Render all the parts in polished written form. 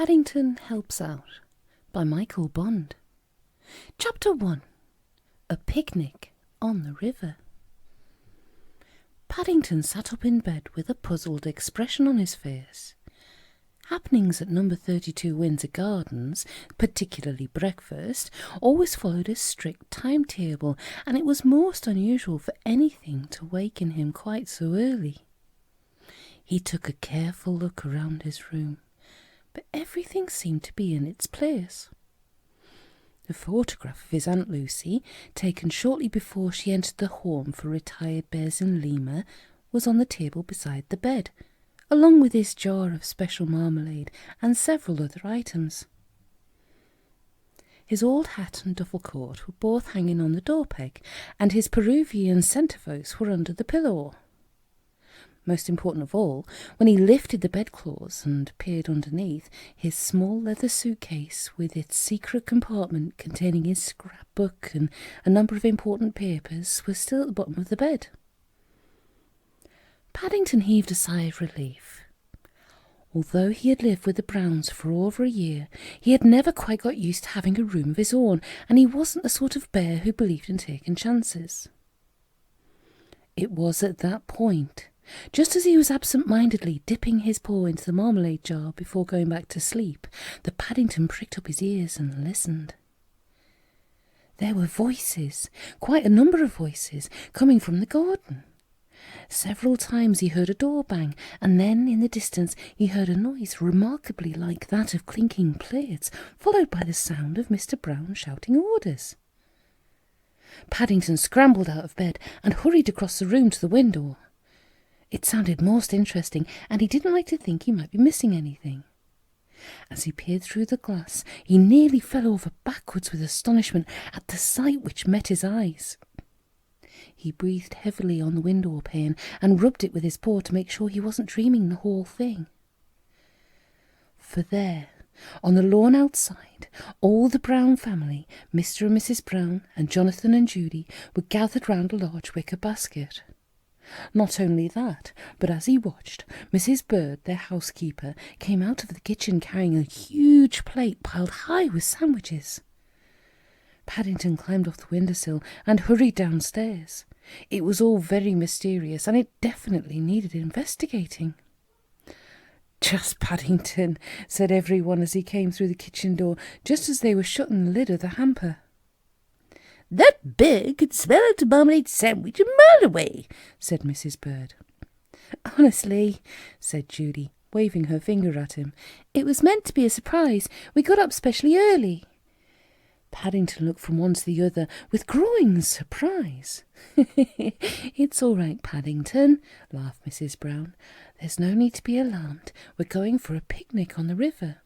Paddington Helps Out by Michael Bond. Chapter 1. A Picnic on the River. Paddington sat up in bed with a puzzled expression on his face. Happenings at number 32 Windsor Gardens, particularly breakfast, always followed a strict timetable, and it was most unusual for anything to waken him quite so early. He took a careful look around his room, but everything seemed to be in its place. The photograph of his Aunt Lucy, taken shortly before she entered the home for retired bears in Lima, was on the table beside the bed, along with his jar of special marmalade and several other items. His old hat and duffel coat were both hanging on the door-peg, and his Peruvian centerfoes were under the pillow. Most important of all, when he lifted the bedclothes and peered underneath, his small leather suitcase with its secret compartment containing his scrapbook and a number of important papers was still at the bottom of the bed. Paddington heaved a sigh of relief. Although he had lived with the Browns for over a year, he had never quite got used to having a room of his own, and he wasn't the sort of bear who believed in taking chances. It was at that point, just as he was absent-mindedly dipping his paw into the marmalade jar before going back to sleep, that Paddington pricked up his ears and listened. There were voices, quite a number of voices, coming from the garden. Several times he heard a door bang, and then in the distance he heard a noise remarkably like that of clinking plates, followed by the sound of Mr. Brown shouting orders. Paddington scrambled out of bed and hurried across the room to the window. It sounded most interesting, and he didn't like to think he might be missing anything. As he peered through the glass, he nearly fell over backwards with astonishment at the sight which met his eyes. He breathed heavily on the window pane and rubbed it with his paw to make sure he wasn't dreaming the whole thing. For there, on the lawn outside, all the Brown family, Mr. and Mrs. Brown, and Jonathan and Judy, were gathered round a large wicker basket. Not only that, but as he watched, Mrs. Bird, their housekeeper, came out of the kitchen carrying a huge plate piled high with sandwiches. Paddington climbed off the windowsill and hurried downstairs. It was all very mysterious, and it definitely needed investigating. "Just Paddington," said everyone as he came through the kitchen door, just as they were shutting the lid of the hamper. "That bird could smell out a marmalade sandwich a mile away," said Mrs. Bird. "Honestly," said Judy, waving her finger at him, "it was meant to be a surprise. We got up specially early." Paddington looked from one to the other with growing surprise. "It's all right, Paddington," laughed Mrs. Brown. "There's no need to be alarmed. We're going for a picnic on the river."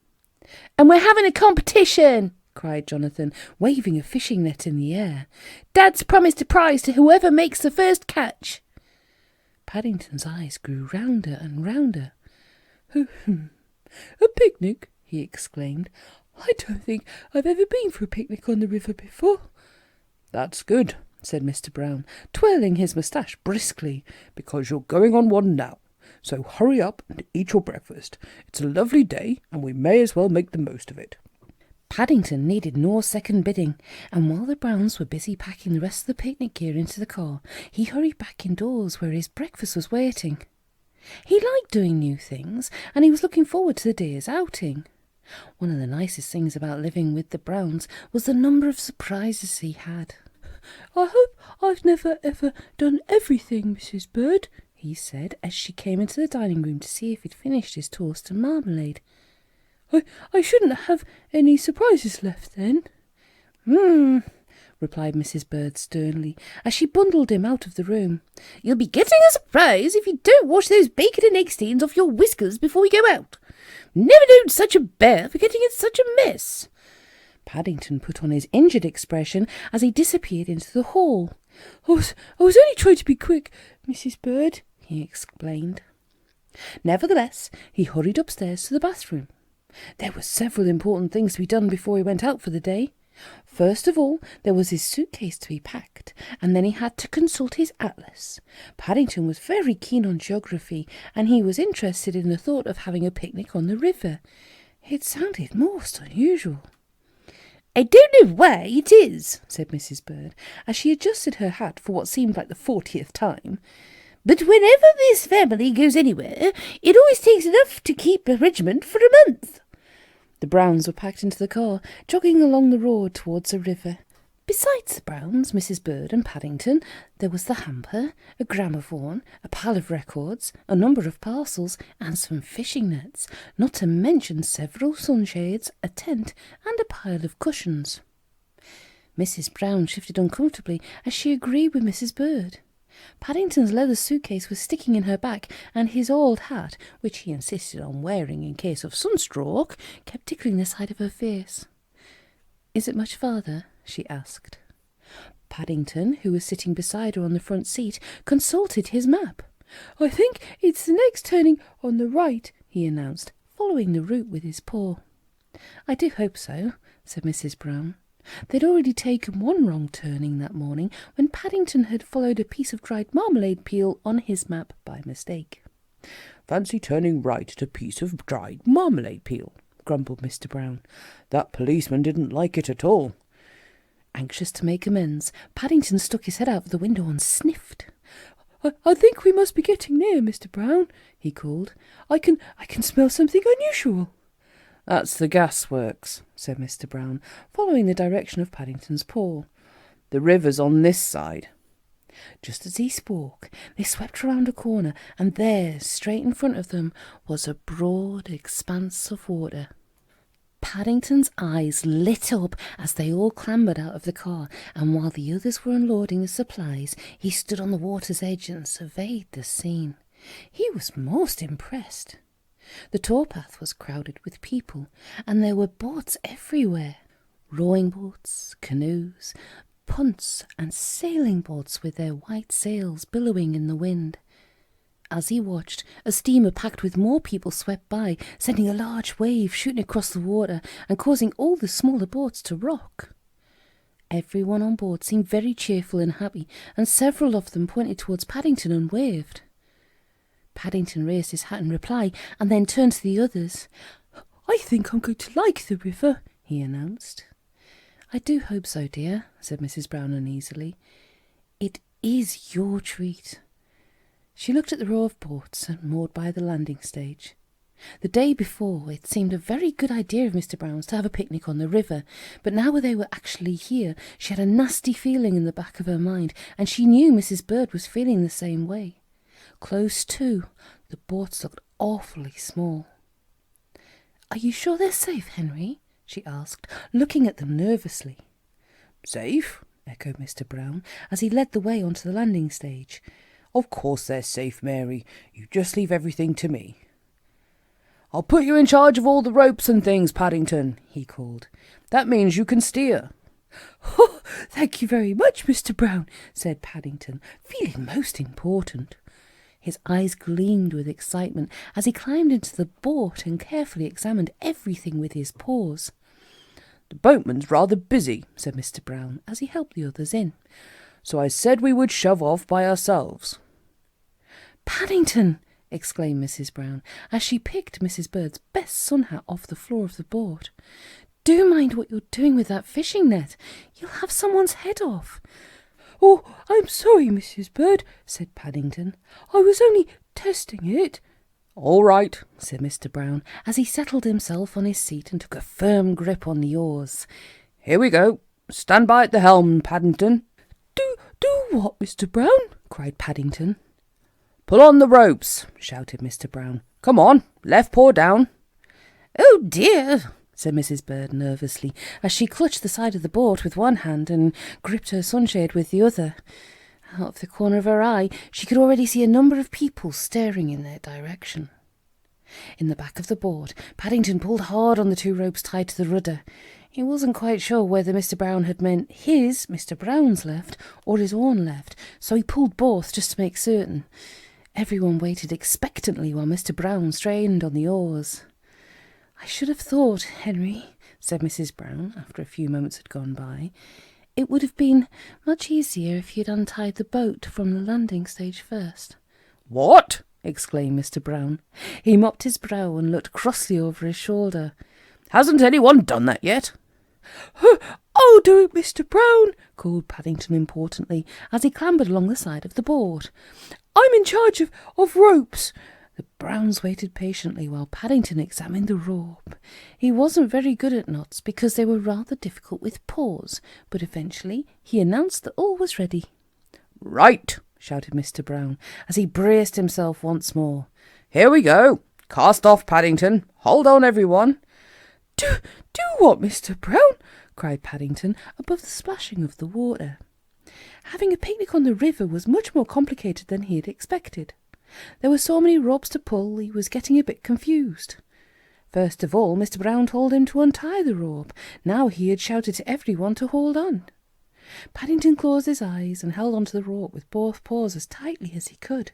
"And we're having a competition!" cried Jonathan, waving a fishing net in the air. "Dad's promised a prize to whoever makes the first catch." Paddington's eyes grew rounder and rounder. "A picnic?" he exclaimed. "I don't think I've ever been for a picnic on the river before." "That's good," said Mr. Brown, twirling his moustache briskly, "because you're going on one now. So hurry up and eat your breakfast. It's a lovely day, and we may as well make the most of it." Paddington needed no second bidding, and while the Browns were busy packing the rest of the picnic gear into the car, he hurried back indoors where his breakfast was waiting. He liked doing new things, and he was looking forward to the day's outing. One of the nicest things about living with the Browns was the number of surprises he had. "I hope I've never ever done everything, Mrs. Bird," he said as she came into the dining room to see if he'd finished his toast and marmalade. I shouldn't have any surprises left then." Replied Mrs. Bird sternly, as she bundled him out of the room. "You'll be getting a surprise if you don't wash those bacon and egg stains off your whiskers before we go out. Never known such a bear for getting in such a mess." Paddington put on his injured expression as he disappeared into the hall. I was only trying to be quick, Mrs. Bird," he explained. Nevertheless, he hurried upstairs to the bathroom. There were several important things to be done before he went out for the day. First of all, there was his suitcase to be packed, and then he had to consult his atlas. Paddington was very keen on geography, and he was interested in the thought of having a picnic on the river. It sounded most unusual. "I don't know why it is," said Mrs. Bird, as she adjusted her hat for what seemed like the 40th time, "but whenever this family goes anywhere, it always takes enough to keep a regiment for a month." The Browns were packed into the car, jogging along the road towards the river. Besides the Browns, Mrs. Bird and Paddington, there was the hamper, a gramophone, a pile of records, a number of parcels, and some fishing nets, not to mention several sunshades, a tent, and a pile of cushions. Mrs. Brown shifted uncomfortably as she agreed with Mrs. Bird. Paddington's leather suitcase was sticking in her back, and his old hat, which he insisted on wearing in case of sunstroke, kept tickling the side of her face. "Is it much farther?" she asked. Paddington, who was sitting beside her on the front seat, consulted his map. "I think it's the next turning on the right," he announced, following the route with his paw. "I do hope so," said Mrs. Brown. They'd already taken one wrong turning that morning when Paddington had followed a piece of dried marmalade peel on his map by mistake. "Fancy turning right at a piece of dried marmalade peel," grumbled Mr. Brown. "That policeman didn't like it at all." Anxious to make amends, Paddington stuck his head out of the window and sniffed. I think we must be getting near, Mr. Brown," he called. I can smell something unusual." "That's the gasworks," said Mr. Brown, following the direction of Paddington's paw. "The river's on this side." Just as he spoke, they swept round a corner, and there, straight in front of them, was a broad expanse of water. Paddington's eyes lit up as they all clambered out of the car, and while the others were unloading the supplies, he stood on the water's edge and surveyed the scene. He was most impressed. The towpath was crowded with people, and there were boats everywhere. Rowing boats, canoes, punts, and sailing boats with their white sails billowing in the wind. As he watched, a steamer packed with more people swept by, sending a large wave shooting across the water and causing all the smaller boats to rock. Everyone on board seemed very cheerful and happy, and several of them pointed towards Paddington and waved. Paddington raised his hat in reply, and then turned to the others. "I think I'm going to like the river," he announced. "I do hope so, dear," said Mrs. Brown uneasily. "It is your treat." She looked at the row of boats moored by the landing stage. The day before, it seemed a very good idea of Mr. Brown's to have a picnic on the river, but now they were actually here, she had a nasty feeling in the back of her mind, and she knew Mrs. Bird was feeling the same way. Close to, the boats looked awfully small. "Are you sure they're safe, Henry?" she asked, looking at them nervously. "Safe?" echoed Mr. Brown, as he led the way onto the landing stage. "Of course they're safe, Mary. You just leave everything to me." "I'll put you in charge of all the ropes and things, Paddington," he called. "That means you can steer." "Oh, thank you very much, Mr. Brown," said Paddington, feeling most important. His eyes gleamed with excitement as he climbed into the boat and carefully examined everything with his paws. "The boatman's rather busy," said Mr. Brown, as he helped the others in. "So I said we would shove off by ourselves." "Paddington!" exclaimed Mrs. Brown, as she picked Mrs. Bird's best sun hat off the floor of the boat. "Do mind what you're doing with that fishing net. You'll have someone's head off." "Oh, I'm sorry, Mrs. Bird," said Paddington. "I was only testing it." "All right," said Mr. Brown, as he settled himself on his seat and took a firm grip on the oars. "Here we go. Stand by at the helm, Paddington." Do what, Mr. Brown?" cried Paddington. "Pull on the ropes," shouted Mr. Brown. "Come on, left paw down." "Oh dear," said Mrs. Bird nervously, as she clutched the side of the boat with one hand and gripped her sunshade with the other. Out of the corner of her eye, she could already see a number of people staring in their direction. In the back of the boat, Paddington pulled hard on the two ropes tied to the rudder. He wasn't quite sure whether Mr. Brown had meant his, Mr. Brown's left, or his own left, so he pulled both just to make certain. Everyone waited expectantly while Mr. Brown strained on the oars. "I should have thought, Henry," said Mrs. Brown, after a few moments had gone by, "it would have been much easier if you'd untied the boat from the landing stage first." "What?" exclaimed Mr. Brown. He mopped his brow and looked crossly over his shoulder. Hasn't anyone done that yet?" "I'll do it, Mr. Brown," called Paddington importantly, as he clambered along the side of the board. "I'm in charge of ropes." The Browns waited patiently while Paddington examined the rope. He wasn't very good at knots because they were rather difficult with paws, but eventually he announced that all was ready. "Right," shouted Mr. Brown, as he braced himself once more. "Here we go. Cast off, Paddington. Hold on, everyone." Do what, Mr. Brown?" cried Paddington above the splashing of the water. Having a picnic on the river was much more complicated than he had expected. There were so many ropes to pull, he was getting a bit confused. First of all, Mr. Brown told him to untie the rope. Now he had shouted to everyone to hold on. Paddington closed his eyes and held onto the rope with both paws as tightly as he could.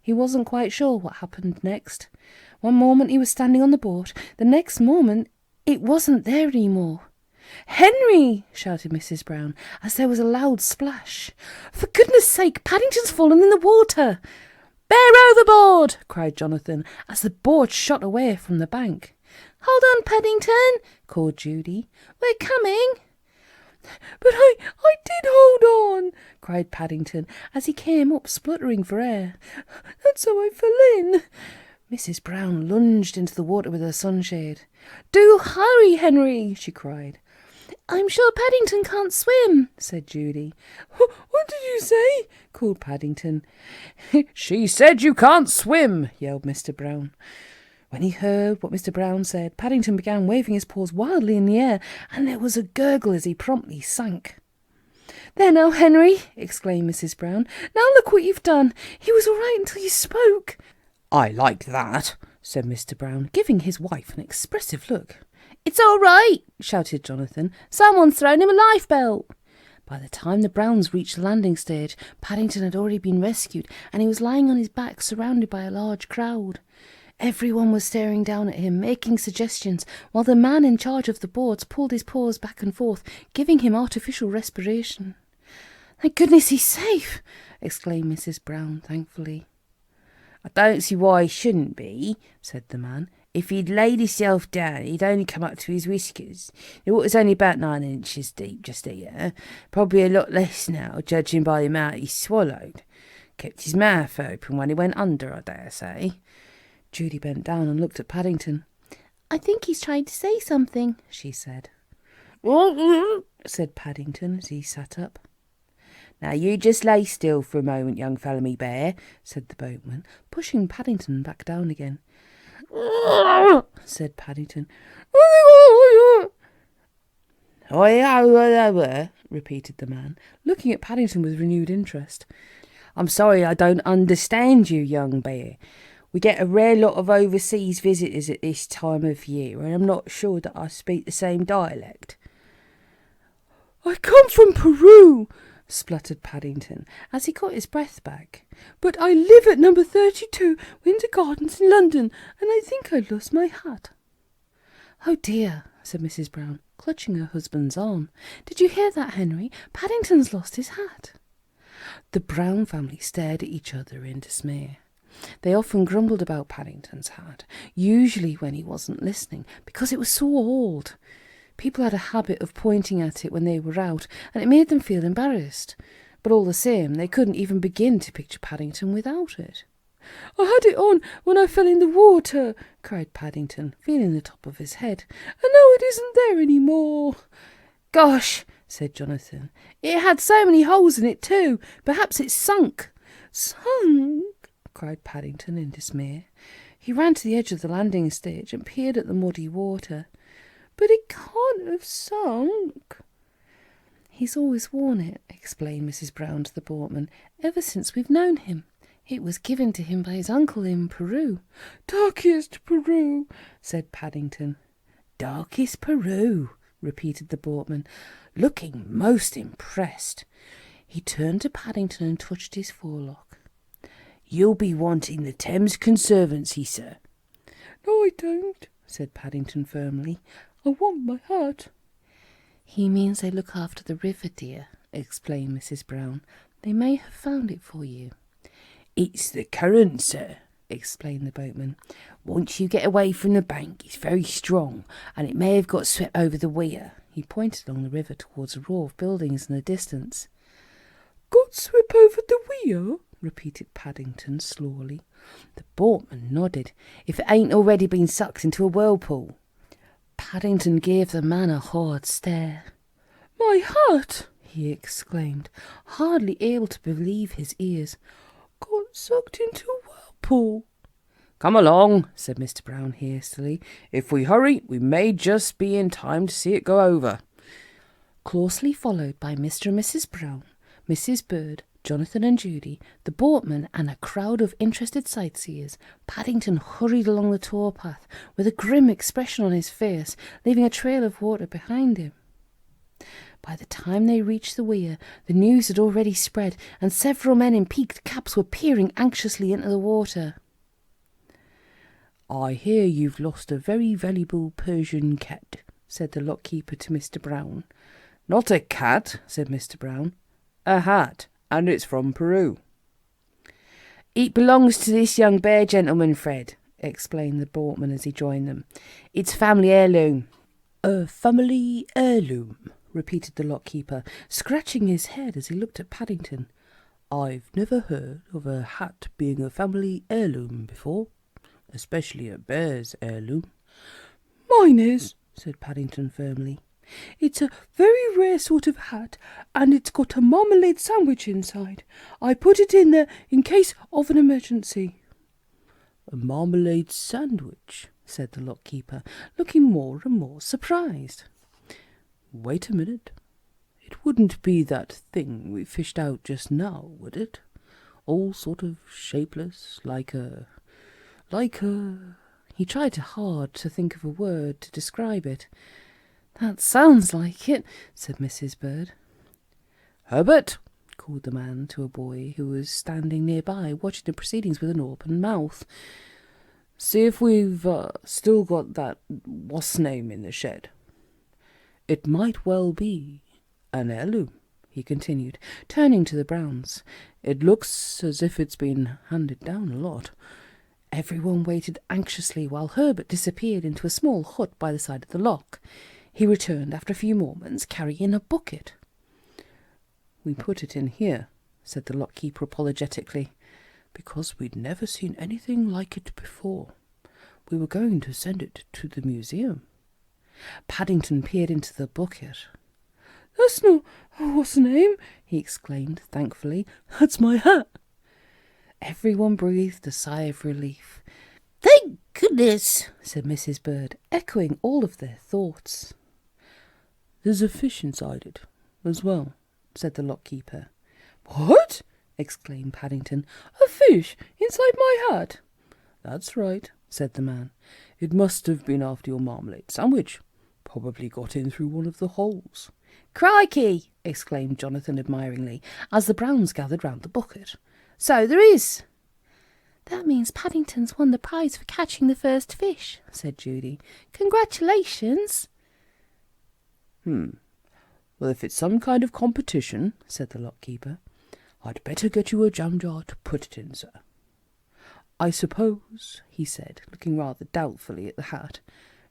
He wasn't quite sure what happened next. One moment he was standing on the boat, the next moment it wasn't there anymore. "Henry!" shouted Mrs. Brown, as there was a loud splash. "For goodness sake, Paddington's fallen in the water!" "Bear overboard!" cried Jonathan, as the boat shot away from the bank. "Hold on, Paddington!" called Judy. "We're coming!" "But I did hold on!" cried Paddington, as he came up spluttering for air. "That's how I fell in." Mrs. Brown lunged into the water with her sunshade. "Do hurry, Henry!" she cried. "I'm sure Paddington can't swim," said Judy. "What did you say?" called Paddington. "She said you can't swim," yelled Mr. Brown. When he heard what Mr. Brown said, Paddington began waving his paws wildly in the air, and there was a gurgle as he promptly sank. "There now, Henry!" exclaimed Mrs. Brown. "Now look what you've done. He was all right until you spoke." "I like that," said Mr. Brown, giving his wife an expressive look. "It's all right," shouted Jonathan. "Someone's thrown him a lifebelt." By the time the Browns reached the landing stage, Paddington had already been rescued, and he was lying on his back surrounded by a large crowd. Everyone was staring down at him, making suggestions, while the man in charge of the boards pulled his paws back and forth, giving him artificial respiration. "Thank goodness he's safe!" exclaimed Mrs. Brown thankfully. "I don't see why he shouldn't be," said the man. "If he'd laid himself down, he'd only come up to his whiskers. The water's only about 9 inches deep just here. Probably a lot less now, judging by the amount he swallowed. Kept his mouth open when he went under, I dare say." Judy bent down and looked at Paddington. "I think he's trying to say something," she said. said Paddington as he sat up. "Now you just lay still for a moment, young fellow me bear," said the boatman, pushing Paddington back down again. said Paddington. repeated the man, looking at Paddington with renewed interest. "I'm sorry I don't understand you, young bear. We get a rare lot of overseas visitors at this time of year, and I'm not sure that I speak the same dialect." "I come from Peru," spluttered Paddington, as he got his breath back. "But I live at number 32 Winter Gardens in London, and I think I lost my hat." "Oh dear," said Mrs. Brown, clutching her husband's arm. "Did you hear that, Henry? Paddington's lost his hat." The Brown family stared at each other in dismay. They often grumbled about Paddington's hat, usually when he wasn't listening, because it was so old. People had a habit of pointing at it when they were out, and it made them feel embarrassed. But all the same, they couldn't even begin to picture Paddington without it. "I had it on when I fell in the water," cried Paddington, feeling the top of his head, "and now it isn't there any more." "Gosh," said Jonathan, "it had so many holes in it too. Perhaps it's sunk." "Sunk?" cried Paddington in dismay. He ran to the edge of the landing stage and peered at the muddy water. "But it can't have sunk." "He's always worn it," explained Mrs. Brown to the boatman, "ever since we've known him. It was given to him by his uncle in Peru." "Darkest Peru," said Paddington. "Darkest Peru," repeated the boatman, looking most impressed. He turned to Paddington and touched his forelock. "You'll be wanting the Thames Conservancy, sir." "No, I don't," said Paddington firmly. "I want my hat." "He means they look after the river, dear," explained Mrs. Brown. "They may have found it for you." "It's the current, sir." explained the boatman. "Once you get away from the bank, it's very strong, and it may have got swept over the weir." He pointed along the river towards a row of buildings in the distance. "Got swept over the weir?" repeated Paddington slowly. The boatman nodded. "If it ain't already been sucked into a whirlpool." Paddington gave the man a hard stare. "My hat!" he exclaimed, hardly able to believe his ears. "Got sucked into a whirlpool." "Come along," said Mr. Brown hastily. "If we hurry, we may just be in time to see it go over." Closely followed by Mr. and Mrs. Brown, Mrs. Bird, Jonathan and Judy, the boatman, and a crowd of interested sightseers, Paddington hurried along the towpath with a grim expression on his face, leaving a trail of water behind him. By the time they reached the weir, the news had already spread, and several men in peaked caps were peering anxiously into the water. "I hear you've lost a very valuable Persian cat," said the lockkeeper to Mr. Brown. "Not a cat," said Mr. Brown. "A hat, and it's from Peru." "It belongs to this young bear gentleman, Fred," explained the boatman as he joined them. "It's family heirloom." "A family heirloom," repeated the lockkeeper, scratching his head as he looked at Paddington. "I've never heard of a hat being a family heirloom before, especially a bear's heirloom." "Mine is," said Paddington firmly. "It's a very rare sort of hat, and it's got a marmalade sandwich inside. I put it in there in case of an emergency." "A marmalade sandwich," said the lockkeeper, looking more and more surprised. "Wait a minute. It wouldn't be that thing we fished out just now, would it? All sort of shapeless, like a... He tried hard to think of a word to describe it. "That sounds like it," said Mrs. Bird. "Herbert," called the man to a boy who was standing nearby, watching the proceedings with an open mouth. "see if we've still got that what's-name in the shed. It might well be an heirloom," he continued, turning to the Browns. "It looks as if it's been handed down a lot." Everyone waited anxiously while Herbert disappeared into a small hut by the side of the lock. He returned after a few moments, carrying a bucket. "We put it in here," said the lockkeeper apologetically, "because we'd never seen anything like it before. We were going to send it to the museum." Paddington peered into the bucket. "That's not what's the name," he exclaimed thankfully. "That's my hat." Everyone breathed a sigh of relief. "Thank goodness," said Mrs. Bird, echoing all of their thoughts. "There's a fish inside it, as well," said the lockkeeper. "What?" exclaimed Paddington. "A fish inside my hat?" "That's right," said the man. "It must have been after your marmalade sandwich. Probably got in through one of the holes." "Crikey!" exclaimed Jonathan admiringly, as the Browns gathered round the bucket. "So there is." "That means Paddington's won the prize for catching the first fish," said Judy. "Congratulations." "Well, if it's some kind of competition," said the lockkeeper, "I'd better get you a jam jar to put it in, sir. I suppose," he said, looking rather doubtfully at the hat,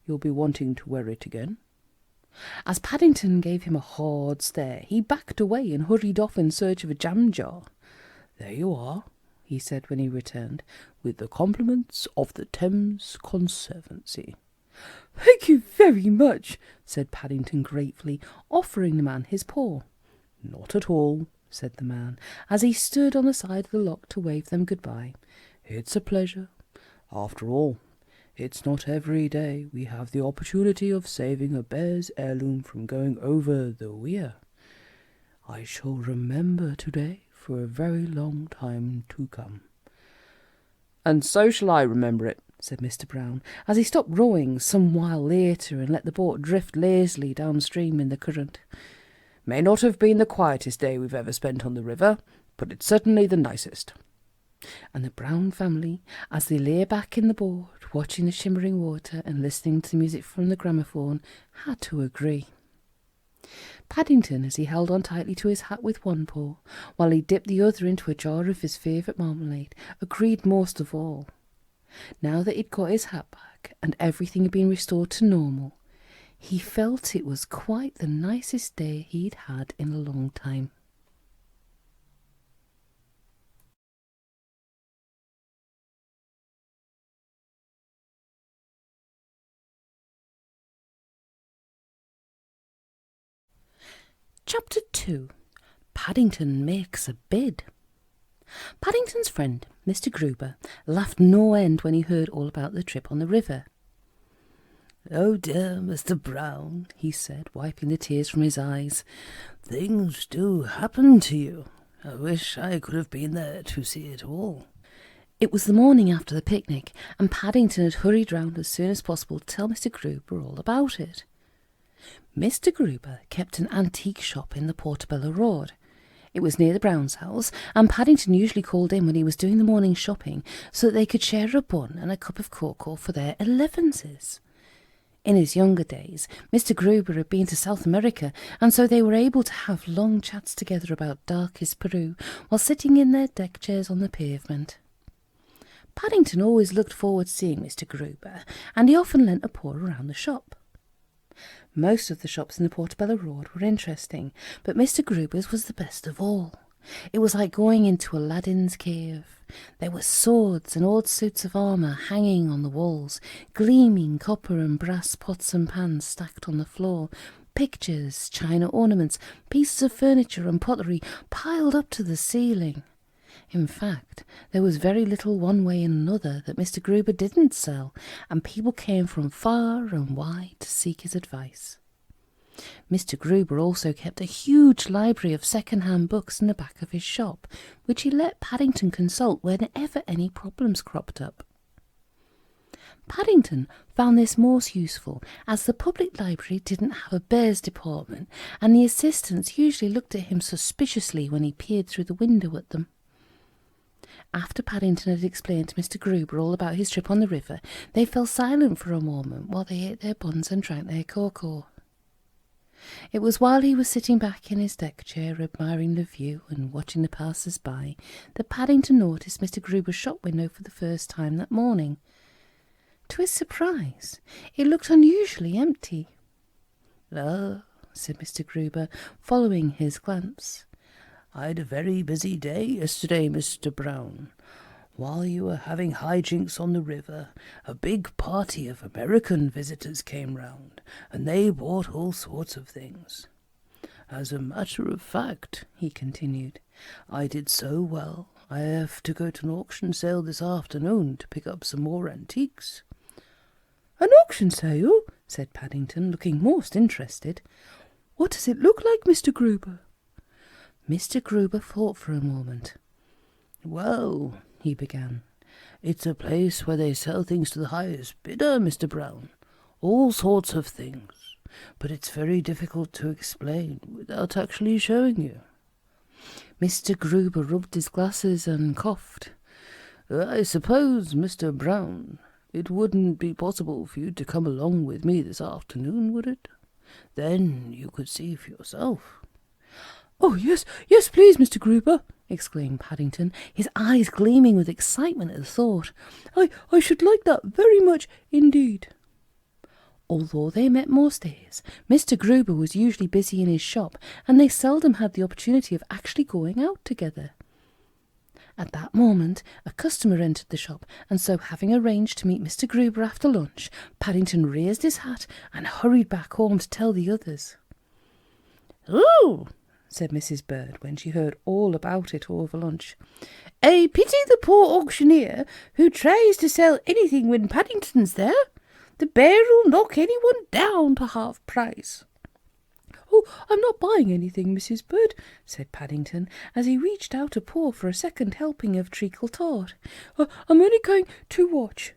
"you'll be wanting to wear it again?" As Paddington gave him a hard stare, he backed away and hurried off in search of a jam jar. "There you are," he said when he returned, "with the compliments of the Thames Conservancy." "Thank you very much," said Paddington gratefully, offering the man his paw. "Not at all," said the man, as he stood on the side of the lock to wave them goodbye. "It's a pleasure. After all, it's not every day we have the opportunity of saving a bear's heirloom from going over the weir. I shall remember today for a very long time to come." "And so shall I remember it," said Mr. Brown, as he stopped rowing some while later and let the boat drift lazily downstream in the current. "May not have been the quietest day we've ever spent on the river, but it's certainly the nicest." And the Brown family, as they lay back in the boat, watching the shimmering water and listening to the music from the gramophone, had to agree. Paddington, as he held on tightly to his hat with one paw, while he dipped the other into a jar of his favourite marmalade, agreed most of all. Now that he'd got his hat back and everything had been restored to normal, he felt it was quite the nicest day he'd had in a long time. Chapter 2. Paddington Makes a Bid. Paddington's friend, Mr. Gruber, laughed no end when he heard all about the trip on the river. "Oh dear, Mr. Brown," he said, wiping the tears from his eyes. "Things do happen to you. I wish I could have been there to see it all." It was the morning after the picnic, and Paddington had hurried round as soon as possible to tell Mr. Gruber all about it. Mr. Gruber kept an antique shop in the Portobello Road. It was near the Browns' house, and Paddington usually called in when he was doing the morning shopping so that they could share a bun and a cup of cocoa for their 11s. In his younger days, Mr. Gruber had been to South America, and so they were able to have long chats together about Darkest Peru while sitting in their deck chairs on the pavement. Paddington always looked forward to seeing Mr. Gruber, and he often lent a paw around the shop. Most of the shops in the Portobello Road were interesting, but Mr. Gruber's was the best of all. It was like going into Aladdin's cave. There were swords and old suits of armour hanging on the walls, gleaming copper and brass pots and pans stacked on the floor, pictures, china ornaments, pieces of furniture and pottery piled up to the ceiling. In fact, there was very little one way and another that Mr. Gruber didn't sell, and people came from far and wide to seek his advice. Mr. Gruber also kept a huge library of second-hand books in the back of his shop, which he let Paddington consult whenever any problems cropped up. Paddington found this most useful, as the public library didn't have a bears department, and the assistants usually looked at him suspiciously when he peered through the window at them. After Paddington had explained to Mr. Gruber all about his trip on the river, they fell silent for a moment while they ate their buns and drank their cocoa. It was while he was sitting back in his deck chair admiring the view and watching the passers-by that Paddington noticed Mr. Gruber's shop window for the first time that morning. To his surprise, it looked unusually empty. "Ah," said Mr. Gruber, following his glance. "I'd a very busy day yesterday, Mr. Brown. While you were having hijinks on the river, a big party of American visitors came round, and they bought all sorts of things. As a matter of fact," he continued, "I did so well, I have to go to an auction sale this afternoon to pick up some more antiques." "An auction sale?" said Paddington, looking most interested. "What does it look like, Mr. Gruber?" Mr. Gruber thought for a moment. "Well," he began, "it's a place where they sell things to the highest bidder, Mr. Brown. All sorts of things. But it's very difficult to explain without actually showing you." Mr. Gruber rubbed his glasses and coughed. "I suppose, Mr. Brown, it wouldn't be possible for you to come along with me this afternoon, would it? Then you could see for yourself." "Oh, yes, please, Mr. Gruber," exclaimed Paddington, his eyes gleaming with excitement at the thought. I should like that very much indeed." Although they met most days, Mr. Gruber was usually busy in his shop, and they seldom had the opportunity of actually going out together. At that moment, a customer entered the shop, and so having arranged to meet Mr. Gruber after lunch, Paddington raised his hat and hurried back home to tell the others. "Oh," said Mrs. Bird when she heard all about it over lunch. "I pity the poor auctioneer who tries to sell anything when Paddington's there. The bear'll knock anyone down to half price." "Oh, I'm not buying anything, Mrs. Bird," said Paddington, as he reached out a paw for a second helping of treacle tart. "I'm only going to watch."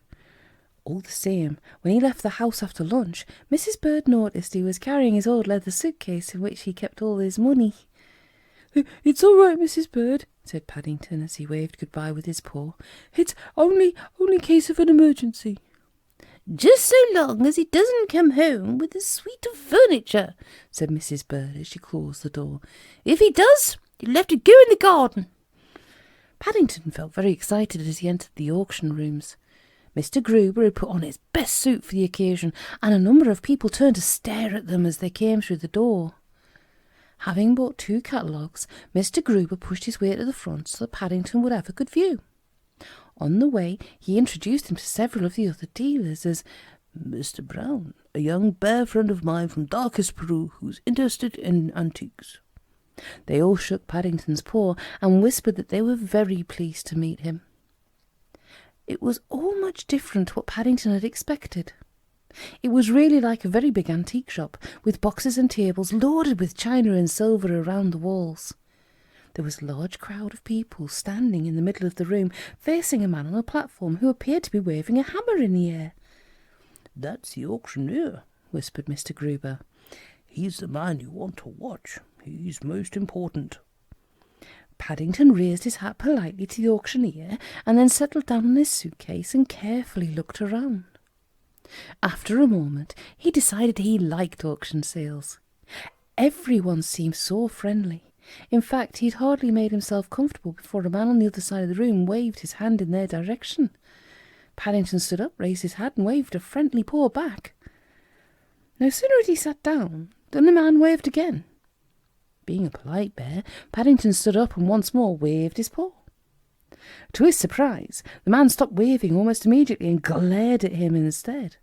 All the same, when he left the house after lunch, Mrs. Bird noticed he was carrying his old leather suitcase in which he kept all his money. "It's all right, Mrs. Bird," said Paddington as he waved goodbye with his paw. "It's only case of an emergency." "Just so long as he doesn't come home with a suite of furniture," said Mrs. Bird as she closed the door. "If he does, you'll have to go in the garden." Paddington felt very excited as he entered the auction rooms. Mr. Gruber had put on his best suit for the occasion, and a number of people turned to stare at them as they came through the door. Having bought 2 catalogues, Mr. Gruber pushed his way to the front so that Paddington would have a good view. On the way, he introduced him to several of the other dealers as Mr. Brown, a young bear friend of mine from Darkest Peru who's interested in antiques. They all shook Paddington's paw and whispered that they were very pleased to meet him. It was all much different to what Paddington had expected. It was really like a very big antique shop, with boxes and tables loaded with china and silver around the walls. There was a large crowd of people standing in the middle of the room, facing a man on a platform who appeared to be waving a hammer in the air. "That's the auctioneer," whispered Mr. Gruber. "He's the man you want to watch. He's most important." Paddington raised his hat politely to the auctioneer and then settled down on his suitcase and carefully looked around. After a moment, he decided he liked auction sales. Everyone seemed so friendly. In fact, he'd hardly made himself comfortable before a man on the other side of the room waved his hand in their direction. Paddington stood up, raised his hat, and waved a friendly paw back. No sooner had he sat down than the man waved again. Being a polite bear, Paddington stood up and once more waved his paw. To his surprise, the man stopped waving almost immediately and glared at him instead.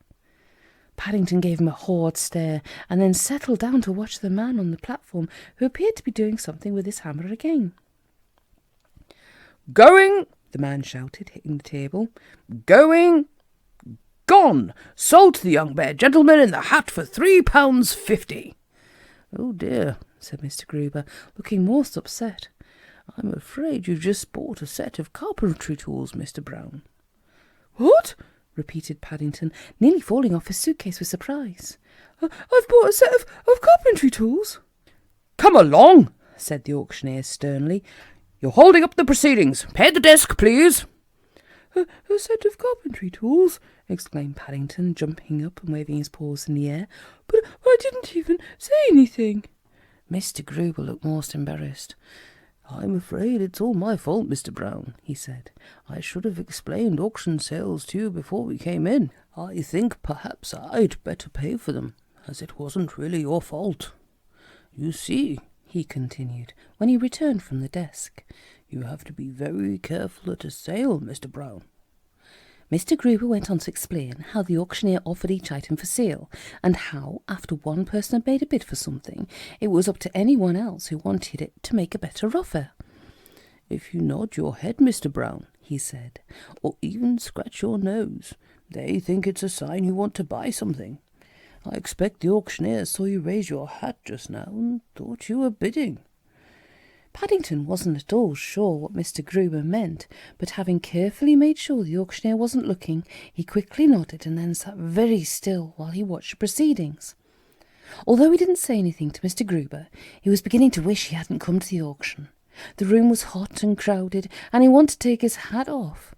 Paddington gave him a hard stare and then settled down to watch the man on the platform, who appeared to be doing something with his hammer again. "Going!" the man shouted, hitting the table. "Going! Gone! Sold to the young bear gentleman in the hat for £3.50. "Oh dear," said Mr. Gruber, looking most upset. "I'm afraid you've just bought a set of carpentry tools, Mr. Brown." "What?" repeated Paddington, nearly falling off his suitcase with surprise. "I've bought a set of carpentry tools." "Come along," said the auctioneer sternly. "You're holding up the proceedings. Pay the desk, please." A set of carpentry tools?" exclaimed Paddington, jumping up and waving his paws in the air. But I didn't even say anything." Mr. Gruber looked most embarrassed. "I'm afraid it's all my fault, Mr. Brown," he said. "I should have explained auction sales to you before we came in. I think perhaps I'd better pay for them, as it wasn't really your fault. You see," he continued, when he returned from the desk, "you have to be very careful at a sale, Mr. Brown." Mr. Gruber went on to explain how the auctioneer offered each item for sale, and how, after one person had made a bid for something, it was up to anyone else who wanted it to make a better offer. "If you nod your head, Mr. Brown," he said, "or even scratch your nose, they think it's a sign you want to buy something. I expect the auctioneer saw you raise your hat just now and thought you were bidding." Paddington wasn't at all sure what Mr. Gruber meant, but having carefully made sure the auctioneer wasn't looking, he quickly nodded and then sat very still while he watched the proceedings. Although he didn't say anything to Mr. Gruber, he was beginning to wish he hadn't come to the auction. The room was hot and crowded, and he wanted to take his hat off.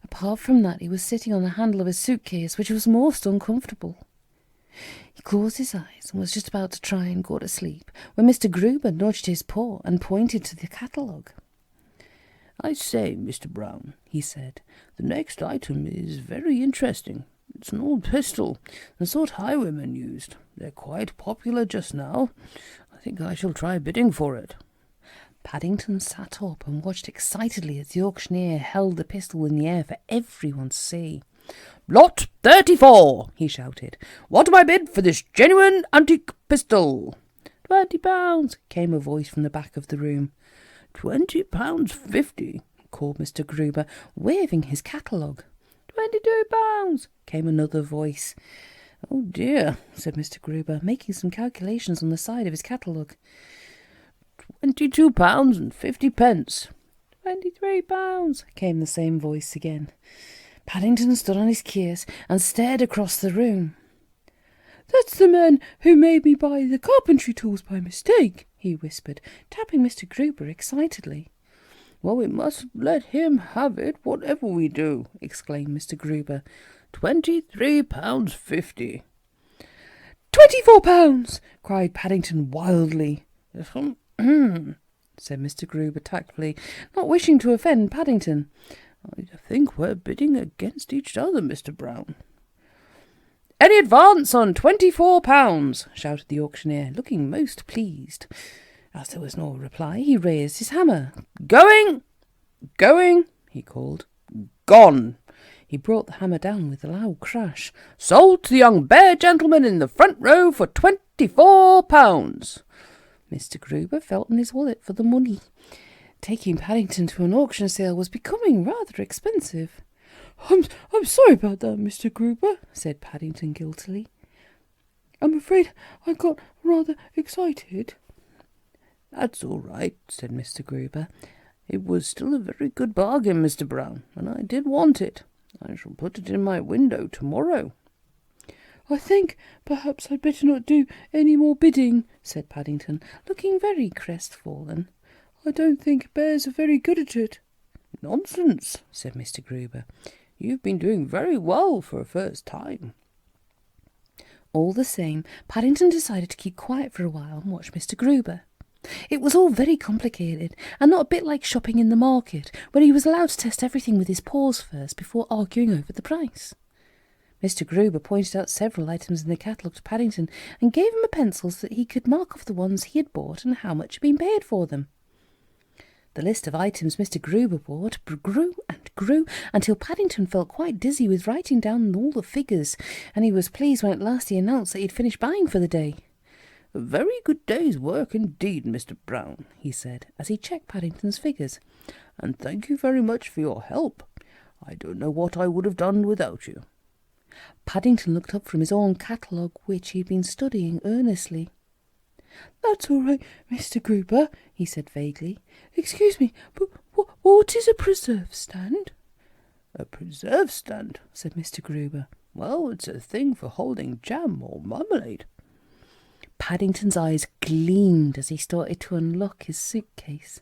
Apart from that, he was sitting on the handle of his suitcase, which was most uncomfortable. He closed his eyes and was just about to try and go to sleep when Mr. Gruber nudged his paw and pointed to the catalogue. "I say, Mr. Brown," he said, "the next item is very interesting. It's an old pistol, the sort highwaymen used. They're quite popular just now. I think I shall try bidding for it." Paddington sat up and watched excitedly as the auctioneer held the pistol in the air for everyone to see. "Lot 34, he shouted. "What do I bid for this genuine antique pistol?" £20, came a voice from the back of the room. £20.50, called Mr. Gruber, waving his catalogue. £22, came another voice. Oh dear, said Mr. Gruber, making some calculations on the side of his catalogue. £22.50. £23, came the same voice again. Paddington stood on his case and stared across the room. "That's the man who made me buy the carpentry tools by mistake," he whispered, tapping Mr. Gruber excitedly. "Well, we must let him have it, whatever we do," exclaimed Mr. Gruber. £23.50. £24, cried Paddington wildly. said Mr. Gruber tactfully, not wishing to offend Paddington. I think we're bidding against each other, Mr. Brown. Any advance on £24, shouted the auctioneer, looking most pleased. As there was no reply, he raised his hammer. Going! Going! He called. Gone! He brought the hammer down with a loud crash. Sold to the young bear gentleman in the front row for £24. Mr. Gruber felt in his wallet for the money. Taking Paddington to an auction sale was becoming rather expensive. I'm sorry about that, Mr. Gruber, said Paddington guiltily. I'm afraid I got rather excited. That's all right, said Mr. Gruber. It was still a very good bargain, Mr. Brown, and I did want it. I shall put it in my window tomorrow. I think perhaps I'd better not do any more bidding, said Paddington, looking very crestfallen. I don't think bears are very good at it. Nonsense, said Mr. Gruber. You've been doing very well for a first time. All the same, Paddington decided to keep quiet for a while and watch Mr. Gruber. It was all very complicated, and not a bit like shopping in the market, where he was allowed to test everything with his paws first before arguing over the price. Mr. Gruber pointed out several items in the catalogue to Paddington and gave him a pencil so that he could mark off the ones he had bought and how much had been paid for them. The list of items Mr. Gruber bought grew and grew until Paddington felt quite dizzy with writing down all the figures, and he was pleased when at last he announced that he had finished buying for the day. A very good day's work indeed, Mr. Brown, he said, as he checked Paddington's figures. And thank you very much for your help. I don't know what I would have done without you. Paddington looked up from his own catalogue, which he had been studying earnestly. That's all right, Mr. Gruber, he said vaguely. Excuse me, but what is a preserve stand? A preserve stand, said Mr. Gruber. Well, it's a thing for holding jam or marmalade. Paddington's eyes gleamed as he started to unlock his suitcase.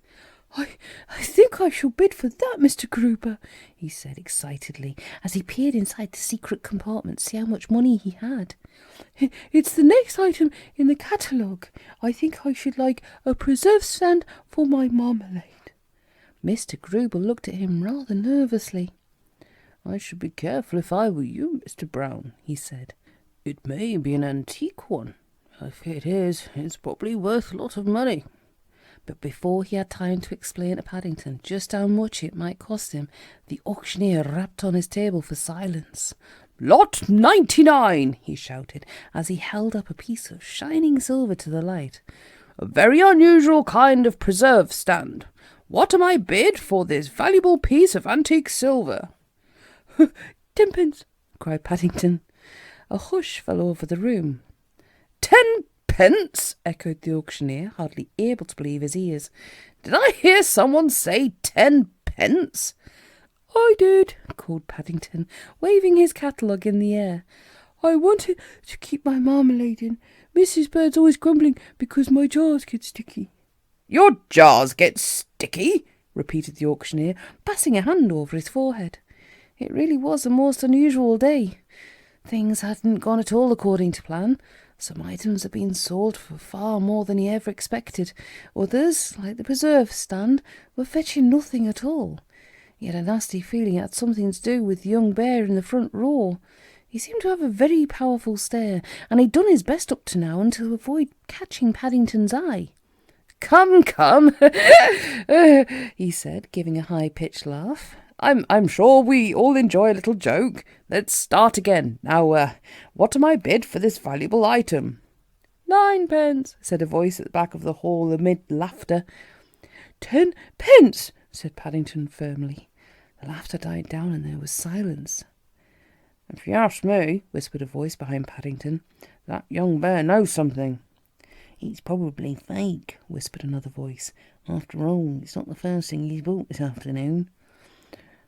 I think I shall bid for that, Mr. Gruber, he said excitedly, as he peered inside the secret compartment to see how much money he had. It's the next item in the catalogue. I think I should like a preserve stand for my marmalade. Mr. Gruber looked at him rather nervously. I should be careful if I were you, Mr. Brown, he said. It may be an antique one. If it is, it's probably worth a lot of money. But before he had time to explain to Paddington just how much it might cost him, the auctioneer rapped on his table for silence. Lot 99, he shouted, as he held up a piece of shining silver to the light. A very unusual kind of preserve stand. What am I bid for this valuable piece of antique silver? 10 pence, cried Paddington. A hush fell over the room. 10 pence, echoed the auctioneer, hardly able to believe his ears. Did I hear someone say 10 pence? I did, called Paddington, waving his catalogue in the air. I wanted to keep my marmalade in. Mrs. Bird's always grumbling because my jars get sticky. Your jars get sticky? Repeated the auctioneer, passing a hand over his forehead. It really was a most unusual day. Things hadn't gone at all according to plan. Some items had been sold for far more than he ever expected. Others, like the preserve stand, were fetching nothing at all. He had a nasty feeling it had something to do with the young bear in the front row. He seemed to have a very powerful stare, and he'd done his best up to now to avoid catching Paddington's eye. Come, he said, giving a high-pitched laugh. I'm sure we all enjoy a little joke. Let's start again. Now, what am I bid for this valuable item? 9 pence, said a voice at the back of the hall amid laughter. 10 pence, said Paddington firmly. The laughter died down and there was silence. If you ask me, whispered a voice behind Paddington, that young bear knows something. He's probably fake, whispered another voice. After all, it's not the first thing he's bought this afternoon.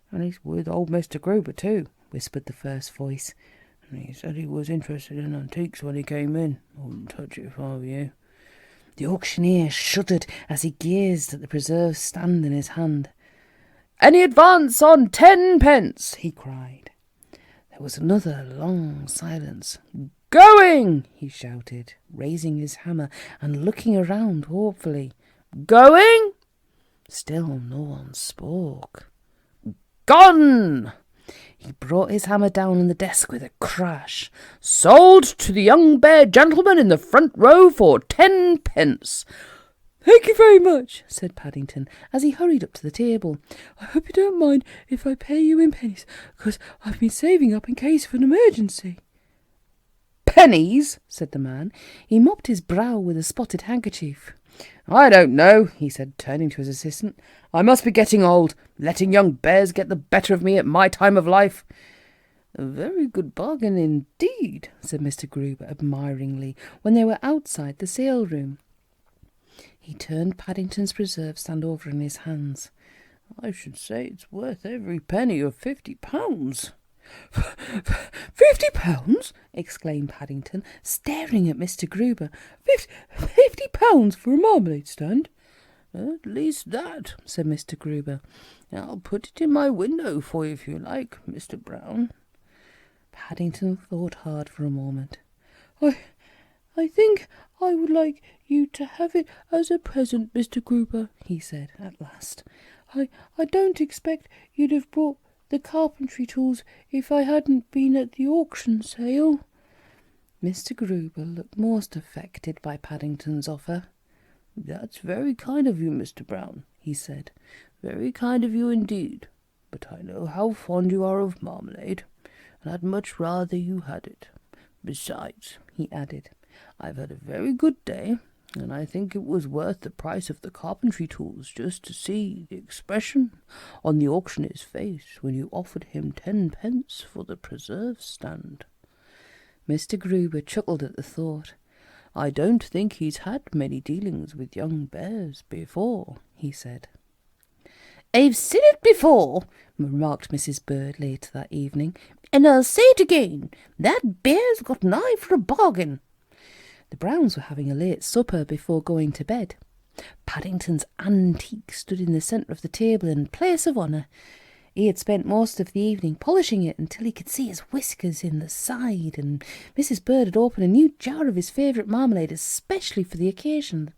And he's with old Mr. Gruber too, whispered the first voice. And he said he was interested in antiques when he came in. I wouldn't touch it if I were you. The auctioneer shuddered as he gazed at the preserve stand in his hand. Any advance on 10 pence, he cried. There was another long silence. Going, he shouted, raising his hammer and looking around hopefully. Going? Still no one spoke. Gone! He brought his hammer down on the desk with a crash. Sold to the young bear gentleman in the front row for 10 pence. Thank you very much, said Paddington, as he hurried up to the table. I hope you don't mind if I pay you in pennies, because I've been saving up in case of an emergency. Pennies, said the man. He mopped his brow with a spotted handkerchief. I don't know, he said, turning to his assistant. I must be getting old, letting young bears get the better of me at my time of life. A very good bargain indeed, said Mr. Gruber admiringly, when they were outside the sale room. He turned Paddington's preserve stand over in his hands. I should say it's worth every penny of £50. £50? exclaimed Paddington, staring at Mr. Gruber. £50 for a marmalade stand? At least that, said Mr. Gruber. I'll put it in my window for you if you like, Mr. Brown. Paddington thought hard for a moment. I think I would like you to have it as a present, Mr. Gruber, he said at last. I don't expect you'd have brought the carpentry tools if I hadn't been at the auction sale. Mr. Gruber looked most affected by Paddington's offer. That's very kind of you, Mr. Brown, he said. Very kind of you indeed. But I know how fond you are of marmalade, and I'd much rather you had it. Besides, he added, I've had a very good day, and I think it was worth the price of the carpentry tools just to see the expression on the auctioneer's face when you offered him 10 pence for the preserve stand. Mr. Gruber chuckled at the thought. I don't think he's had many dealings with young bears before, he said. I've seen it before, remarked Mrs. Bird later that evening, and I'll say it again. That bear's got an eye for a bargain. The Browns were having a late supper before going to bed. Paddington's antique stood in the centre of the table in place of honour. He had spent most of the evening polishing it until he could see his whiskers in the side, and Mrs. Bird had opened a new jar of his favourite marmalade especially for the occasion.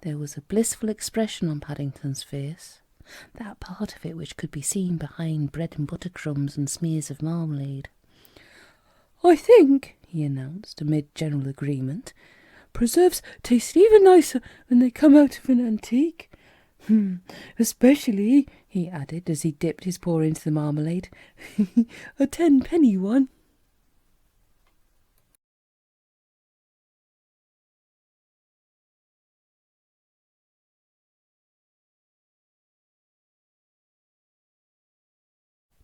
There was a blissful expression on Paddington's face, that part of it which could be seen behind bread and butter crumbs and smears of marmalade. I think, he announced, amid general agreement, preserves taste even nicer when they come out of an antique. Especially, he added as he dipped his paw into the marmalade, a 10-penny one.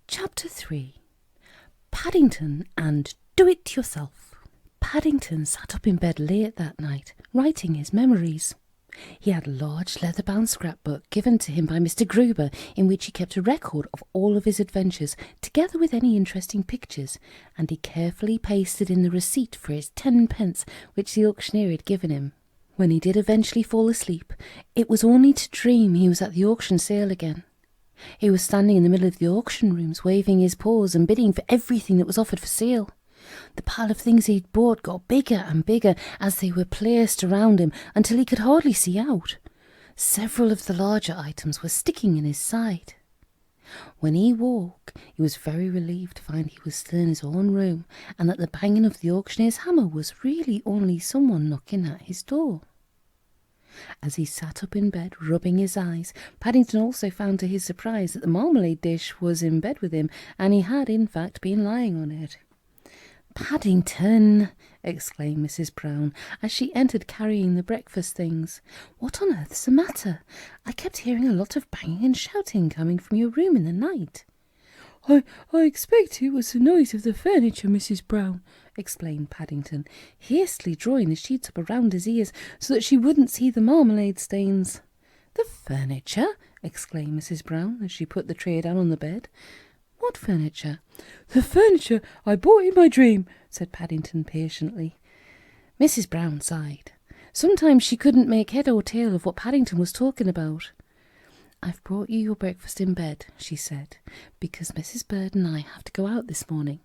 Chapter 3. Paddington and Do-It-Yourself. Paddington sat up in bed late that night, writing his memories. He had a large leather-bound scrapbook given to him by Mr. Gruber, in which he kept a record of all of his adventures, together with any interesting pictures, and he carefully pasted in the receipt for his 10 pence which the auctioneer had given him. When he did eventually fall asleep, it was only to dream he was at the auction sale again. He was standing in the middle of the auction rooms, waving his paws and bidding for everything that was offered for sale. The pile of things he'd bought got bigger and bigger as they were placed around him until he could hardly see out. Several of the larger items were sticking in his side. When he woke, he was very relieved to find he was still in his own room, and that the banging of the auctioneer's hammer was really only someone knocking at his door. As he sat up in bed, rubbing his eyes, Paddington also found to his surprise that the marmalade dish was in bed with him, and he had in fact been lying on it. "Paddington!" exclaimed Mrs. Brown, as she entered carrying the breakfast things. "What on earth's the matter? I kept hearing a lot of banging and shouting coming from your room in the night." I expect it was the noise of the furniture, Mrs. Brown," explained Paddington, hastily drawing the sheets up around his ears so that she wouldn't see the marmalade stains. "The furniture?" exclaimed Mrs. Brown, as she put the tray down on the bed. "What furniture?" "The furniture I bought in my dream," said Paddington patiently. Mrs. Brown sighed. Sometimes she couldn't make head or tail of what Paddington was talking about. "I've brought you your breakfast in bed," she said, "because Mrs. Bird and I have to go out this morning.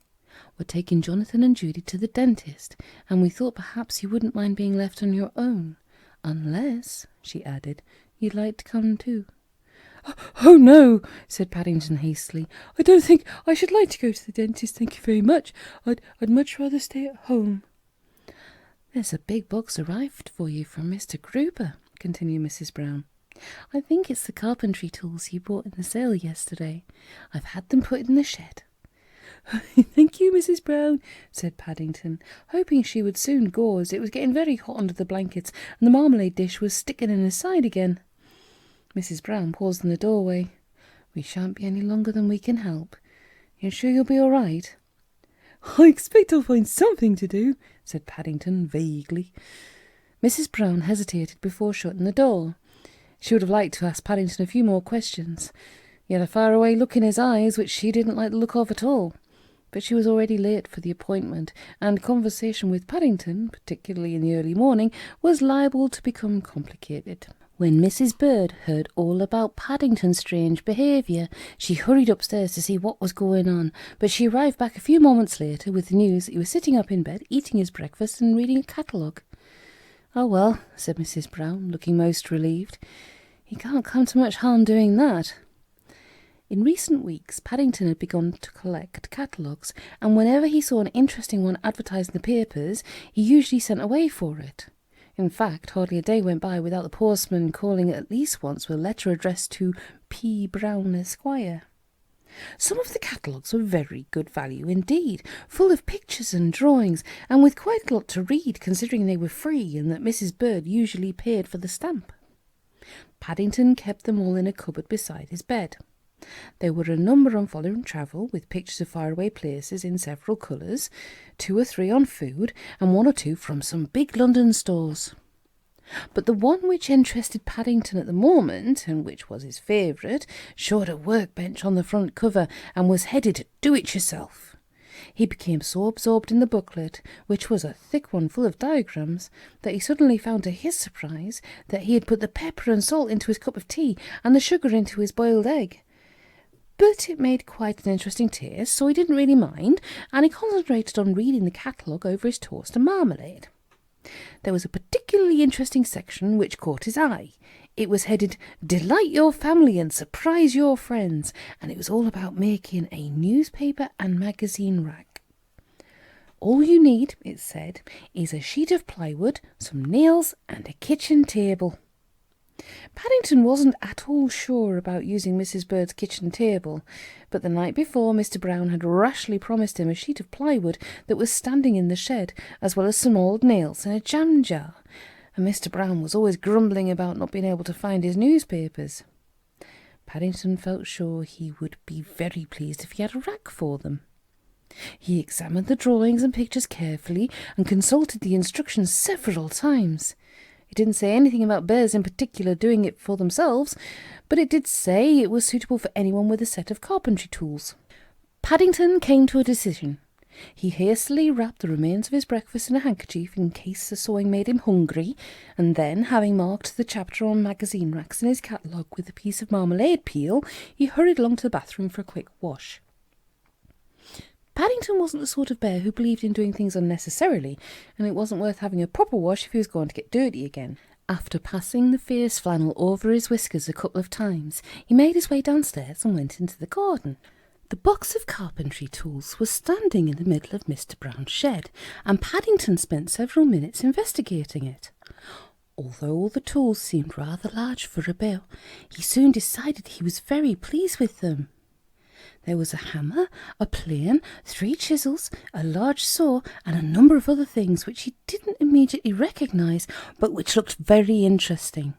We're taking Jonathan and Judy to the dentist, and we thought perhaps you wouldn't mind being left on your own. Unless," she added, "you'd like to come too." Oh, no, said Paddington hastily. I don't think I should like to go to the dentist, thank you very much. I'd much rather stay at home. There's a big box arrived for you from Mr. Gruber, continued Mrs. Brown. I think it's the carpentry tools you bought in the sale yesterday. I've had them put in the shed. Thank you, Mrs. Brown, said Paddington, hoping she would soon go, as it was getting very hot under the blankets and the marmalade dish was sticking in his side again. Mrs. Brown paused in the doorway. We shan't be any longer than we can help. You're sure you'll be all right? I expect I'll find something to do, said Paddington vaguely. Mrs. Brown hesitated before shutting the door. She would have liked to ask Paddington a few more questions. He had a faraway look in his eyes which she didn't like the look of at all. But she was already late for the appointment, and conversation with Paddington, particularly in the early morning, was liable to become complicated. When Mrs. Bird heard all about Paddington's strange behaviour, she hurried upstairs to see what was going on, but she arrived back a few moments later with the news that he was sitting up in bed, eating his breakfast and reading a catalogue. "Oh, well," said Mrs. Brown, looking most relieved. "He can't come to much harm doing that." In recent weeks, Paddington had begun to collect catalogues, and whenever he saw an interesting one advertised in the papers, he usually sent away for it. In fact, hardly a day went by without the postman calling at least once with a letter addressed to P. Brown, Esquire. Some of the catalogues were very good value indeed, full of pictures and drawings, and with quite a lot to read, considering they were free and that Mrs. Bird usually paid for the stamp. Paddington kept them all in a cupboard beside his bed. There were a number on foreign travel, with pictures of faraway places in several colours, 2 or 3 on food, and 1 or 2 from some big London stores. But the one which interested Paddington at the moment, and which was his favourite, showed a workbench on the front cover and was headed "Do-it-yourself." He became so absorbed in the booklet, which was a thick one full of diagrams, that he suddenly found to his surprise that he had put the pepper and salt into his cup of tea and the sugar into his boiled egg. But it made quite an interesting taste, so he didn't really mind, and he concentrated on reading the catalogue over his toast and marmalade. There was a particularly interesting section which caught his eye. It was headed "Delight your family and surprise your friends," and it was all about making a newspaper and magazine rack. "All you need," it said, "is a sheet of plywood, some nails, and a kitchen table." Paddington wasn't at all sure about using Mrs. Bird's kitchen table, but the night before Mr. Brown had rashly promised him a sheet of plywood that was standing in the shed, as well as some old nails and a jam jar, and Mr. Brown was always grumbling about not being able to find his newspapers. Paddington felt sure he would be very pleased if he had a rack for them. He examined the drawings and pictures carefully and consulted the instructions several times. It didn't say anything about bears in particular doing it for themselves, but it did say it was suitable for anyone with a set of carpentry tools. Paddington came to a decision. He hastily wrapped the remains of his breakfast in a handkerchief in case the sewing made him hungry, and then, having marked the chapter on magazine racks in his catalogue with a piece of marmalade peel, he hurried along to the bathroom for a quick wash. Paddington wasn't the sort of bear who believed in doing things unnecessarily, and it wasn't worth having a proper wash if he was going to get dirty again. After passing the fierce flannel over his whiskers a couple of times, he made his way downstairs and went into the garden. The box of carpentry tools was standing in the middle of Mr. Brown's shed, and Paddington spent several minutes investigating it. Although all the tools seemed rather large for a bear, he soon decided he was very pleased with them. There was a hammer, a plane, 3 chisels, a large saw, and a number of other things which he didn't immediately recognise, but which looked very interesting.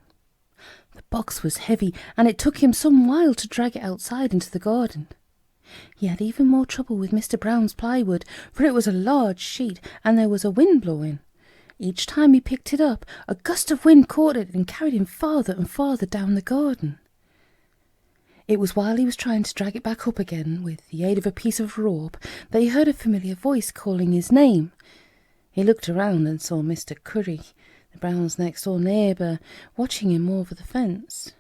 The box was heavy, and it took him some while to drag it outside into the garden. He had even more trouble with Mr. Brown's plywood, for it was a large sheet, and there was a wind blowing. Each time he picked it up, a gust of wind caught it and carried him farther and farther down the garden. It was while he was trying to drag it back up again, with the aid of a piece of rope, that he heard a familiar voice calling his name. He looked around and saw Mr. Curry, the Browns' next-door neighbour, watching him over the fence.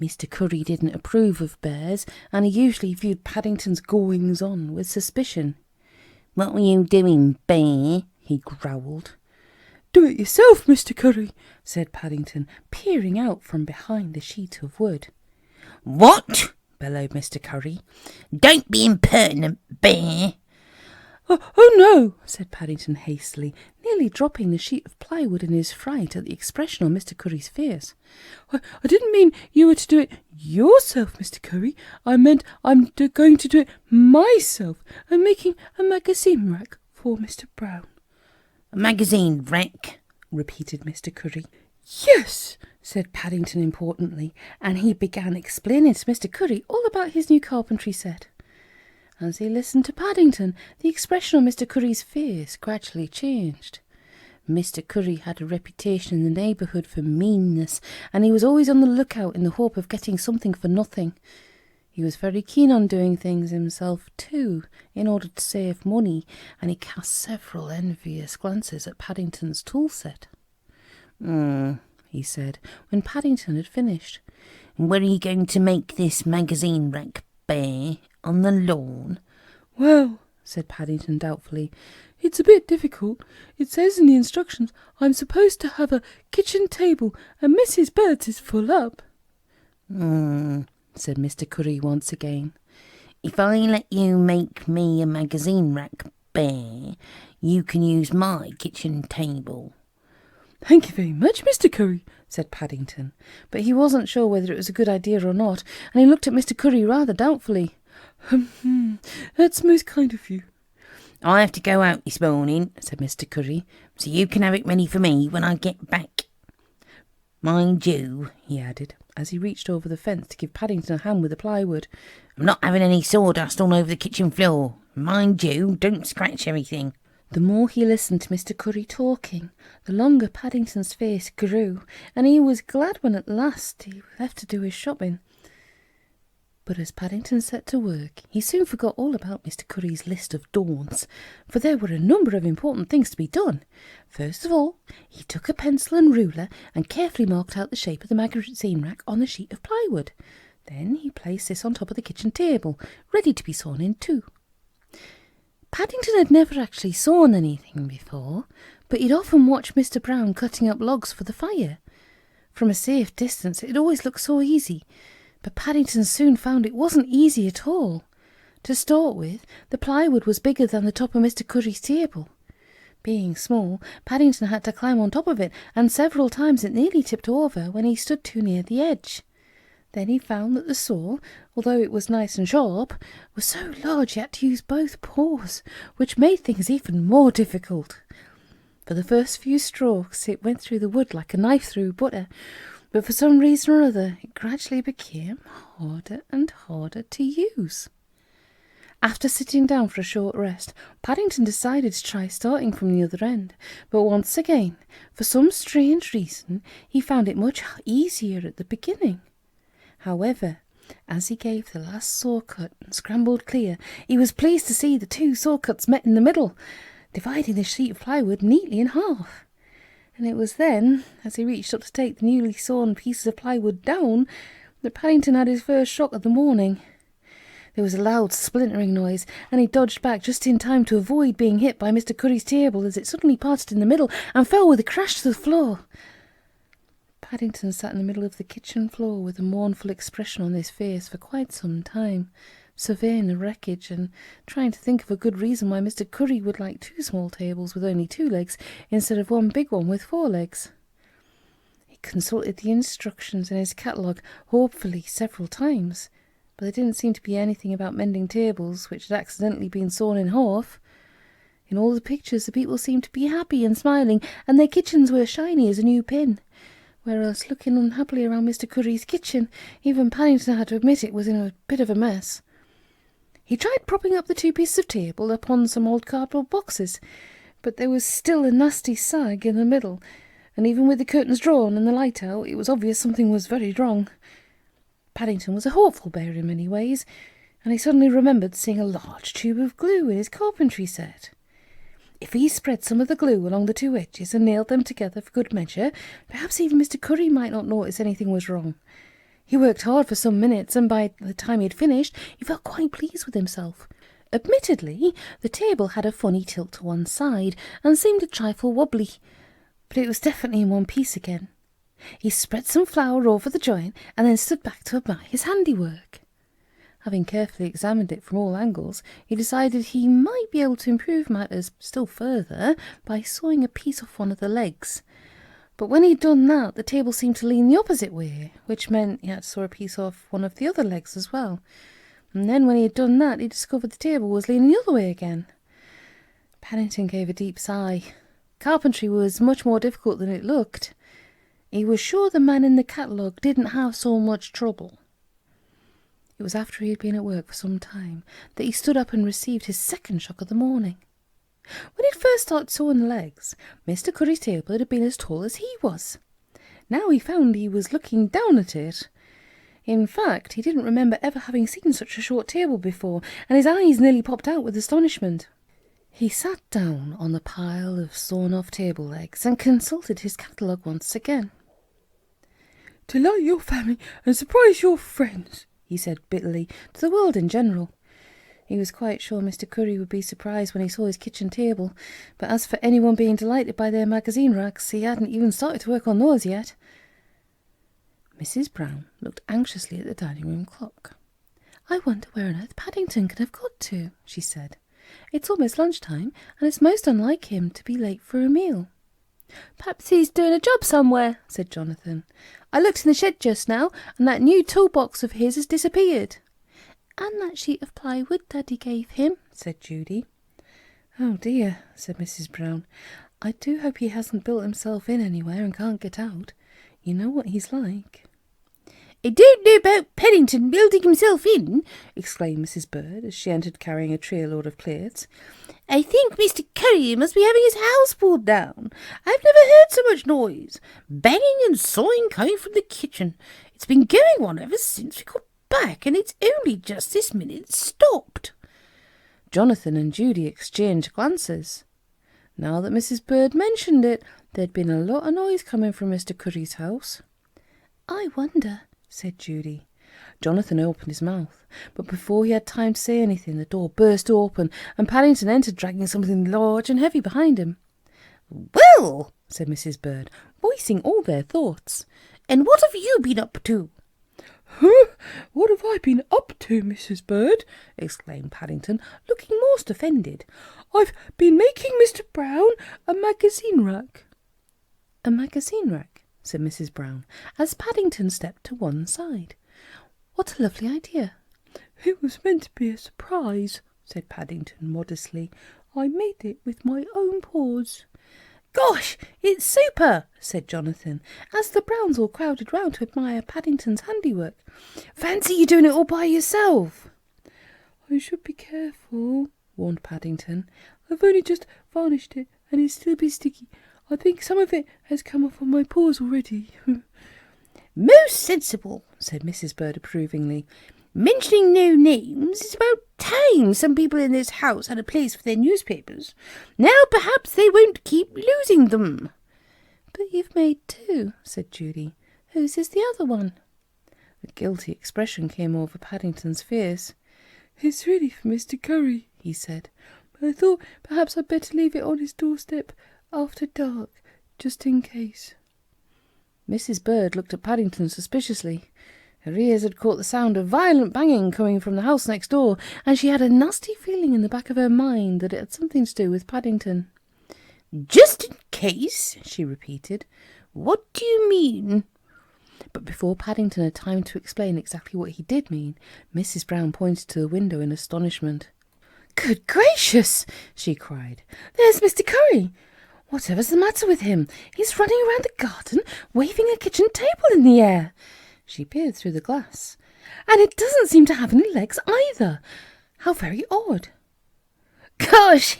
Mr. Curry didn't approve of bears, and he usually viewed Paddington's goings-on with suspicion. "What were you doing, bear?" he growled. "Do it yourself, Mr. Curry," said Paddington, peering out from behind the sheet of wood. What? Bellowed Mr. Curry. Don't be impertinent, Bear. Oh no, said Paddington hastily, nearly dropping the sheet of plywood in his fright at the expression on Mr. Curry's face. I didn't mean you were to do it yourself, Mr. Curry. I meant I'm going to do it myself. I'm making a magazine rack for Mr. Brown. A magazine rack? Repeated Mr. Curry. Yes, said Paddington importantly, and he began explaining to Mr. Curry all about his new carpentry set. As he listened to Paddington, the expression on Mr. Curry's face gradually changed. Mr. Curry had a reputation in the neighbourhood for meanness, and he was always on the lookout in the hope of getting something for nothing. He was very keen on doing things himself too, in order to save money, and he cast several envious glances at Paddington's tool set. He said, when Paddington had finished. Where are you going to make this magazine rack, Bear? On the lawn? Well, said Paddington doubtfully, it's a bit difficult. It says in the instructions I'm supposed to have a kitchen table, and Mrs. Bird's is full up. Said Mr. Curry once again. If I let you make me a magazine rack, Bear, you can use my kitchen table. Thank you very much, Mr. Curry, said Paddington, but he wasn't sure whether it was a good idea or not, and he looked at Mr. Curry rather doubtfully. That's most kind of you. I have to go out this morning, said Mr. Curry, so you can have it ready for me when I get back. Mind you, he added, as he reached over the fence to give Paddington a hand with the plywood, I'm not having any sawdust all over the kitchen floor. Mind you, don't scratch everything. The more he listened to Mr. Curry talking, the longer Paddington's face grew, and he was glad when at last he left to do his shopping. But as Paddington set to work, he soon forgot all about Mr. Curry's list of don'ts, for there were a number of important things to be done. First of all, he took a pencil and ruler and carefully marked out the shape of the magazine rack on a sheet of plywood. Then he placed this on top of the kitchen table, ready to be sawn in two. Paddington had never actually sawn anything before, but he'd often watched Mr. Brown cutting up logs for the fire. From a safe distance it always looked so easy, but Paddington soon found it wasn't easy at all. To start with, the plywood was bigger than the top of Mr. Curry's table. Being small, Paddington had to climb on top of it, and several times it nearly tipped over when he stood too near the edge. Then he found that the saw, although it was nice and sharp, was so large he had to use both paws, which made things even more difficult. For the first few strokes it went through the wood like a knife through butter, but for some reason or other it gradually became harder and harder to use. After sitting down for a short rest, Paddington decided to try starting from the other end, but once again, for some strange reason, he found it much easier at the beginning. However, as he gave the last saw cut and scrambled clear, he was pleased to see the two saw cuts met in the middle, dividing the sheet of plywood neatly in half. And it was then, as he reached up to take the newly sawn pieces of plywood down, that Paddington had his first shock of the morning. There was a loud splintering noise, and he dodged back just in time to avoid being hit by Mr. Curry's table as it suddenly parted in the middle and fell with a crash to the floor. Paddington sat in the middle of the kitchen floor with a mournful expression on his face for quite some time, surveying the wreckage and trying to think of a good reason why Mr. Curry would like two small tables with only 2 legs instead of one big one with 4 legs. He consulted the instructions in his catalogue hopefully several times, but there didn't seem to be anything about mending tables which had accidentally been sawn in half. In all the pictures the people seemed to be happy and smiling, and their kitchens were shiny as a new pin, whereas looking unhappily around Mr. Curry's kitchen, even Paddington had to admit it was in a bit of a mess. He tried propping up the 2 pieces of table upon some old cardboard boxes, but there was still a nasty sag in the middle, and even with the curtains drawn and the light out, it was obvious something was very wrong. Paddington was a hopeful bear in many ways, and he suddenly remembered seeing a large tube of glue in his carpentry set. If he spread some of the glue along the 2 edges and nailed them together for good measure, perhaps even Mr. Curry might not notice anything was wrong. He worked hard for some minutes, and by the time he had finished, he felt quite pleased with himself. Admittedly, the table had a funny tilt to one side, and seemed a trifle wobbly, but it was definitely in one piece again. He spread some flour over the joint and then stood back to admire his handiwork. Having carefully examined it from all angles, he decided he might be able to improve matters still further by sawing a piece off one of the legs. But when he'd done that, the table seemed to lean the opposite way, which meant he had to saw a piece off one of the other legs as well. And then when he had done that, he discovered the table was leaning the other way again. Paddington gave a deep sigh. Carpentry was much more difficult than it looked. He was sure the man in the catalogue didn't have so much trouble. It was after he had been at work for some time that he stood up and received his second shock of the morning. When he'd first started sawing the legs, Mr. Curry's table had been as tall as he was. Now he found he was looking down at it. In fact, he didn't remember ever having seen such a short table before, and his eyes nearly popped out with astonishment. He sat down on the pile of sawn-off table legs and consulted his catalogue once again. "Delight your family and surprise your friends," he said bitterly, to the world in general. He was quite sure Mr. Curry would be surprised when he saw his kitchen table, but as for anyone being delighted by their magazine racks, he hadn't even started to work on those yet. Mrs. Brown looked anxiously at the dining-room clock. "I wonder where on earth Paddington can have got to," she said. "It's almost lunchtime, and it's most unlike him to be late for a meal." "Perhaps he's doing a job somewhere," said Jonathan. "I looked in the shed just now, and that new toolbox of his has disappeared." "And that sheet of plywood Daddy gave him," said Judy. "Oh dear," said Mrs. Brown. "I do hope he hasn't built himself in anywhere and can't get out. You know what he's like." "I don't know about Paddington building himself in," exclaimed Mrs. Bird as she entered carrying a tray load of plates. "I think Mr. Curry must be having his house pulled down. I've never heard so much noise. Banging and sawing coming from the kitchen. It's been going on ever since we got back, and it's only just this minute stopped." Jonathan and Judy exchanged glances. Now that Mrs. Bird mentioned it, there'd been a lot of noise coming from Mr. Curry's house. "I wonder," said Judy. Jonathan opened his mouth, but before he had time to say anything, the door burst open, and Paddington entered dragging something large and heavy behind him. "Well," said Mrs. Bird, voicing all their thoughts, "and what have you been up to?" "Huh? What have I been up to, Mrs. Bird?" exclaimed Paddington, looking most offended. "I've been making Mr. Brown a magazine rack." "A magazine rack?" said Mrs. Brown, as Paddington stepped to one side. "What a lovely idea." "It was meant to be a surprise," said Paddington modestly. "I made it with my own paws." "Gosh, it's super!" said Jonathan, as the Browns all crowded round to admire Paddington's handiwork. "Fancy you doing it all by yourself!" "I should be careful," warned Paddington. "I've only just varnished it, and it's still a bit sticky. I think some of it has come off on my paws already." "Most sensible," said Mrs. Bird approvingly. "Mentioning no names, it's about time some people in this house had a place for their newspapers. Now perhaps they won't keep losing them." "But you've made two," said Judy. "Whose is the other one?" A guilty expression came over Paddington's face. "It's really for Mr. Curry," he said. "But I thought perhaps I'd better leave it on his doorstep after dark, just in case." Mrs. Bird looked at Paddington suspiciously. Her ears had caught the sound of violent banging coming from the house next door, and she had a nasty feeling in the back of her mind that it had something to do with Paddington. "Just in case," she repeated. "What do you mean?" But before Paddington had time to explain exactly what he did mean, Mrs. Brown pointed to the window in astonishment. "Good gracious!" she cried. "There's Mr. Curry! Whatever's the matter with him? He's running around the garden, waving a kitchen table in the air." She peered through the glass. "And it doesn't seem to have any legs either. How very odd." "Gosh!"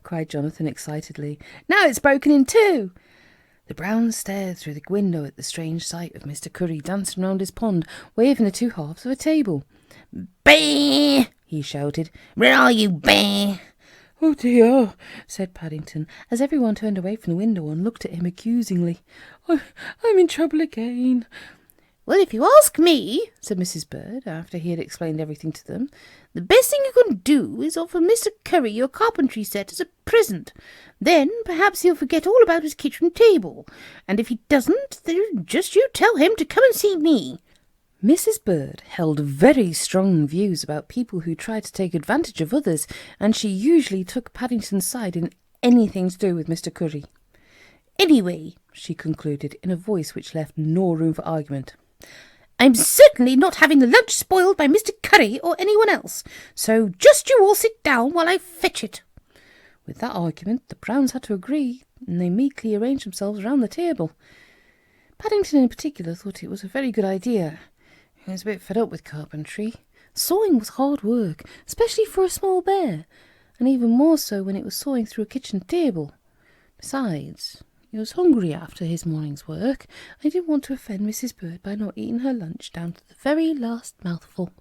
cried Jonathan excitedly. "Now it's broken in two." The Browns stared through the window at the strange sight of Mr. Curry dancing round his pond, waving the two halves of a table. "Bear!" he shouted. "Where are you, Bear?" "Oh dear," said Paddington, as everyone turned away from the window and looked at him accusingly. I'm in trouble again." "Well, if you ask me," said Mrs. Bird, after he had explained everything to them, The best thing you can do is offer Mr. Curry your carpentry set as a present. Then perhaps he'll forget all about his kitchen table. And if he doesn't, then just you tell him to come and see me." Mrs. Bird held very strong views about people who tried to take advantage of others, and she usually took Paddington's side in anything to do with Mr. Curry. "Anyway," she concluded in a voice which left no room for argument, "I'm certainly not having the lunch spoiled by Mr. Curry or anyone else, so just you all sit down while I fetch it." With that argument, the Browns had to agree, and they meekly arranged themselves round the table. Paddington in particular thought it was a very good idea. He was a bit fed up with carpentry. Sawing was hard work, especially for a small bear, and even more so when it was sawing through a kitchen table. Besides, he was hungry after his morning's work, and he didn't want to offend Mrs. Bird by not eating her lunch down to the very last mouthful.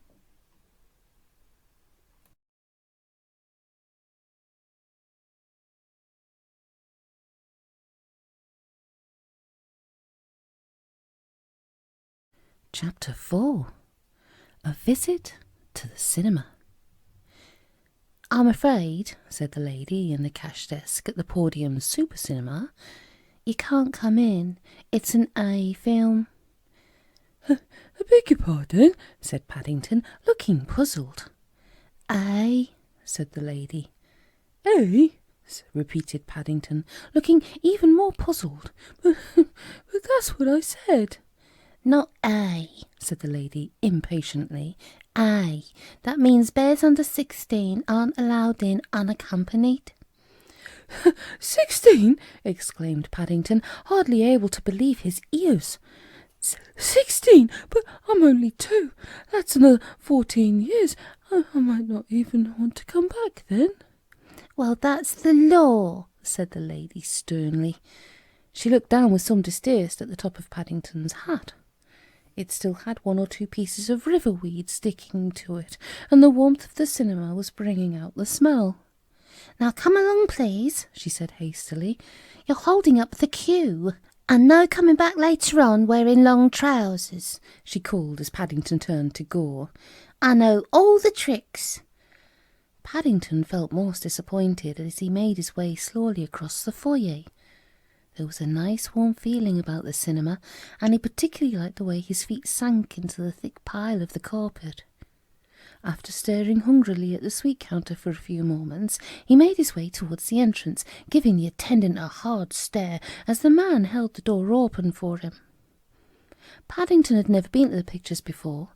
Chapter 4. A Visit to the Cinema. "I'm afraid," said the lady in the cash desk at the Podium Super Cinema, "you can't come in. It's an A film." I beg your pardon?" said Paddington, looking puzzled. "A," said the lady. "A?" repeated Paddington, looking even more puzzled. But that's what I said." "Not A," said the lady impatiently. "A. That means bears under 16 aren't allowed in unaccompanied." 16? exclaimed Paddington, hardly able to believe his ears. 16? But I'm only 2. That's another 14 years. I might not even want to come back then." "Well, that's the law," said the lady sternly. She looked down with some distaste at the top of Paddington's hat. It still had 1 or 2 pieces of river weed sticking to it, and the warmth of the cinema was bringing out the smell. "Now come along, please," she said hastily. "You're holding up the queue. And no coming back later on wearing long trousers," she called as Paddington turned to go. "I know all the tricks." Paddington felt most disappointed as he made his way slowly across the foyer. There was a nice warm feeling about the cinema, and he particularly liked the way his feet sank into the thick pile of the carpet. After staring hungrily at the sweet counter for a few moments, he made his way towards the entrance, giving the attendant a hard stare as the man held the door open for him. Paddington had never been to the pictures before.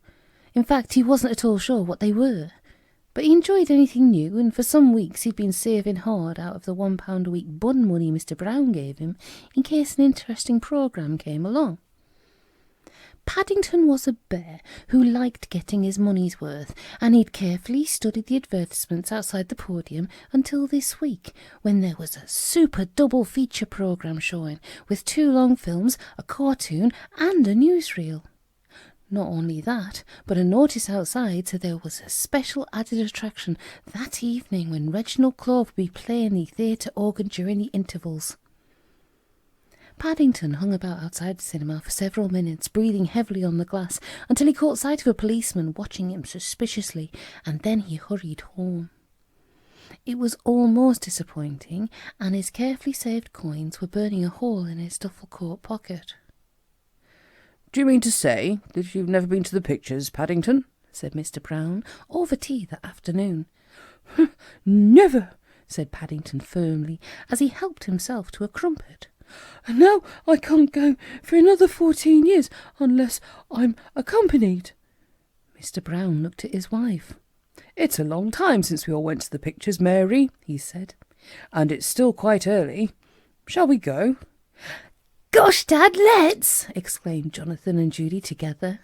In fact, he wasn't at all sure what they were. But he enjoyed anything new, and for some weeks he'd been saving hard out of the £1 a week bun money Mr. Brown gave him in case an interesting programme came along. Paddington was a bear who liked getting his money's worth, and he'd carefully studied the advertisements outside the podium until this week, when there was a super double feature programme showing, with 2 long films, a cartoon and a newsreel. Not only that, but a notice outside said there was a special added attraction that evening when Reginald Clove would be playing the theatre organ during the intervals. Paddington hung about outside the cinema for several minutes, breathing heavily on the glass, until he caught sight of a policeman watching him suspiciously, and then he hurried home. It was almost disappointing, and his carefully saved coins were burning a hole in his duffel coat pocket. "Do you mean to say that you've never been to the pictures, Paddington?" said Mr. Brown, over tea that afternoon. "Never," said Paddington firmly, as he helped himself to a crumpet. "And now I can't go for another 14 years unless I'm accompanied." Mr. Brown looked at his wife. "It's a long time since we all went to the pictures, Mary," he said, "and it's still quite early. Shall we go?" "Gosh, Dad, let's!" exclaimed Jonathan and Judy together.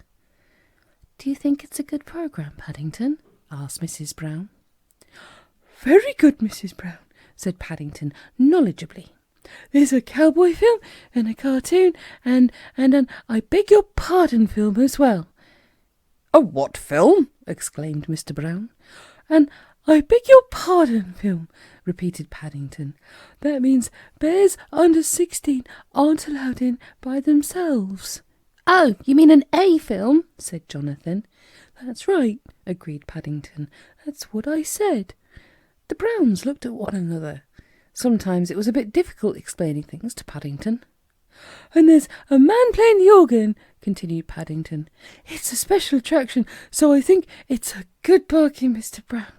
"Do you think it's a good programme, Paddington?" asked Mrs. Brown. "Very good, Mrs. Brown," said Paddington knowledgeably. "There's a cowboy film and a cartoon and an I beg your pardon film as well." "A what film?" exclaimed Mr. Brown. "An I beg your pardon film," repeated Paddington. "That means bears under 16 aren't allowed in by themselves." "Oh, you mean an A film?" said Jonathan. "That's right," agreed Paddington. "That's what I said." The Browns looked at one another. Sometimes it was a bit difficult explaining things to Paddington. "And there's a man playing the organ," continued Paddington. "It's a special attraction, so I think it's a good bargain, Mr. Brown."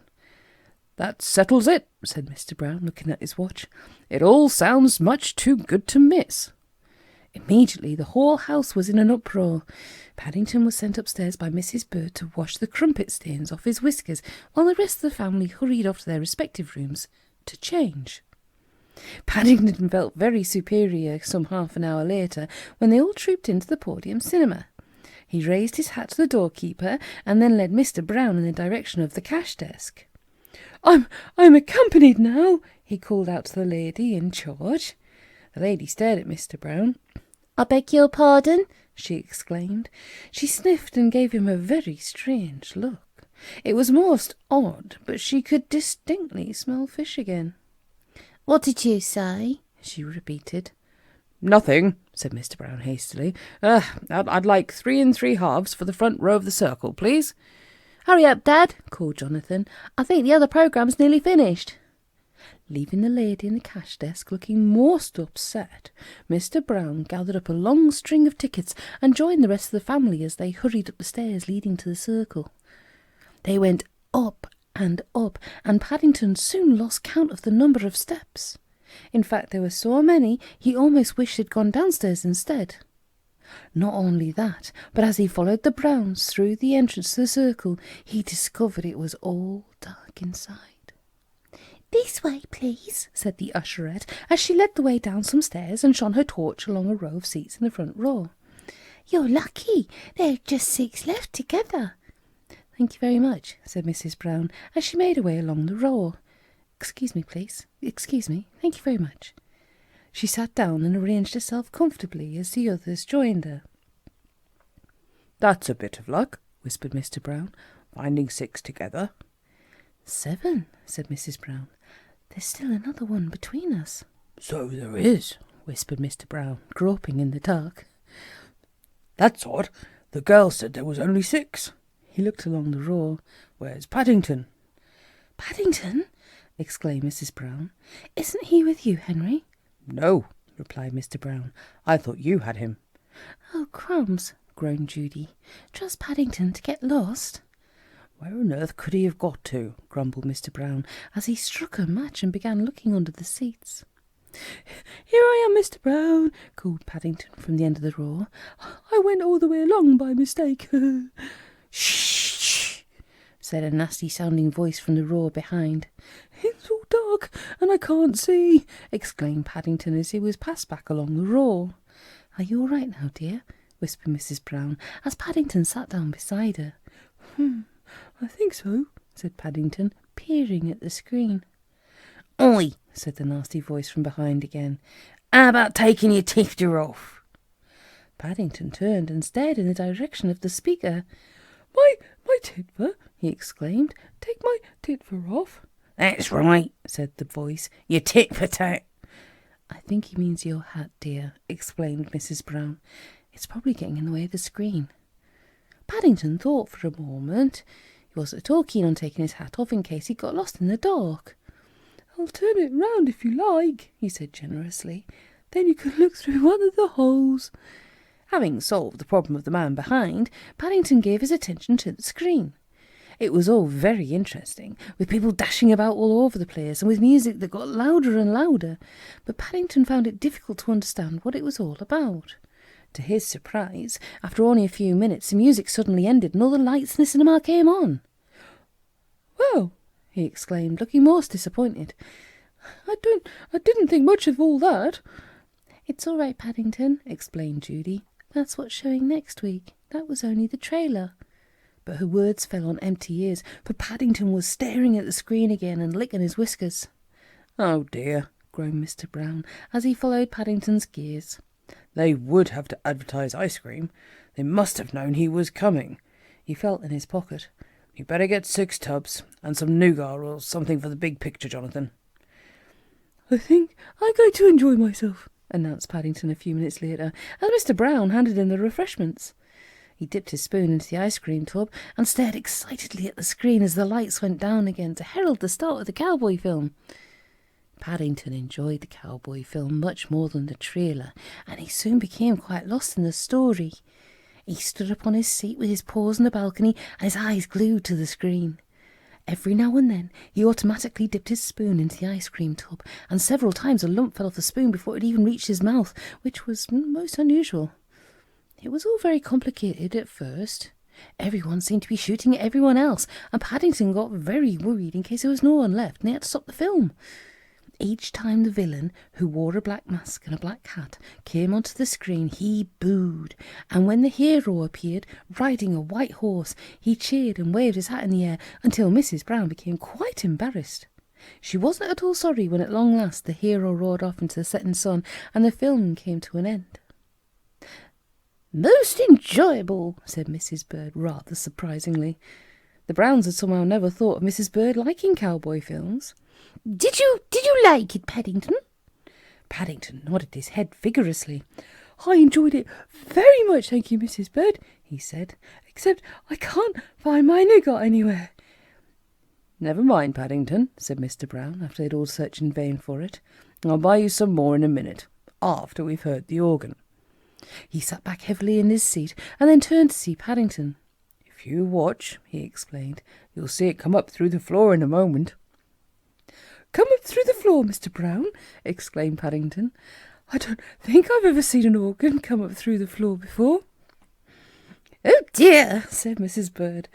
"That settles it," said Mr. Brown, looking at his watch. "It all sounds much too good to miss." Immediately the whole house was in an uproar. Paddington was sent upstairs by Mrs. Bird to wash the crumpet stains off his whiskers, while the rest of the family hurried off to their respective rooms to change. Paddington felt very superior some half an hour later when they all trooped into the Podium Cinema. He raised his hat to the doorkeeper and then led Mr. Brown in the direction of the cash desk. I'm accompanied now," he called out to the lady in charge. The lady stared at Mr. Brown. "I beg your pardon?" she exclaimed. She sniffed and gave him a very strange look. It was most odd, but she could distinctly smell fish again. "What did you say?" she repeated. "Nothing," said Mr. Brown hastily. I'd like 3 3/2 for the front row of the circle, please." "Hurry up, Dad," called Jonathan. "I think the other programme's nearly finished." Leaving the lady in the cash desk looking most upset, Mr. Brown gathered up a long string of tickets and joined the rest of the family as they hurried up the stairs leading to the circle. They went up, and Paddington soon lost count of the number of steps. In fact, there were so many, he almost wished he'd gone downstairs instead. Not only that, but as he followed the Browns through the entrance to the circle, he discovered it was all dark inside. "This way, please," said the usherette, as she led the way down some stairs and shone her torch along a row of seats in the front row. "You're lucky. There are just 6 left together." "Thank you very much," said Mrs. Brown, as she made her way along the row. "Excuse me, please. Excuse me. Thank you very much." She sat down and arranged herself comfortably as the others joined her. "That's a bit of luck," whispered Mr. Brown, "finding 6 together." 7, said Mrs. Brown. "There's still another one between us." "So there is," whispered Mr. Brown, groping in the dark. "That's odd. The girl said there was only 6. He looked along the row. "Where's Paddington?" "Paddington?" exclaimed Mrs. Brown. "Isn't he with you, Henry?" "No," replied Mr. Brown. "I thought you had him." "Oh, crumbs," groaned Judy. "Trust Paddington to get lost?" "Where on earth could he have got to?" grumbled Mr. Brown, as he struck a match and began looking under the seats. "Here I am, Mr. Brown," called Paddington from the end of the row. "I went all the way along by mistake." "Shh!" said a nasty-sounding voice from the row behind. "It's all dark, and I can't see," exclaimed Paddington as he was passed back along the row. "Are you all right now, dear?" whispered Mrs. Brown, as Paddington sat down beside her. "I think so," said Paddington, peering at the screen. "Oi!" said the nasty voice from behind again. "How about taking your tifter off?" Paddington turned and stared in the direction of the speaker. My titfer," he exclaimed. "Take my titfer off." "That's right," said the voice. "Your tit for tat." "I think he means your hat, dear," explained Mrs. Brown. "It's probably getting in the way of the screen." Paddington thought for a moment. He wasn't at all keen on taking his hat off in case he got lost in the dark. "I'll turn it round if you like," he said generously. "Then you can look through one of the holes." Having solved the problem of the man behind, Paddington gave his attention to the screen. It was all very interesting, with people dashing about all over the place and with music that got louder and louder, but Paddington found it difficult to understand what it was all about. To his surprise, after only a few minutes, the music suddenly ended and all the lights in the cinema came on. "Well," he exclaimed, looking most disappointed, I didn't think much of all that." "It's all right, Paddington," explained Judy. "That's what's showing next week. That was only the trailer." But her words fell on empty ears, for Paddington was staring at the screen again and licking his whiskers. "Oh dear," groaned Mr. Brown, as he followed Paddington's gaze. "They would have to advertise ice cream. They must have known he was coming." He felt in his pocket. "You better get 6 tubs, and some nougat or something for the big picture, Jonathan." "I think I'm going to enjoy myself," announced Paddington a few minutes later, as Mr. Brown handed in the refreshments. He dipped his spoon into the ice cream tub and stared excitedly at the screen as the lights went down again to herald the start of the cowboy film. Paddington enjoyed the cowboy film much more than the trailer, and he soon became quite lost in the story. He stood up on his seat with his paws on the balcony and his eyes glued to the screen. Every now and then he automatically dipped his spoon into the ice cream tub, and several times a lump fell off the spoon before it even reached his mouth, which was most unusual. It was all very complicated at first. Everyone seemed to be shooting at everyone else, and Paddington got very worried in case there was no one left, and he had to stop the film. Each time the villain, who wore a black mask and a black hat, came onto the screen, he booed, and when the hero appeared, riding a white horse, he cheered and waved his hat in the air until Mrs. Brown became quite embarrassed. She wasn't at all sorry when at long last the hero rode off into the setting sun and the film came to an end. "Most enjoyable," said Mrs. Bird, rather surprisingly. The Browns had somehow never thought of Mrs. Bird liking cowboy films. Did you like it, Paddington?" Paddington nodded his head vigorously. "I enjoyed it very much, thank you, Mrs. Bird," he said, "except I can't find my nougat anywhere." "Never mind, Paddington," said Mr. Brown, after they'd all searched in vain for it. "I'll buy you some more in a minute, after we've heard the organ." He sat back heavily in his seat and then turned to see Paddington. "If you watch," he explained, "you'll see it come up through the floor in a moment." "Come up through the floor, Mr. Brown?" exclaimed Paddington. "I don't think I've ever seen an organ come up through the floor before." "Oh dear," said Mrs. Bird,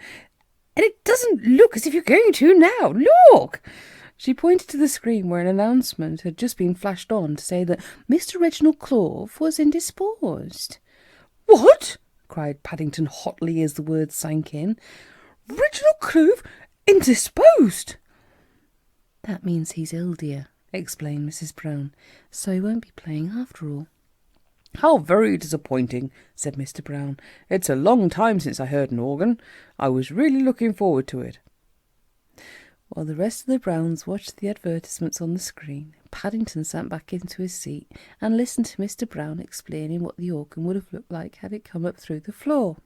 "and it doesn't look as if you're going to now. Look!" She pointed to the screen where an announcement had just been flashed on to say that Mr. Reginald Clove was indisposed. "What?" cried Paddington hotly as the words sank in. "Reginald Clove indisposed?" "That means he's ill, dear," explained Mrs. Brown, "so he won't be playing after all." "How very disappointing," said Mr. Brown. "It's a long time since I heard an organ. I was really looking forward to it." While the rest of the Browns watched the advertisements on the screen, Paddington sat back into his seat and listened to Mr. Brown explaining what the organ would have looked like had it come up through the floor.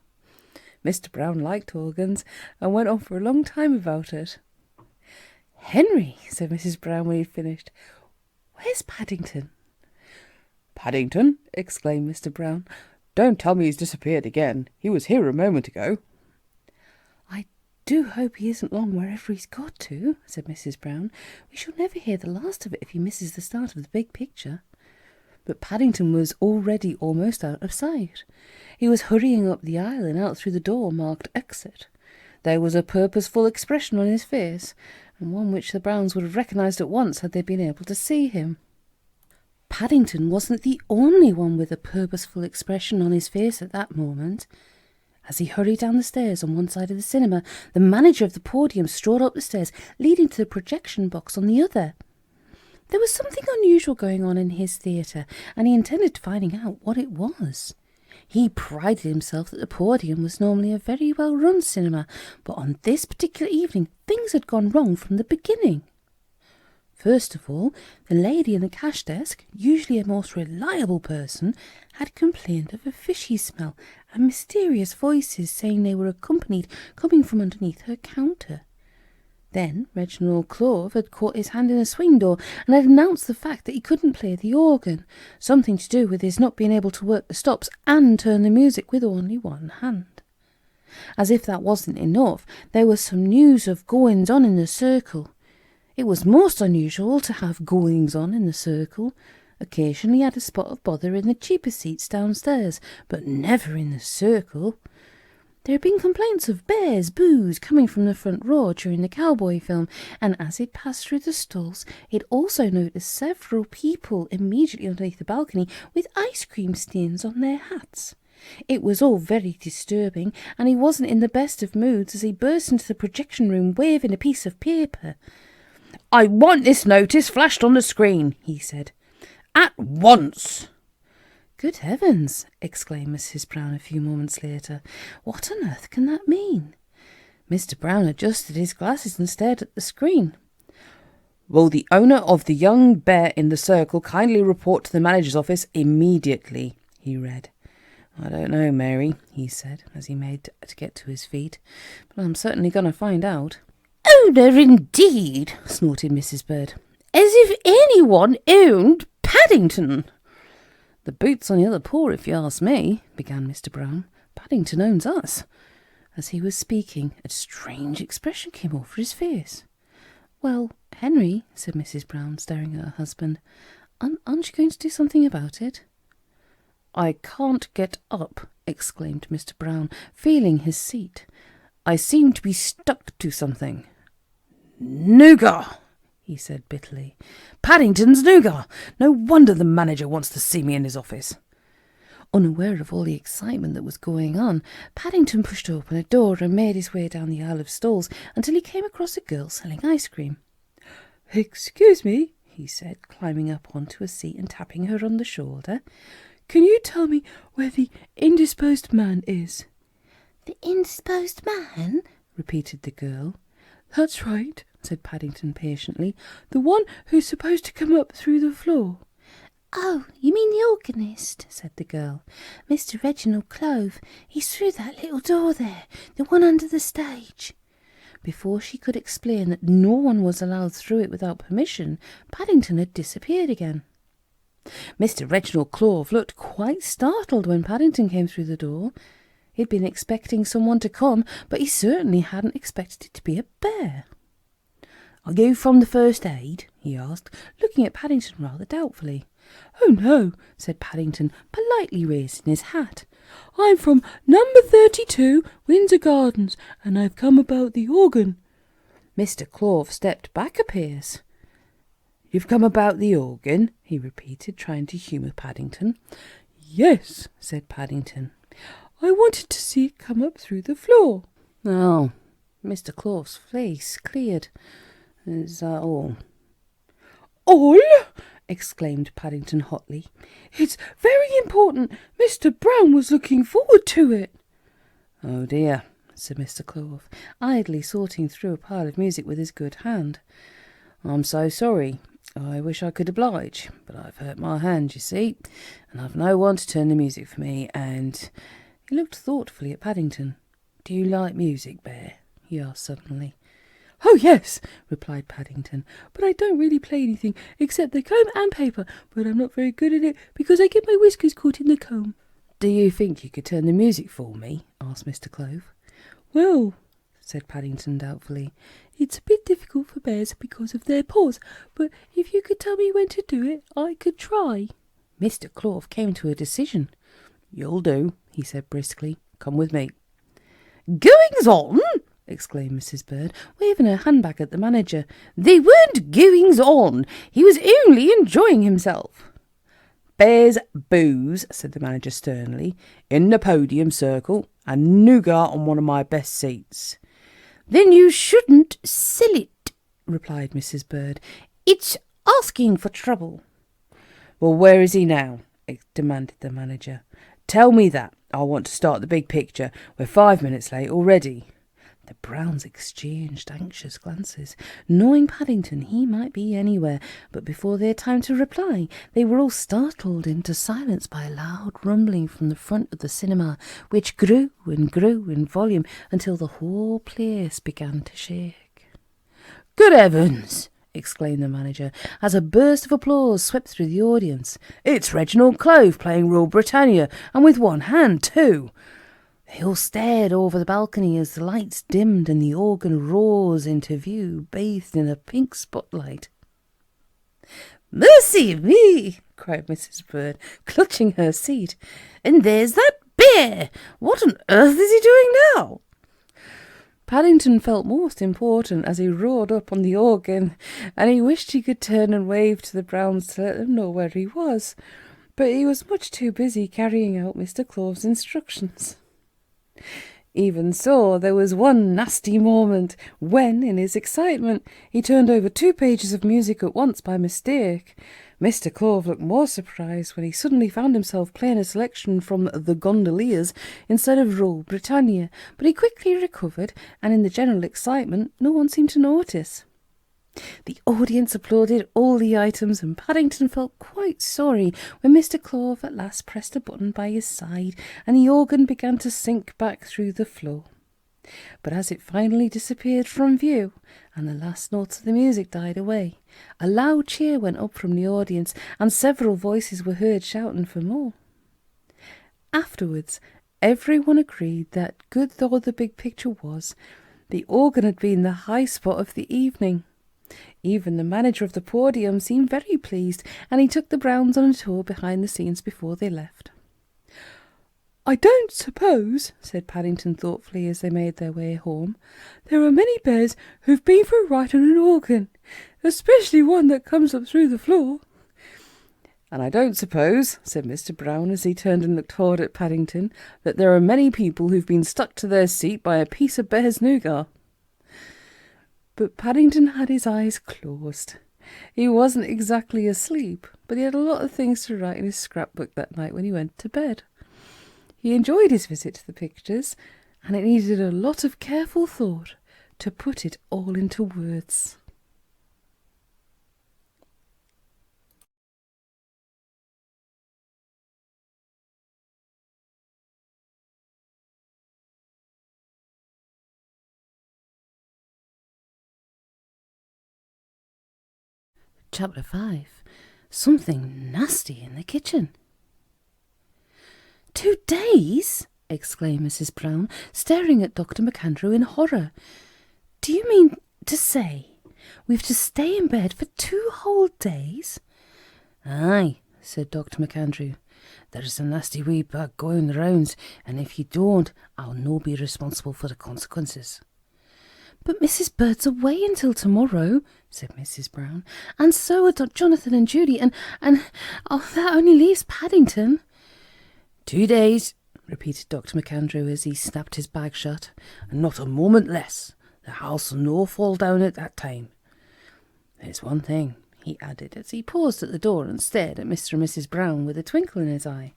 Mr. Brown liked organs and went on for a long time about it. "Henry," said Mrs. Brown when he'd finished, "where's Paddington?" "Paddington?" exclaimed Mr. Brown. "Don't tell me he's disappeared again. He was here a moment ago." "I do hope he isn't long wherever he's got to," said Mrs. Brown. "We shall never hear the last of it if he misses the start of the big picture." But Paddington was already almost out of sight. He was hurrying up the aisle and out through the door marked "Exit." There was a purposeful expression on his face, and one which the Browns would have recognised at once had they been able to see him. Paddington wasn't the only one with a purposeful expression on his face at that moment. As he hurried down the stairs on one side of the cinema, the manager of the podium strode up the stairs, leading to the projection box on the other. There was something unusual going on in his theatre, and he intended finding out what it was. He prided himself that the podium was normally a very well-run cinema, but on this particular evening things had gone wrong from the beginning. First of all, the lady in the cash desk, usually a most reliable person, had complained of a fishy smell and mysterious voices saying they were accompanied coming from underneath her counter. Then Reginald Clove had caught his hand in a swing door and had announced the fact that he couldn't play the organ, something to do with his not being able to work the stops and turn the music with only one hand. As if that wasn't enough, there was some news of goings-on in the circle. It was most unusual to have goings-on in the circle. Occasionally had a spot of bother in the cheaper seats downstairs, but never in the circle. There had been complaints of bears' boos coming from the front row during the cowboy film, and as it passed through the stalls, it also noticed several people immediately underneath the balcony with ice cream stains on their hats. It was all very disturbing, and he wasn't in the best of moods as he burst into the projection room waving a piece of paper. "I want this notice flashed on the screen," he said. "At once!" "Good heavens!" exclaimed Mrs. Brown a few moments later. "What on earth can that mean?" Mr. Brown adjusted his glasses and stared at the screen. "Will the owner of the young bear in the circle kindly report to the manager's office immediately," he read. "I don't know, Mary," he said, as he made to get to his feet, "but I'm certainly going to find out." "Owner indeed," snorted Mrs. Bird. "As if anyone owned Paddington." "The boot's on the other paw, if you ask me," began Mr. Brown. "Paddington owns us." As he was speaking, a strange expression came over his face. "Well, Henry," said Mrs. Brown, staring at her husband, "aren't you going to do something about it?" "I can't get up," exclaimed Mr. Brown, feeling his seat. "I seem to be stuck to something." "Nougat!" he said bitterly. "Paddington's nougat! No wonder the manager wants to see me in his office." Unaware of all the excitement that was going on, Paddington pushed open a door and made his way down the aisle of stalls until he came across a girl selling ice cream. "Excuse me," he said, climbing up onto a seat and tapping her on the shoulder. "Can you tell me where the indisposed man is?" "The indisposed man?" repeated the girl. "That's right," said Paddington patiently. "The one who's supposed to come up through the floor." "Oh, you mean the organist," said the girl. "Mr. Reginald Clove. He's through that little door there, the one under the stage." Before she could explain that no one was allowed through it without permission, Paddington had disappeared again. Mr. Reginald Clove looked quite startled when Paddington came through the door. He'd been expecting someone to come, but he certainly hadn't expected it to be a bear. "Are you from the first aid?" he asked, looking at Paddington rather doubtfully. "Oh, no," said Paddington, politely raising his hat. "I'm from number 32, Windsor Gardens, and I've come about the organ." Mr. Clove stepped back a pace. "You've come about the organ?" he repeated, trying to humour Paddington. "Yes," said Paddington. "I wanted to see it come up through the floor." "Oh." Mr. Clove's face cleared. "Is that all?" "All?" exclaimed Paddington hotly. "It's very important. Mr. Brown was looking forward to it." "Oh dear," said Mr. Clove, idly sorting through a pile of music with his good hand. "I'm so sorry. I wish I could oblige, but I've hurt my hand, you see, and I've no one to turn the music for me, and—" He looked thoughtfully at Paddington. "Do you like music, Bear?" he asked suddenly. "Oh, yes," replied Paddington, "but I don't really play anything except the comb and paper, but I'm not very good at it because I get my whiskers caught in the comb." "Do you think you could turn the music for me?" asked Mr. Clove. "Well," said Paddington doubtfully, "it's a bit difficult for bears because of their paws, but if you could tell me when to do it, I could try." Mr. Clove came to a decision. "You'll do," he said briskly. "Come with me." "Goings on!" exclaimed Mrs. Bird, waving her hand back at the manager. "They weren't goings on. He was only enjoying himself." "Bears booze," said the manager sternly, "in the podium circle, and nougat on one of my best seats." "Then you shouldn't sell it," replied Mrs. Bird. "It's asking for trouble." "Well, where is he now?" demanded the manager. "Tell me that. I want to start the big picture. We're 5 minutes late already." The Browns exchanged anxious glances. Knowing Paddington, he might be anywhere, but before they had time to reply, they were all startled into silence by a loud rumbling from the front of the cinema, which grew and grew in volume until the whole place began to shake. "Good heavens!" exclaimed the manager, as a burst of applause swept through the audience. "It's Reginald Clove playing Rule Britannia, and with one hand, too." They all stared over the balcony as the lights dimmed and the organ rose into view, bathed in a pink spotlight. "Mercy me!" cried Mrs. Bird, clutching her seat. "And there's that bear! What on earth is he doing now?" Paddington felt most important as he roared up on the organ, and he wished he could turn and wave to the Browns to let them know where he was, but he was much too busy carrying out Mr. Clove's instructions. Even so, there was one nasty moment when, in his excitement, he turned over 2 pages of music at once by mistake. Mr. Clove looked more surprised when he suddenly found himself playing a selection from The Gondoliers instead of Rule Britannia, but he quickly recovered, and in the general excitement, no one seemed to notice. The audience applauded all the items, and Paddington felt quite sorry when Mr. Claw at last pressed a button by his side and the organ began to sink back through the floor. But as it finally disappeared from view and the last notes of the music died away, a loud cheer went up from the audience and several voices were heard shouting for more. Afterwards, everyone agreed that, good though the big picture was, the organ had been the high spot of the evening. Even the manager of the podium seemed very pleased, and he took the Browns on a tour behind the scenes before they left. "I don't suppose," said Paddington thoughtfully as they made their way home, "there are many bears who've been for a ride on an organ, especially one that comes up through the floor." "And I don't suppose," said Mr. Brown as he turned and looked hard at Paddington, "that there are many people who've been stuck to their seat by a piece of bear's nougat." But Paddington had his eyes closed. He wasn't exactly asleep, but he had a lot of things to write in his scrapbook that night when he went to bed. He enjoyed his visit to the pictures, and it needed a lot of careful thought to put it all into words. Chapter 5. Something nasty in the kitchen. 2 days? Exclaimed Mrs. Brown, staring at Dr. McAndrew in horror. Do you mean to say we've to stay in bed for 2 whole days? Aye, said Dr. McAndrew. There's a nasty wee bug going the rounds, and if you don't, I'll no be responsible for the consequences. But Mrs. Bird's away until tomorrow, said Mrs. Brown, and so are Jonathan and Judy, and that only leaves Paddington. 2 days, repeated Dr. McAndrew as he snapped his bag shut, and not a moment less. The house'll no fall down at that time. There's one thing, he added as he paused at the door and stared at Mr. and Mrs. Brown with a twinkle in his eye.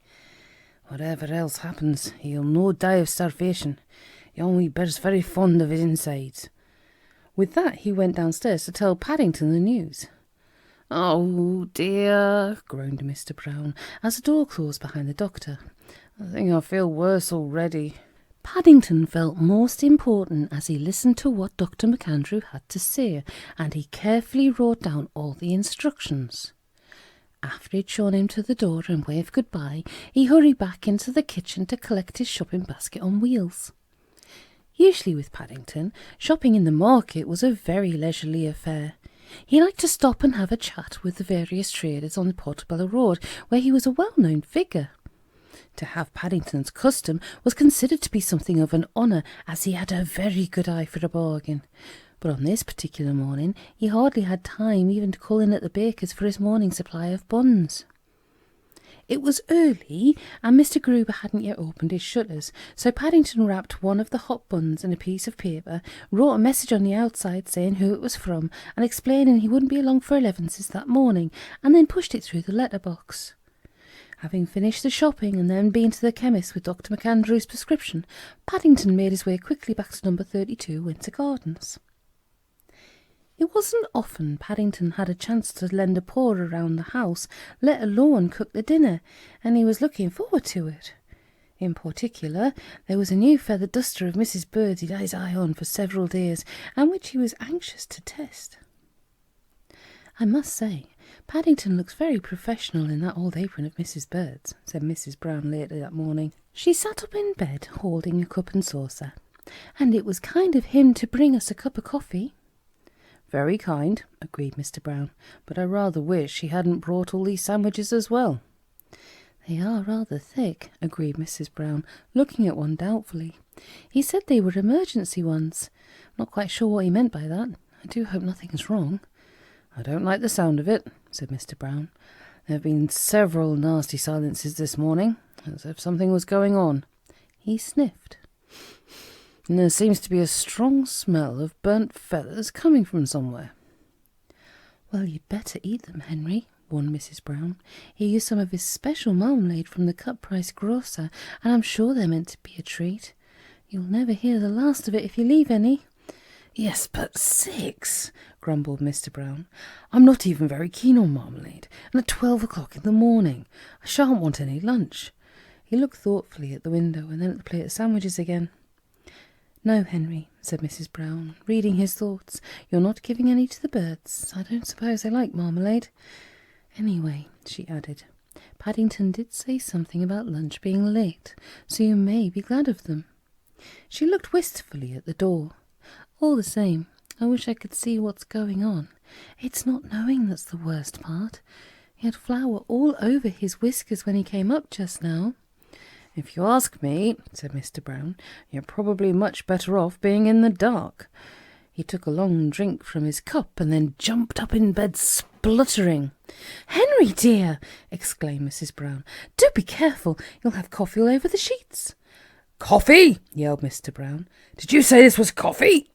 Whatever else happens, he'll no die of starvation. Yon wee bird's very fond of his insides. With that, he went downstairs to tell Paddington the news. Oh, dear, groaned Mr. Brown, as the door closed behind the doctor. I think I feel worse already. Paddington felt most important as he listened to what Dr. McAndrew had to say, and he carefully wrote down all the instructions. After he'd shown him to the door and waved goodbye, he hurried back into the kitchen to collect his shopping basket on wheels. Usually with Paddington, shopping in the market was a very leisurely affair. He liked to stop and have a chat with the various traders on the Portobello Road, where he was a well-known figure. To have Paddington's custom was considered to be something of an honour, as he had a very good eye for a bargain. But on this particular morning, he hardly had time even to call in at the baker's for his morning supply of buns. It was early, and Mr. Gruber hadn't yet opened his shutters, so Paddington wrapped one of the hot buns in a piece of paper, wrote a message on the outside saying who it was from, and explaining he wouldn't be along for 11's that morning, and then pushed it through the letterbox. Having finished the shopping and then been to the chemist with Dr. McAndrew's prescription, Paddington made his way quickly back to number 32 Winter Gardens. It wasn't often Paddington had a chance to lend a paw around the house, let alone cook the dinner, and he was looking forward to it. In particular, there was a new feather duster of Mrs. Bird's he'd had his eye on for several days, and which he was anxious to test. I must say, Paddington looks very professional in that old apron of Mrs. Bird's, said Mrs. Brown later that morning. She sat up in bed, holding a cup and saucer. And it was kind of him to bring us a cup of coffee. Very kind, agreed Mr. Brown, but I rather wish he hadn't brought all these sandwiches as well. They are rather thick, agreed Mrs. Brown, looking at one doubtfully. He said they were emergency ones. Not quite sure what he meant by that. I do hope nothing's wrong. I don't like the sound of it, said Mr. Brown. There have been several nasty silences this morning, as if something was going on. He sniffed. And there seems to be a strong smell of burnt feathers coming from somewhere. Well, you'd better eat them, Henry, warned Mrs. Brown. He used some of his special marmalade from the cut-price grocer, and I'm sure they're meant to be a treat. You'll never hear the last of it if you leave any. Yes, but 6, grumbled Mr. Brown. I'm not even very keen on marmalade, and at 12 o'clock in the morning. I shan't want any lunch. He looked thoughtfully at the window and then at the plate of sandwiches again. No, Henry, said Mrs. Brown, reading his thoughts. You're not giving any to the birds. I don't suppose they like marmalade. Anyway, she added, Paddington did say something about lunch being late, so you may be glad of them. She looked wistfully at the door. All the same, I wish I could see what's going on. It's not knowing that's the worst part. He had flour all over his whiskers when he came up just now. If you ask me, said Mr. Brown, you're probably much better off being in the dark. He took a long drink from his cup and then jumped up in bed spluttering. Henry, dear, exclaimed Mrs. Brown, do be careful. You'll have coffee all over the sheets. Coffee? Yelled Mr. Brown. Did you say this was coffee?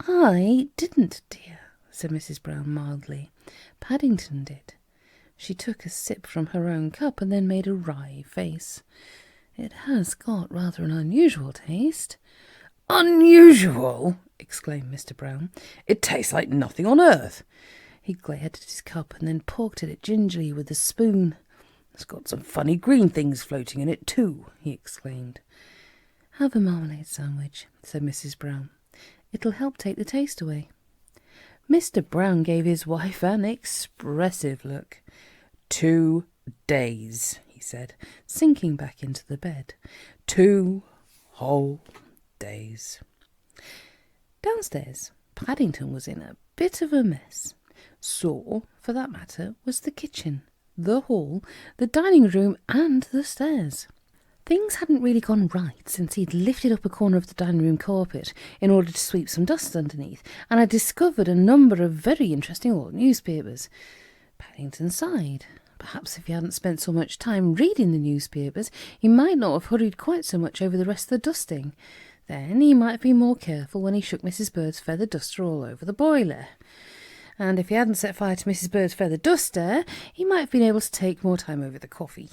I didn't, dear, said Mrs. Brown mildly. Paddington did. She took a sip from her own cup and then made a wry face. It has got rather an unusual taste. Unusual? Exclaimed Mr. Brown. It tastes like nothing on earth. He glared at his cup and then poked at it gingerly with a spoon. It's got some funny green things floating in it too, he exclaimed. Have a marmalade sandwich, said Mrs. Brown. It'll help take the taste away. Mr. Brown gave his wife an expressive look. 2 days, he said, sinking back into the bed. 2 whole days. Downstairs, Paddington was in a bit of a mess. So, for that matter, was the kitchen, the hall, the dining room, and the stairs. Things hadn't really gone right since he'd lifted up a corner of the dining room carpet in order to sweep some dust underneath, and had discovered a number of very interesting old newspapers. Paddington sighed. Perhaps if he hadn't spent so much time reading the newspapers, he might not have hurried quite so much over the rest of the dusting. Then he might have been more careful when he shook Mrs. Bird's feather duster all over the boiler. And if he hadn't set fire to Mrs. Bird's feather duster, he might have been able to take more time over the coffee.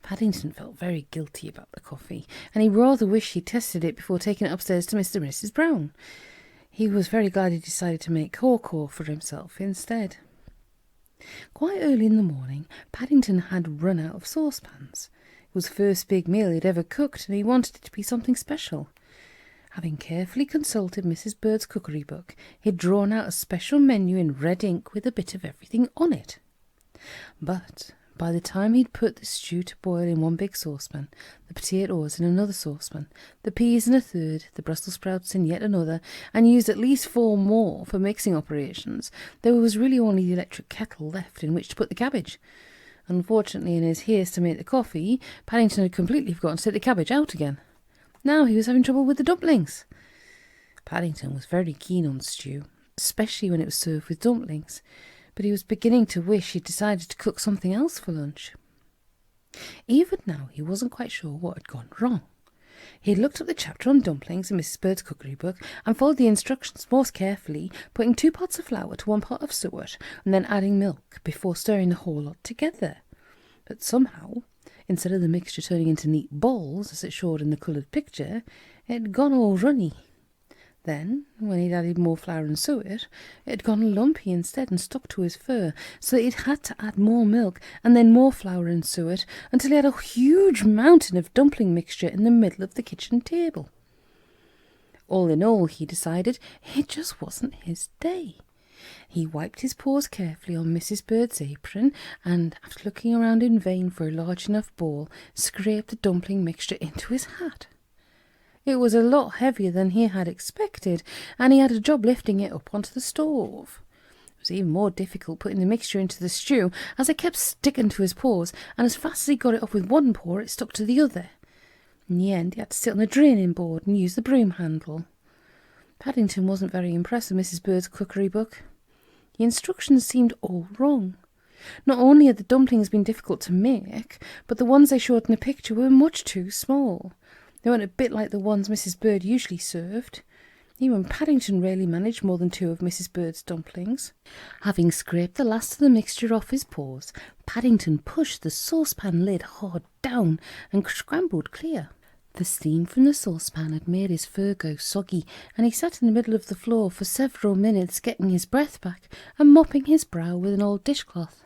Paddington felt very guilty about the coffee, and he rather wished he'd tested it before taking it upstairs to Mr. and Mrs. Brown. He was very glad he decided to make caw for himself instead. Quite early in the morning, Paddington had run out of saucepans. It was the first big meal he'd ever cooked, and he wanted it to be something special. Having carefully consulted Mrs. Bird's cookery book, he'd drawn out a special menu in red ink with a bit of everything on it. But by the time he'd put the stew to boil in one big saucepan, the potatoes in another saucepan, the peas in a third, the Brussels sprouts in yet another, and used at least 4 more for mixing operations, there was really only the electric kettle left in which to put the cabbage. Unfortunately, in his haste to make the coffee, Paddington had completely forgotten to take the cabbage out again. Now he was having trouble with the dumplings. Paddington was very keen on stew, especially when it was served with dumplings, but he was beginning to wish he'd decided to cook something else for lunch. Even now he wasn't quite sure what had gone wrong. He had looked up the chapter on dumplings in Mrs. Bird's cookery book and followed the instructions most carefully, putting 2 pots of flour to 1 pot of suet and then adding milk before stirring the whole lot together. But somehow, instead of the mixture turning into neat balls, as it showed in the coloured picture, it had gone all runny. Then, when he'd added more flour and suet, it had gone lumpy instead and stuck to his fur, so that he'd had to add more milk and then more flour and suet until he had a huge mountain of dumpling mixture in the middle of the kitchen table. All in all, he decided, it just wasn't his day. He wiped his paws carefully on Mrs. Bird's apron and, after looking around in vain for a large enough bowl, scraped the dumpling mixture into his hat. It was a lot heavier than he had expected, and he had a job lifting it up onto the stove. It was even more difficult putting the mixture into the stew, as it kept sticking to his paws, and as fast as he got it off with one paw, it stuck to the other. In the end, he had to sit on the draining board and use the broom handle. Paddington wasn't very impressed with Mrs. Bird's cookery book. The instructions seemed all wrong. Not only had the dumplings been difficult to make, but the ones they showed in the picture were much too small. They weren't a bit like the ones Mrs. Bird usually served. Even Paddington rarely managed more than 2 of Mrs. Bird's dumplings. Having scraped the last of the mixture off his paws, Paddington pushed the saucepan lid hard down and scrambled clear. The steam from the saucepan had made his fur go soggy, and he sat in the middle of the floor for several minutes getting his breath back and mopping his brow with an old dishcloth.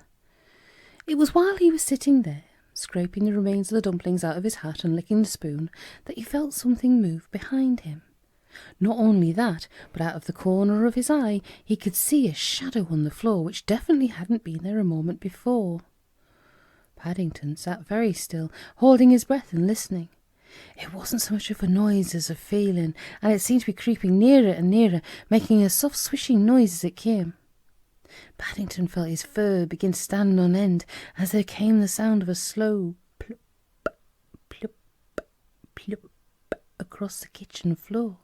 It was while he was sitting there, scraping the remains of the dumplings out of his hat and licking the spoon, that he felt something move behind him. Not only that, but out of the corner of his eye he could see a shadow on the floor which definitely hadn't been there a moment before. Paddington sat very still, holding his breath and listening. It wasn't so much of a noise as a feeling, and it seemed to be creeping nearer and nearer, making a soft swishing noise as it came. Paddington felt his fur begin to stand on end as there came the sound of a slow plop, plop, plop across the kitchen floor.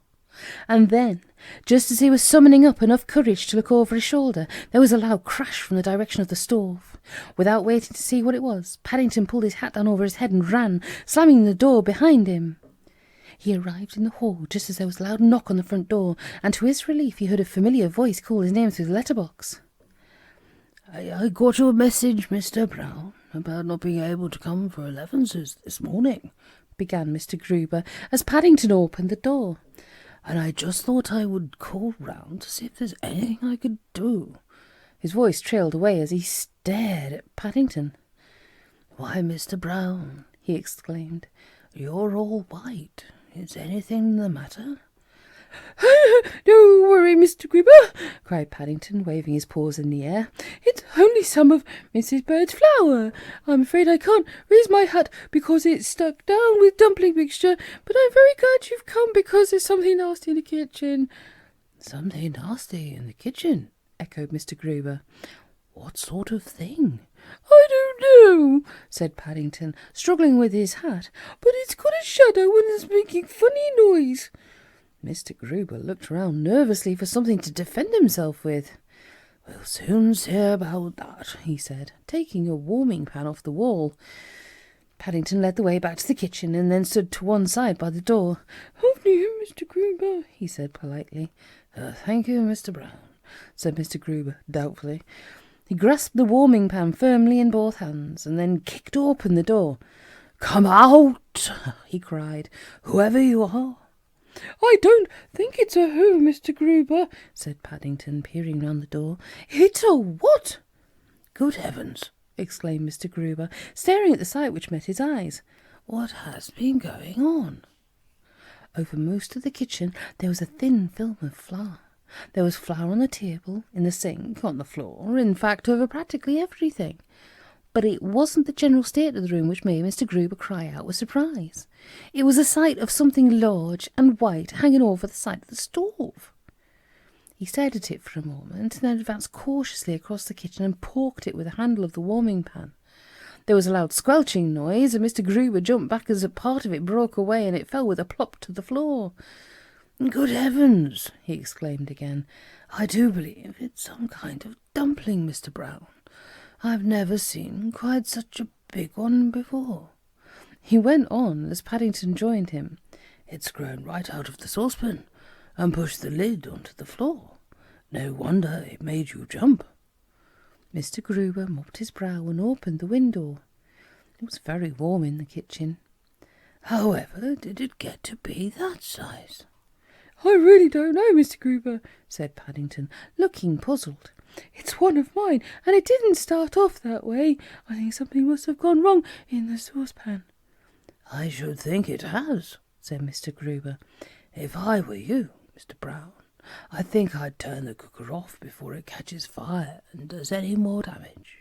And then, just as he was summoning up enough courage to look over his shoulder, there was a loud crash from the direction of the stove. Without waiting to see what it was, Paddington pulled his hat down over his head and ran, slamming the door behind him. He arrived in the hall just as there was a loud knock on the front door, and to his relief he heard a familiar voice call his name through the letterbox. I got your message, Mr. Brown, about not being able to come for 11s this morning, began Mr. Gruber as Paddington opened the door. And I just thought I would call round to see if there's anything I could do. His voice trailed away as he stared at Paddington. Why, Mr. Brown, he exclaimed, you're all white. Is anything the matter? Don't worry, Mr. Gruber, cried Paddington, waving his paws in the air. It's only some of Mrs. Bird's flour. I'm afraid I can't raise my hat because it's stuck down with dumpling mixture, but I'm very glad you've come because there's something nasty in the kitchen. Something nasty in the kitchen? Echoed Mr. Gruber. What sort of thing? I don't know, said Paddington, struggling with his hat, but it's got a shadow and it's making funny noise. Mr. Gruber looked round nervously for something to defend himself with. We'll soon see about that, he said, taking a warming pan off the wall. Paddington led the way back to the kitchen and then stood to one side by the door. Afternoon, Mr. Gruber, he said politely. Thank you, Mr. Brown, said Mr. Gruber doubtfully. He grasped the warming pan firmly in both hands and then kicked open the door. Come out, he cried, whoever you are. I don't think it's a who, Mr. Gruber, said Paddington, peering round the door. It's a what? Good heavens, exclaimed Mr. Gruber, staring at the sight which met his eyes. What has been going on? Over most of the kitchen there was a thin film of flour. There was flour on the table, in the sink, on the floor, in fact over practically everything. But it wasn't the general state of the room which made Mr. Gruber cry out with surprise. It was the sight of something large and white hanging over the side of the stove. He stared at it for a moment, and then advanced cautiously across the kitchen and poked it with the handle of the warming pan. There was a loud squelching noise, and Mr. Gruber jumped back as a part of it broke away, and it fell with a plop to the floor. Good heavens, he exclaimed again. I do believe it's some kind of dumpling, Mr. Brown. I've never seen quite such a big one before. He went on as Paddington joined him. It's grown right out of the saucepan and pushed the lid onto the floor. No wonder it made you jump. Mr. Gruber mopped his brow and opened the window. It was very warm in the kitchen. However did it get to be that size? I really don't know, Mr. Gruber, said Paddington, looking puzzled. It's one of mine, and it didn't start off that way. I think something must have gone wrong in the saucepan. I should think it has, said Mr. Gruber. If I were you, Mr. Brown, I think I'd turn the cooker off before it catches fire and does any more damage.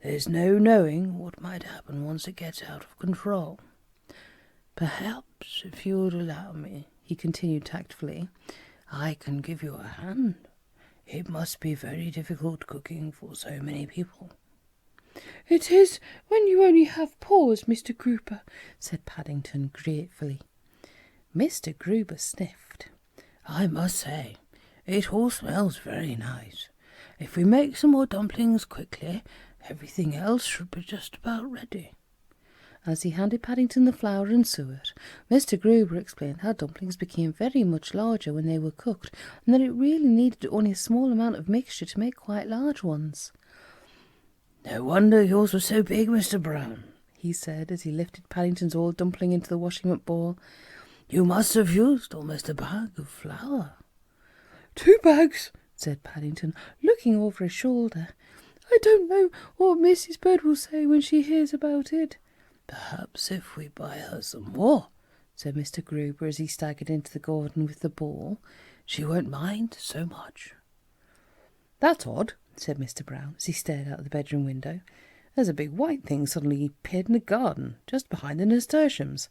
There's no knowing what might happen once it gets out of control. Perhaps, if you would allow me, he continued tactfully, I can give you a hand. It must be very difficult cooking for so many people. It is when you only have paws, Mr. Gruber, said Paddington gratefully. Mr. Gruber sniffed. I must say, it all smells very nice. If we make some more dumplings quickly, everything else should be just about ready. As he handed Paddington the flour and suet, Mr. Gruber explained how dumplings became very much larger when they were cooked, and that it really needed only a small amount of mixture to make quite large ones. No wonder yours were so big, Mr. Brown, he he said, as he lifted Paddington's old dumpling into the washing-up bowl. "You must have used almost a bag of flour." "2 bags," said Paddington, looking over his shoulder. "I don't know what Mrs. Bird will say when she hears about it." "Perhaps if we buy her some more," said Mr. Gruber as he staggered into the garden with the ball, "she won't mind so much." "That's odd," said Mr. Brown as he stared out of the bedroom window. "There's a big white thing suddenly appeared in the garden, just behind the nasturtiums."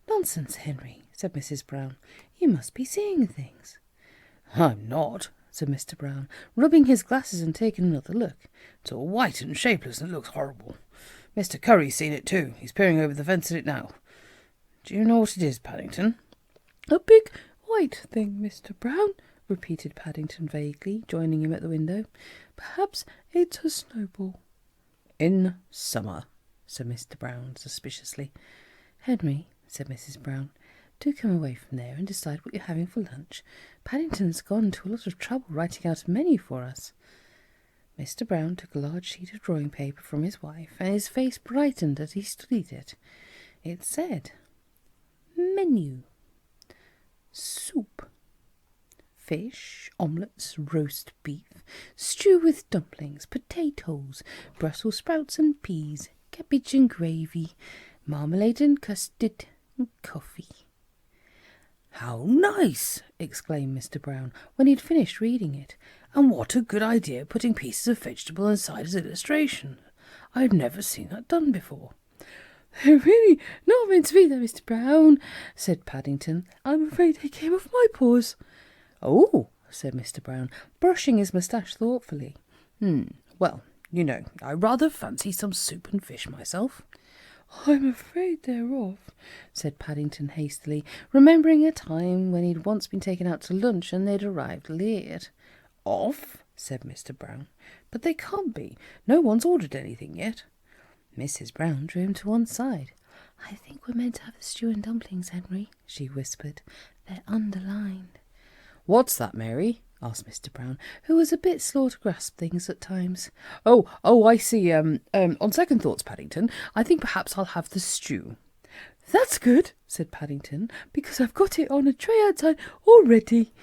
"Nonsense, Henry," said Mrs. Brown. "You must be seeing things." "I'm not," said Mr. Brown, rubbing his glasses and taking another look. "It's all white and shapeless and it looks horrible. Mr. Curry's seen it too. He's peering over the fence at it now. Do you know what it is, Paddington?" "A big white thing, Mr. Brown," repeated Paddington vaguely, joining him at the window. "Perhaps it's a snowball." "In summer," said Mr. Brown suspiciously. "Henry," said Mrs. Brown, "do come away from there and decide what you're having for lunch. Paddington's gone to a lot of trouble writing out a menu for us." Mr. Brown took a large sheet of drawing paper from his wife, and his face brightened as he studied it. It said, "Menu. Soup. Fish, omelettes, roast beef, stew with dumplings, potatoes, Brussels sprouts and peas, cabbage and gravy, marmalade and custard, and coffee." "How nice!" exclaimed Mr. Brown when he'd finished reading it. "And what a good idea putting pieces of vegetable inside as illustration. I've never seen that done before." "They're really not meant to be there, Mr. Brown," said Paddington. "I'm afraid they came off my paws." "Oh," said Mr. Brown, brushing his moustache thoughtfully. Well, you know, I rather fancy some soup and fish myself." "I'm afraid they're off," said Paddington hastily, remembering a time when he'd once been taken out to lunch and they'd arrived late. "Off?" said Mr. Brown. "But they can't be. No one's ordered anything yet." Mrs. Brown drew him to one side. "I think we're meant to have the stew and dumplings, Henry," she whispered. "They're underlined." "What's that, Mary?" asked Mr. Brown, who was a bit slow to grasp things at times. Oh, I see. On second thoughts, Paddington, I think perhaps I'll have the stew." "That's good," said Paddington, "because I've got it on a tray outside already."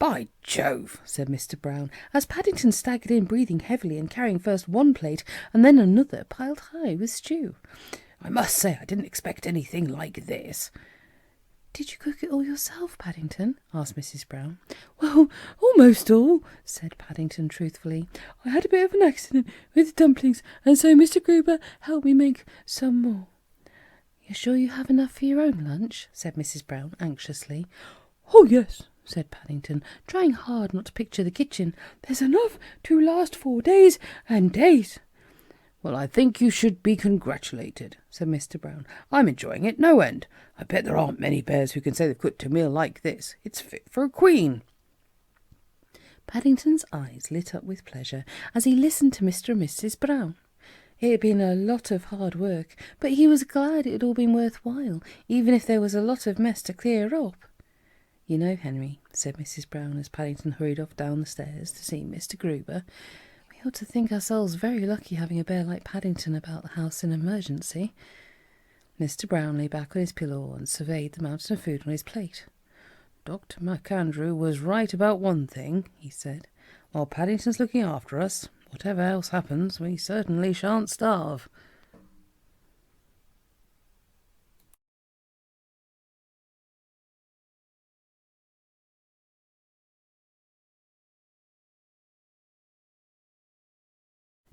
"By Jove," said Mr. Brown, as Paddington staggered in, breathing heavily and carrying first one plate and then another piled high with stew. "I must say I didn't expect anything like this." "Did you cook it all yourself, Paddington?" asked Mrs. Brown. "Well, almost all," said Paddington truthfully. "I had a bit of an accident with the dumplings, and so Mr. Gruber helped me make some more." "You're sure you have enough for your own lunch?" said Mrs. Brown anxiously. "Oh, yes," said Paddington, trying hard not to picture the kitchen. "There's enough to last 4 days and days." "Well, I think you should be congratulated," said Mr. Brown. "I'm enjoying it no end. I bet there aren't many bears who can say they've cooked a meal like this. It's fit for a queen." Paddington's eyes lit up with pleasure as he listened to Mr. and Mrs. Brown. It had been a lot of hard work, but he was glad it had all been worthwhile, even if there was a lot of mess to clear up. "You know, Henry," said Mrs. Brown as Paddington hurried off down the stairs to see Mr. Gruber, "we ought to think ourselves very lucky having a bear like Paddington about the house in an emergency." Mr. Brown lay back on his pillow and surveyed the mountain of food on his plate. "Dr. MacAndrew was right about one thing," he said. "While Paddington's looking after us, whatever else happens, we certainly shan't starve."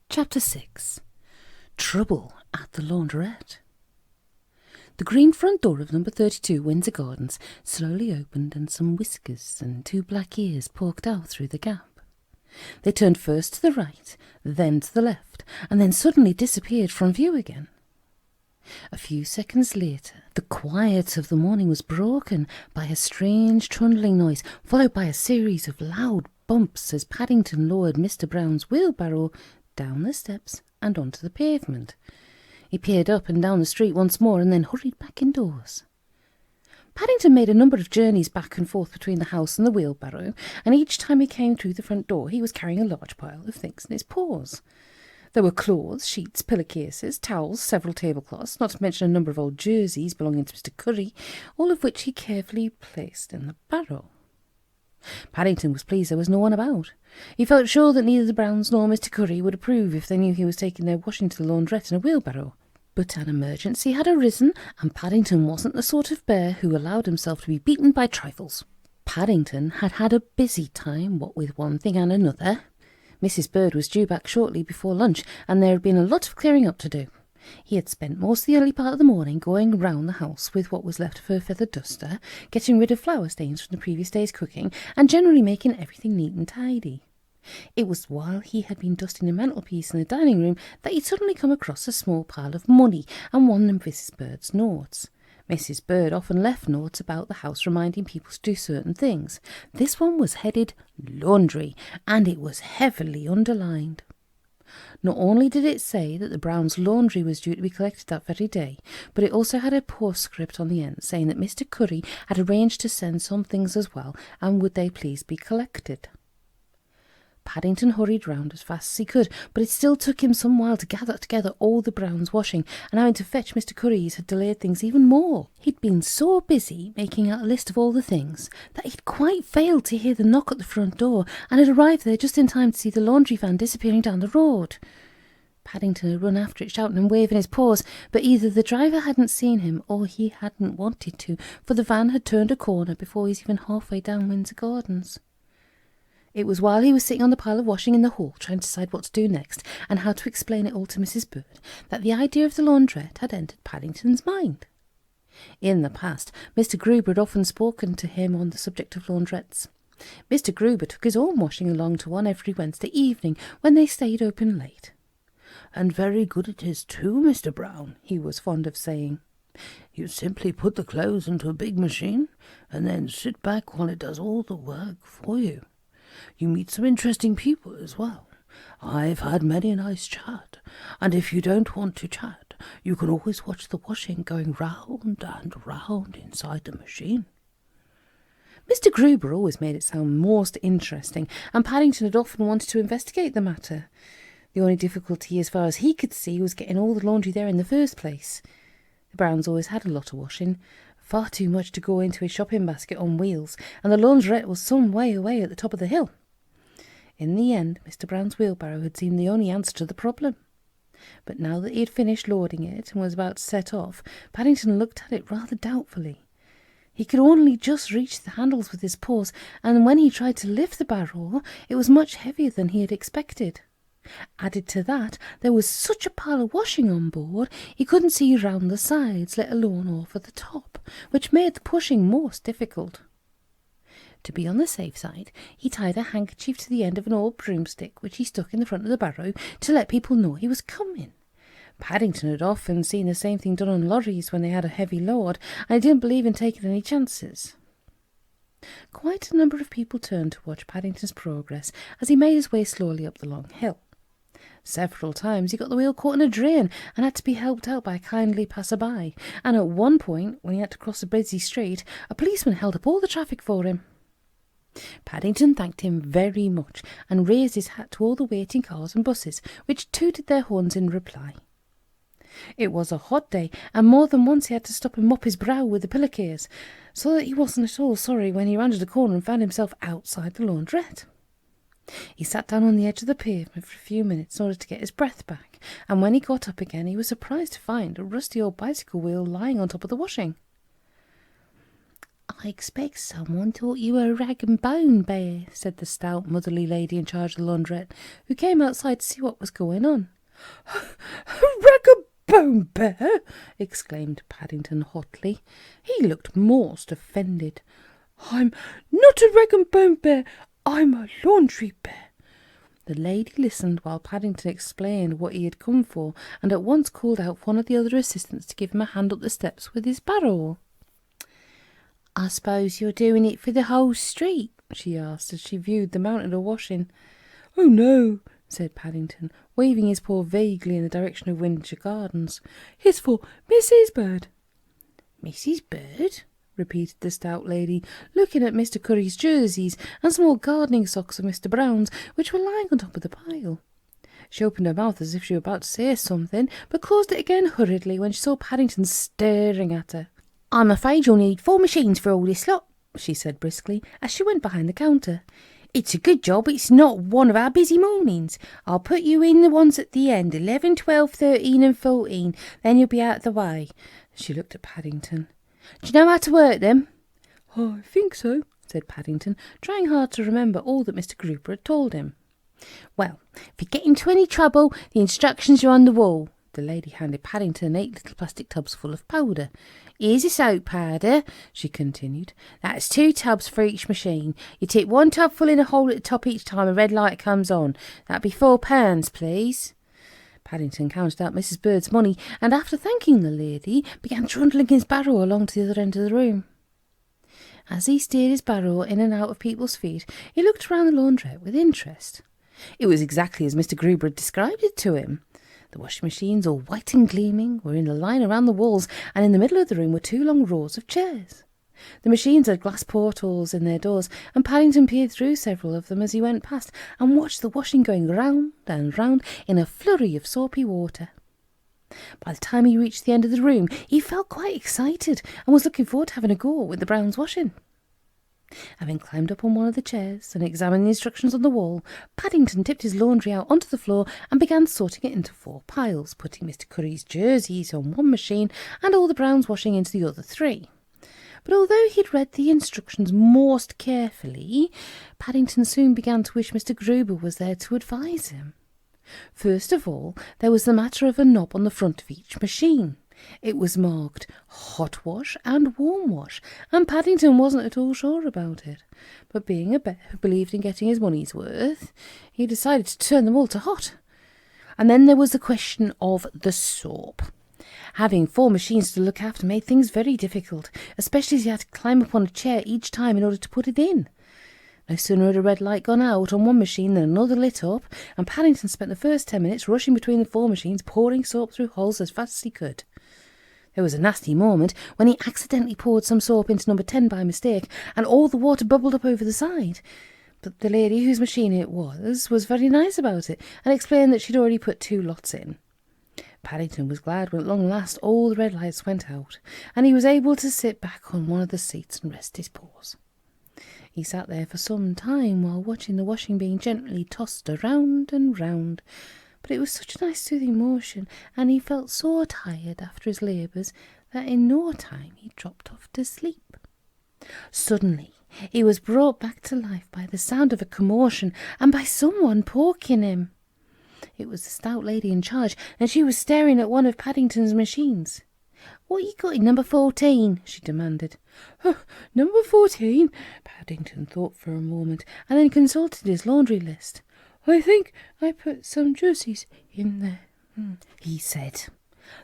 Chapter 6. Trouble at the Laundrette. The green front door of number 32 Windsor Gardens slowly opened and some whiskers and 2 black ears poked out through the gap. They turned first to the right, then to the left, and then suddenly disappeared from view again. A few seconds later, the quiet of the morning was broken by a strange trundling noise, followed by a series of loud bumps as Paddington lowered Mr. Brown's wheelbarrow down the steps and onto the pavement. He peered up and down the street once more and then hurried back indoors. Paddington made a number of journeys back and forth between the house and the wheelbarrow, and each time he came through the front door he was carrying a large pile of things in his paws. There were clothes, sheets, pillowcases, towels, several tablecloths, not to mention a number of old jerseys belonging to Mr. Curry, all of which he carefully placed in the barrow. Paddington was pleased there was no one about. He felt sure that neither the Browns nor Mr. Curry would approve if they knew he was taking their washing to the laundrette in a wheelbarrow. But an emergency had arisen, and Paddington wasn't the sort of bear who allowed himself to be beaten by trifles. Paddington had had a busy time, what with one thing and another. Mrs. Bird was due back shortly before lunch, and there had been a lot of clearing up to do. He had spent most of the early part of the morning going round the house with what was left of her feather duster, getting rid of flour stains from the previous day's cooking, and generally making everything neat and tidy. It was while he had been dusting the mantelpiece in the dining room that he'd suddenly come across a small pile of money and one of Mrs. Bird's notes. Mrs. Bird often left notes about the house reminding people to do certain things. This one was headed laundry, and it was heavily underlined. Not only did it say that the Browns' laundry was due to be collected that very day, but it also had a postscript on the end saying that Mr. Curry had arranged to send some things as well, and would they please be collected. Paddington hurried round as fast as he could, but it still took him some while to gather together all the Browns' washing, and having to fetch Mr. Curry's had delayed things even more. He'd been so busy making out a list of all the things that he'd quite failed to hear the knock at the front door, and had arrived there just in time to see the laundry van disappearing down the road. Paddington had run after it, shouting and waving his paws, but either the driver hadn't seen him or he hadn't wanted to, for the van had turned a corner before he was even halfway down Windsor Gardens. It was while he was sitting on the pile of washing in the hall, trying to decide what to do next and how to explain it all to Mrs. Bird, that the idea of the laundrette had entered Paddington's mind. In the past, Mr. Gruber had often spoken to him on the subject of laundrettes. Mr. Gruber took his own washing along to one every Wednesday evening when they stayed open late. "And very good it is too, Mr. Brown," he was fond of saying. "You simply put the clothes into a big machine and then sit back while it does all the work for you. You meet some interesting people as well. I've had many a nice chat, and if you don't want to chat, you can always watch the washing going round and round inside the machine." Mr. Gruber always made it sound most interesting, and Paddington had often wanted to investigate the matter. The only difficulty, as far as he could see, was getting all the laundry there in the first place. The Browns always had a lot of washing, far too much to go into a shopping basket on wheels, and the laundrette was some way away at the top of the hill. In the end, Mr. Brown's wheelbarrow had seemed the only answer to the problem. But now that he had finished loading it and was about to set off, Paddington looked at it rather doubtfully. He could only just reach the handles with his paws, and when he tried to lift the barrow, it was much heavier than he had expected. Added to that, there was such a pile of washing on board, he couldn't see round the sides, let alone over the top, which made the pushing most difficult. To be on the safe side, he tied a handkerchief to the end of an old broomstick, which he stuck in the front of the barrow to let people know he was coming. Paddington had often seen the same thing done on lorries when they had a heavy load, and he didn't believe in taking any chances. Quite a number of people turned to watch Paddington's progress as he made his way slowly up the long hill. Several times he got the wheel caught in a drain and had to be helped out by a kindly passer-by, and at one point, when he had to cross a busy street, a policeman held up all the traffic for him. Paddington thanked him very much and raised his hat to all the waiting cars and buses, which tooted their horns in reply. It was a hot day, and more than once he had to stop and mop his brow with the pillowcase, so that he wasn't at all sorry when he rounded a corner and found himself outside the laundrette. He sat down on the edge of the pavement for a few minutes in order to get his breath back, and when he got up again he was surprised to find a rusty old bicycle wheel lying on top of the washing. "I expect someone thought you were a rag and bone bear," said the stout motherly lady in charge of the laundrette, who came outside to see what was going on. "Rag and bone bear!" exclaimed Paddington hotly. He looked most offended. "I'm not a rag and bone bear. I'm a laundry bear." The lady listened while Paddington explained what he had come for, and at once called out one of the other assistants to give him a hand up the steps with his barrow. "I suppose you're doing it for the whole street?" she asked as she viewed the mountain of washing. "Oh, no," said Paddington, waving his paw vaguely in the direction of Windsor Gardens. "It's for Mrs. Bird." "Mrs. Bird?" repeated the stout lady, looking at Mr. Curry's jerseys and some old gardening socks of Mr. Brown's, which were lying on top of the pile. She opened her mouth as if she were about to say something, but closed it again hurriedly when she saw Paddington staring at her. "I'm afraid you'll need 4 machines for all this lot," she said briskly, as she went behind the counter. "It's a good job it's not one of our busy mornings. I'll put you in the ones at the end, 11, 12, 13 and 14. Then you'll be out of the way." She looked at Paddington. "Do you know how to work them?" "I think so," said Paddington, trying hard to remember all that Mr. Grouper had told him. "Well, if you get into any trouble, the instructions are on the wall." The lady handed Paddington 8 little plastic tubs full of powder. "Here's a soap powder," she continued. "That's 2 tubs for each machine. You tip 1 tub full in a hole at the top each time a red light comes on. That'd be £4, please." Paddington counted out Mrs. Bird's money, and after thanking the lady, began trundling his barrow along to the other end of the room. As he steered his barrow in and out of people's feet, he looked around the laundrette with interest. It was exactly as Mr. Gruber had described it to him. The washing machines, all white and gleaming, were in a line around the walls, and in the middle of the room were 2 long rows of chairs. The machines had glass portholes in their doors, and Paddington peered through several of them as he went past and watched the washing going round and round in a flurry of soapy water. By the time he reached the end of the room, he felt quite excited and was looking forward to having a go with the Browns' washing. Having climbed up on one of the chairs and examined the instructions on the wall, Paddington tipped his laundry out onto the floor and began sorting it into 4 piles, putting Mr. Curry's jerseys on one machine and all the Browns' washing into the other 3. But although he'd read the instructions most carefully, Paddington soon began to wish Mr. Gruber was there to advise him. First of all, there was the matter of a knob on the front of each machine. It was marked hot wash and warm wash, and Paddington wasn't at all sure about it. But being a bear who believed in getting his money's worth, he decided to turn them all to hot. And then there was the question of the soap. Having 4 machines to look after made things very difficult, especially as you had to climb up on a chair each time in order to put it in. No sooner had a red light gone out on one machine than another lit up, and Paddington spent the first 10 minutes rushing between the 4 machines, pouring soap through holes as fast as he could. There was a nasty moment when he accidentally poured some soap into number 10 by mistake, and all the water bubbled up over the side. But the lady whose machine it was very nice about it, and explained that she'd already put 2 lots in. Paddington was glad when at long last all the red lights went out, and he was able to sit back on one of the seats and rest his paws. He sat there for some time while watching the washing being gently tossed around and round, but it was such a nice soothing motion, and he felt so tired after his labours that in no time he dropped off to sleep. Suddenly he was brought back to life by the sound of a commotion and by someone poking him. It was the stout lady in charge, and she was staring at one of Paddington's machines. "What you got in number 14? she demanded. "Number 14? Paddington thought for a moment, and then consulted his laundry list. "I think I put some jerseys in there," he said.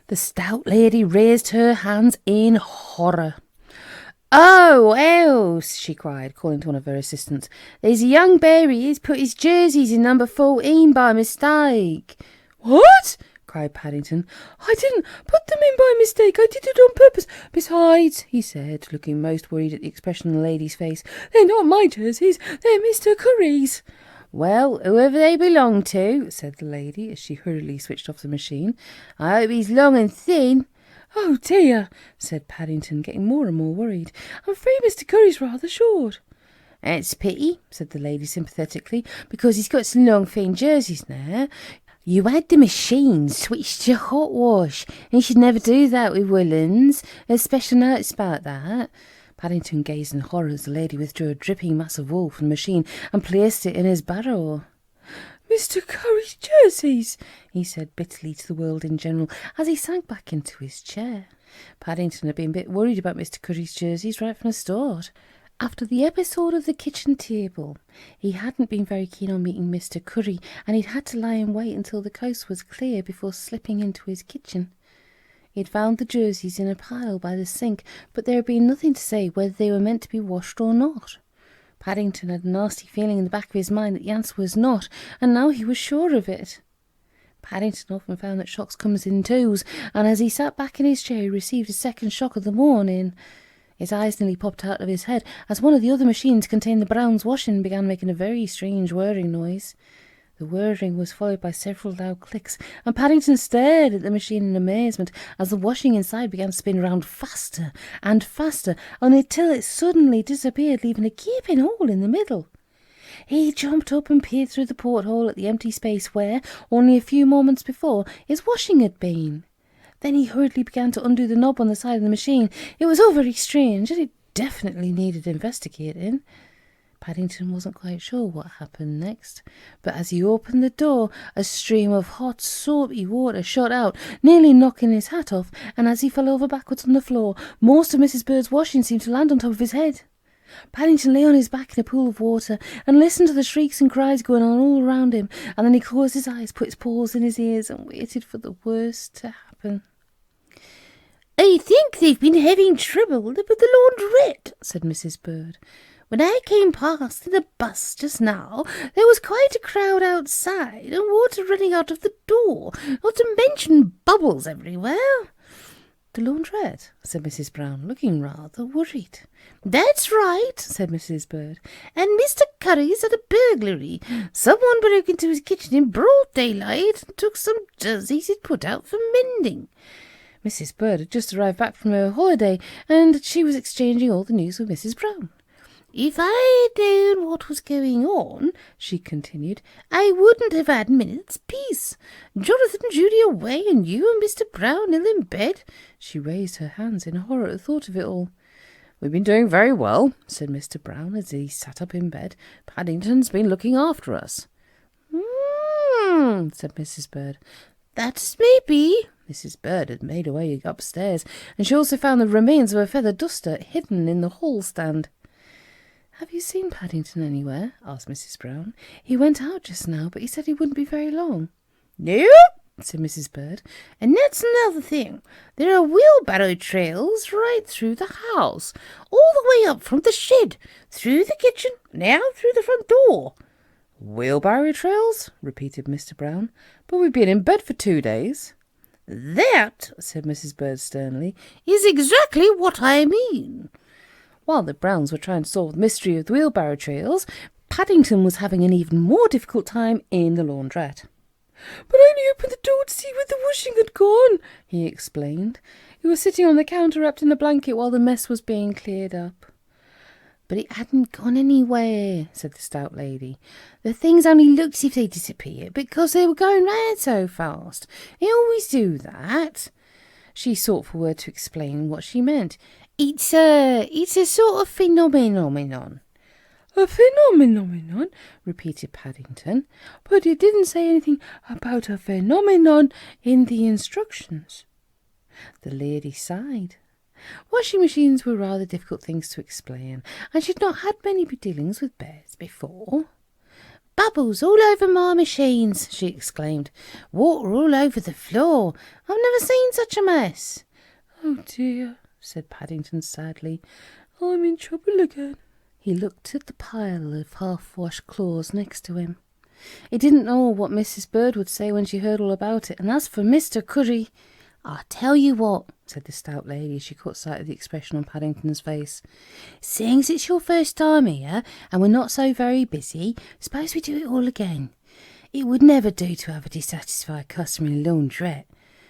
The stout lady raised her hands in horror. "Oh, else!" she cried, calling to one of her assistants. "There's a young bear he's put his jerseys in number 14 by mistake." "What?" cried Paddington. "I didn't put them in by mistake. I did it on purpose. Besides," he said, looking most worried at the expression on the lady's face, "they're not my jerseys. They're Mr. Curry's." "Well, whoever they belong to," said the lady as she hurriedly switched off the machine, "I hope he's long and thin." "Oh dear," said Paddington, getting more and more worried. "I'm afraid Mr. Curry's rather short." "It's a pity," said the lady sympathetically, "because he's got some long thin jerseys now. You had the machine switched to hot wash, and you should never do that with woolens. There's special notice about that." Paddington gazed in horror as the lady withdrew a dripping mass of wool from the machine and placed it in his barrow. "Mr. Curry's jerseys," he said bitterly to the world in general as he sank back into his chair. Paddington had been a bit worried about Mr. Curry's jerseys right from the start. After the episode of the kitchen table, he hadn't been very keen on meeting Mr. Curry, and he'd had to lie in wait until the coast was clear before slipping into his kitchen. He'd found the jerseys in a pile by the sink, but there had been nothing to say whether they were meant to be washed or not. Paddington had a nasty feeling in the back of his mind that the answer was not, and now he was sure of it. Paddington often found that shocks comes in twos, and as he sat back in his chair he received a second shock of the morning. His eyes nearly popped out of his head as one of the other machines containing the Browns' washing began making a very strange whirring noise. The whirring was followed by several loud clicks, and Paddington stared at the machine in amazement as the washing inside began to spin round faster and faster, until it suddenly disappeared, leaving a gaping hole in the middle. He jumped up and peered through the porthole at the empty space where, only a few moments before, his washing had been. Then he hurriedly began to undo the knob on the side of the machine. It was all very strange, and it definitely needed investigating. Paddington wasn't quite sure what happened next, but as he opened the door, a stream of hot, soapy water shot out, nearly knocking his hat off, and as he fell over backwards on the floor, most of Mrs. Bird's washing seemed to land on top of his head. Paddington lay on his back in a pool of water and listened to the shrieks and cries going on all around him, and then he closed his eyes, put his paws in his ears, and waited for the worst to happen. "I think they've been having trouble with the laundrette," said Mrs. Bird. "When I came past in the bus just now, there was quite a crowd outside and water running out of the door, not to mention bubbles everywhere." "The laundrette," said Mrs. Brown, looking rather worried. "That's right," said Mrs. Bird. "And Mr. Curry's had a burglary. Someone broke into his kitchen in broad daylight and took some jerseys he'd put out for mending." Mrs. Bird had just arrived back from her holiday, and she was exchanging all the news with Mrs. Brown. "If I had known what was going on," she continued, "I wouldn't have had a minute's peace. Jonathan and Judy away, and you and Mr. Brown ill in bed." She raised her hands in horror at the thought of it all. "We've been doing very well," said Mr. Brown as he sat up in bed. "Paddington's been looking after us." Said Mrs. Bird. "That may be." Mrs. Bird had made her way upstairs, and she also found the remains of a feather duster hidden in the hall stand. "Have you seen Paddington anywhere?" asked Mrs. Brown. "He went out just now, but he said he wouldn't be very long." "No," said Mrs. Bird. "And that's another thing. There are wheelbarrow trails right through the house, all the way up from the shed, through the kitchen, and out through the front door." "Wheelbarrow trails?" repeated Mr. Brown. "But we've been in bed for 2 days." "That," said Mrs. Bird sternly, "is exactly what I mean." While the Browns were trying to solve the mystery of the wheelbarrow trails, Paddington was having an even more difficult time in the laundrette. "But I only opened the door to see where the washing had gone," he explained. He was sitting on the counter wrapped in a blanket while the mess was being cleared up. "But it hadn't gone anywhere," said the stout lady. "The things only looked as if they disappeared because they were going round so fast. They always do that." She sought for word to explain what she meant. It's a sort of phenomenon." "A phenomenon," repeated Paddington. "But it didn't say anything about a phenomenon in the instructions." The lady sighed. Washing machines were rather difficult things to explain, and she'd not had many dealings with bears before. "Bubbles all over my machines," she exclaimed. "Water all over the floor. I've never seen such a mess." "Oh dear," said Paddington sadly. "I'm in trouble again." He looked at the pile of half-washed clothes next to him. He didn't know what Mrs. Bird would say when she heard all about it, and as for Mr. Curry, "I'll tell you what," said the stout lady as she caught sight of the expression on Paddington's face. "Seeing as it's your first time here, and we're not so very busy, suppose we do it all again. It would never do to have a dissatisfied customer in a laundrette."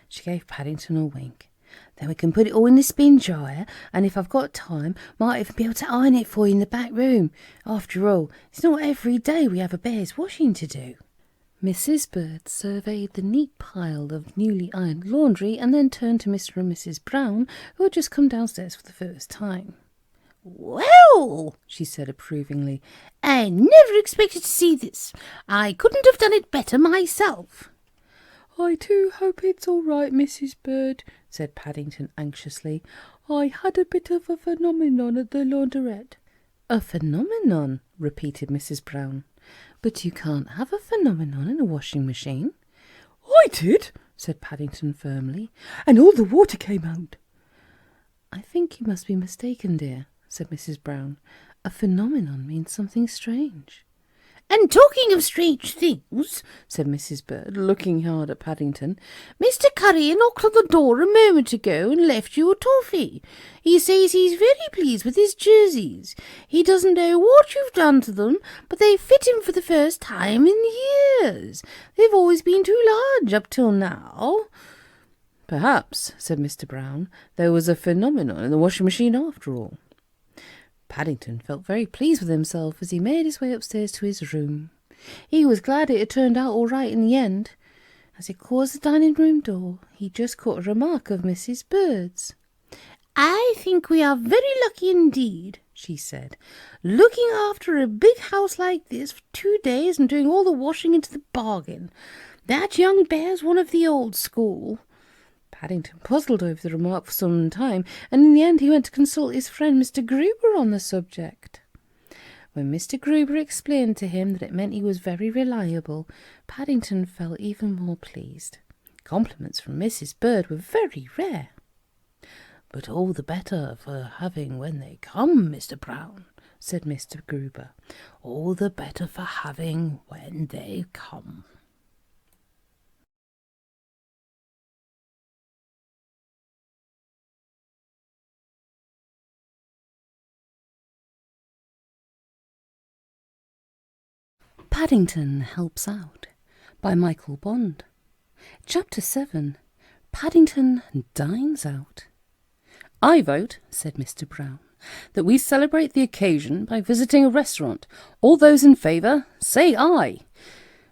She gave Paddington a wink. "Then we can put it all in the spin dryer, and if I've got time, might even be able to iron it for you in the back room. After all, it's not every day we have a bear's washing to do." Mrs. Bird surveyed the neat pile of newly ironed laundry and then turned to Mr. and Mrs. Brown, who had just come downstairs for the first time. "Well," she said approvingly, "I never expected to see this. I couldn't have done it better myself." "I do hope it's all right, Mrs. Bird," said Paddington anxiously. "I had a bit of a phenomenon at the laundrette." "A phenomenon?" repeated Mrs. Brown. "But you can't have a phenomenon in a washing machine." "I did," said Paddington firmly, "and all the water came out." "I think you must be mistaken, dear," said Mrs. Brown. "A phenomenon means something strange." And talking of strange things, said Mrs. Bird, looking hard at Paddington, Mr. Curry knocked on the door a moment ago and left you a toffee. He says he's very pleased with his jerseys. He doesn't know what you've done to them, but they fit him for the first time in years. They've always been too large up till now. Perhaps, said Mr. Brown, there was a phenomenon in the washing machine after all. Paddington felt very pleased with himself as he made his way upstairs to his room. He was glad it had turned out all right in the end. As he closed the dining room door, he just caught a remark of Mrs. Bird's. I think we are very lucky indeed, she said, looking after a big house like this for 2 days and doing all the washing into the bargain. That young bear's one of the old school. Paddington puzzled over the remark for some time, and in the end he went to consult his friend Mr. Gruber on the subject. When Mr. Gruber explained to him that it meant he was very reliable, Paddington felt even more pleased. Compliments from Mrs. Bird were very rare. "But all the better for having when they come, Mr. Brown," said Mr. Gruber. "All the better for having when they come." Paddington Helps Out by Michael Bond. Chapter 7. Paddington Dines Out. "I vote," said Mr. Brown, "that we celebrate the occasion by visiting a restaurant. All those in favour, say aye."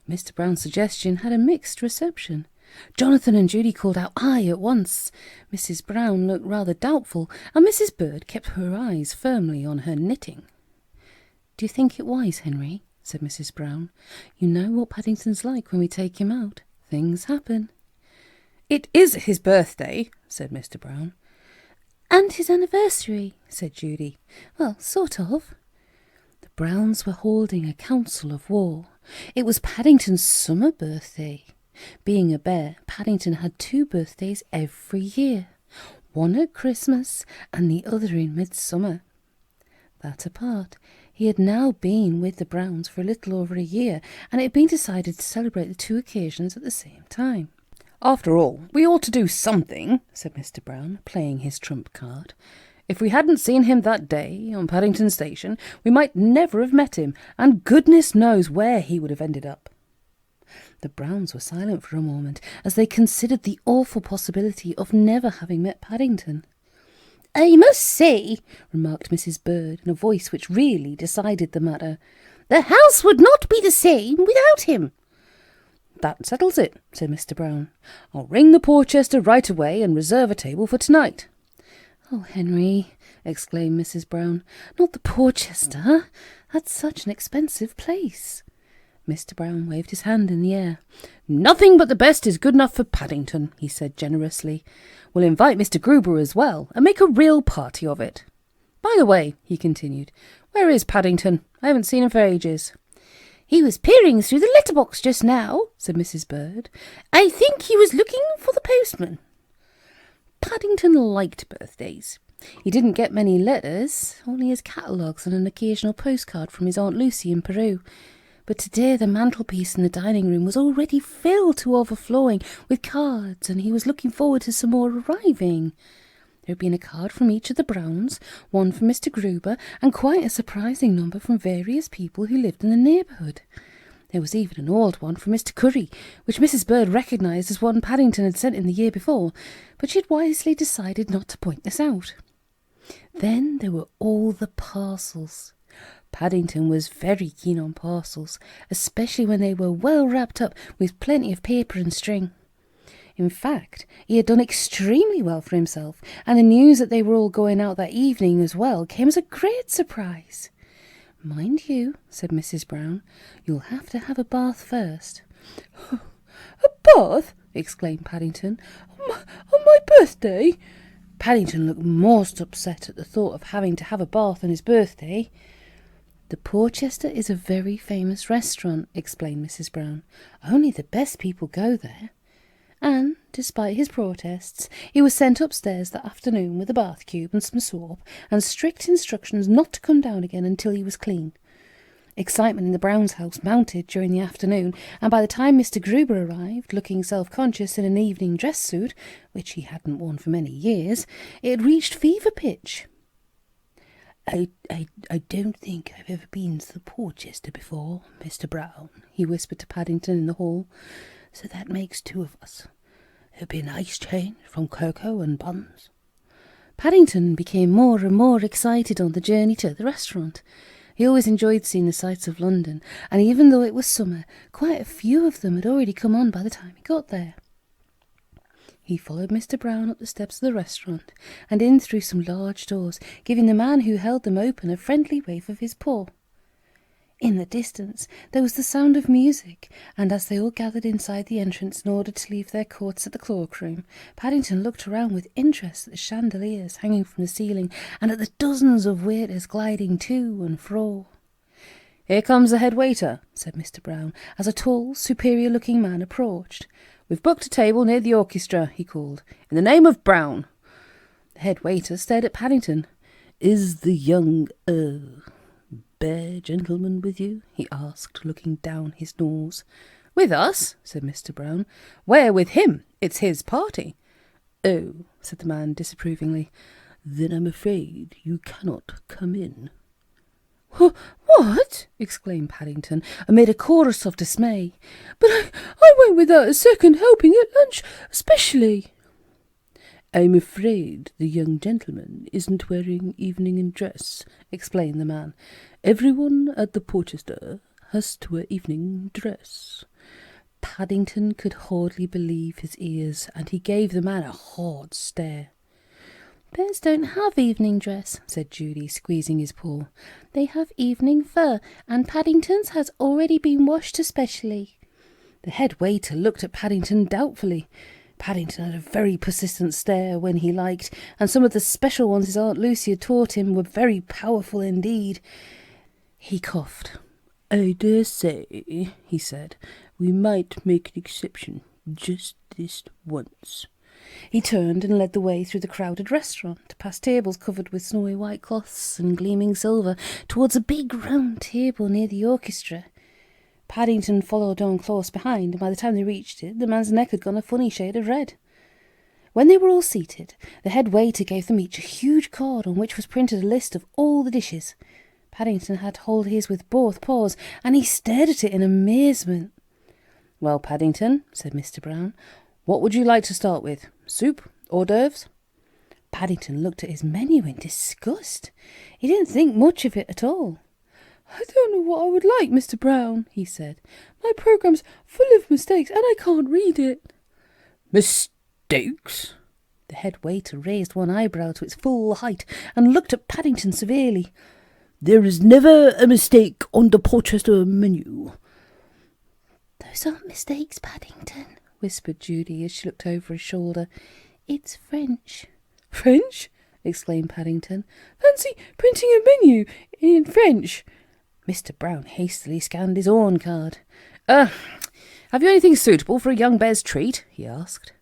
Mr. Brown's suggestion had a mixed reception. Jonathan and Judy called out aye at once. Mrs. Brown looked rather doubtful, and Mrs. Bird kept her eyes firmly on her knitting. "Do you think it wise, Henry?" said Mrs. Brown. "You know what Paddington's like when we take him out. Things happen." "It is his birthday," said Mr. Brown. "And his anniversary," said Judy. "Well, sort of." The Browns were holding a council of war. It was Paddington's summer birthday. Being a bear, Paddington had 2 birthdays every year, one at Christmas and the other in midsummer. That apart, he had now been with the Browns for a little over a year, and it had been decided to celebrate the 2 occasions at the same time. "After all, we ought to do something," said Mr. Brown, playing his trump card. "If we hadn't seen him that day on Paddington Station, we might never have met him, and goodness knows where he would have ended up." The Browns were silent for a moment as they considered the awful possibility of never having met Paddington. "I must say," remarked Mrs. Bird in a voice which really decided the matter, "the house would not be the same without him." "That settles it," said Mr. Brown. "I'll ring the Porchester right away and reserve a table for tonight." "Oh, Henry," exclaimed Mrs. Brown, "not the Porchester. That's such an expensive place." Mr. Brown waved his hand in the air. "Nothing but the best is good enough for Paddington," he said generously. "We'll invite Mr. Gruber as well, and make a real party of it. By the way," he continued, "where is Paddington? I haven't seen him for ages." "He was peering through the letterbox just now," said Mrs. Bird. "I think he was looking for the postman." Paddington liked birthdays. He didn't get many letters, only his catalogues and an occasional postcard from his Aunt Lucy in Peru. But today the mantelpiece in the dining room was already filled to overflowing with cards, and he was looking forward to some more arriving. There had been a card from each of the Browns, one from Mr. Gruber, and quite a surprising number from various people who lived in the neighbourhood. There was even an old one from Mr. Curry, which Mrs. Bird recognised as one Paddington had sent in the year before, but she had wisely decided not to point this out. Then there were all the parcels. Paddington was very keen on parcels, especially when they were well wrapped up with plenty of paper and string. In fact, he had done extremely well for himself, and the news that they were all going out that evening as well came as a great surprise. "Mind you," said Mrs. Brown, "you'll have to have a bath first." "A bath?" exclaimed Paddington. On my birthday?" Paddington looked most upset at the thought of having to have a bath on his birthday. "The Porchester is a very famous restaurant," explained Mrs. Brown. "Only the best people go there." And, despite his protests, he was sent upstairs that afternoon with a bath cube and some soap, and strict instructions not to come down again until he was clean. Excitement in the Browns' house mounted during the afternoon, and by the time Mr. Gruber arrived, looking self-conscious in an evening dress suit, which he hadn't worn for many years, it had reached fever pitch. I don't think I've ever been to the Porchester before, Mr. Brown, he whispered to Paddington in the hall. So that makes two of us. It'll be a nice change from cocoa and buns. Paddington became more and more excited on the journey to the restaurant. He always enjoyed seeing the sights of London, and even though it was summer, quite a few of them had already come on by the time he got there. He followed Mr. Brown up the steps of the restaurant and in through some large doors, giving the man who held them open a friendly wave of his paw. In the distance there was the sound of music, and as they all gathered inside the entrance in order to leave their courts at the cloakroom, Paddington looked around with interest at the chandeliers hanging from the ceiling and at the dozens of waiters gliding to and fro. "Here comes the head waiter," said Mr. Brown, as a tall, superior-looking man approached. "We've booked a table near the orchestra," he called. "In the name of Brown." The head waiter stared at Paddington. "Is the young, bear gentleman with you?" he asked, looking down his nose. "With us?" said Mr. Brown. "We're with him. It's his party." "Oh," said the man disapprovingly. "Then I'm afraid you cannot come in." "What?" exclaimed Paddington, amid a chorus of dismay. "But I went without a second helping at lunch, especially." "I'm afraid the young gentleman isn't wearing evening dress," explained the man. "Everyone at the Porchester has to wear evening dress." Paddington could hardly believe his ears, and he gave the man a hard stare. "Bears don't have evening dress," said Judy, squeezing his paw. "They have evening fur, and Paddington's has already been washed especially." The head waiter looked at Paddington doubtfully. Paddington had a very persistent stare when he liked, and some of the special ones his Aunt Lucy had taught him were very powerful indeed. He coughed. "I dare say," he said, "we might make an exception, just this once." He turned and led the way through the crowded restaurant, past tables covered with snowy white cloths and gleaming silver, towards a big round table near the orchestra. Paddington followed on close behind, and by the time they reached it, the man's neck had gone a funny shade of red. When they were all seated, the head waiter gave them each a huge card on which was printed a list of all the dishes. Paddington had to hold his with both paws, and he stared at it in amazement. "Well, Paddington," said Mr. Brown, "what would you like to start with? Soup? Hors d'oeuvres?" Paddington looked at his menu in disgust. He didn't think much of it at all. "I don't know what I would like, Mr. Brown," he said. "My program's full of mistakes, and I can't read it." "Mistakes?" The head waiter raised one eyebrow to its full height and looked at Paddington severely. "There is never a mistake on the Porchester menu." "Those aren't mistakes, Paddington," whispered Judy as she looked over his shoulder. "It's French." "French?" exclaimed Paddington. "Fancy printing a menu in French." Mr. Brown hastily scanned his own card. Have you anything suitable for a young bear's treat?" he asked.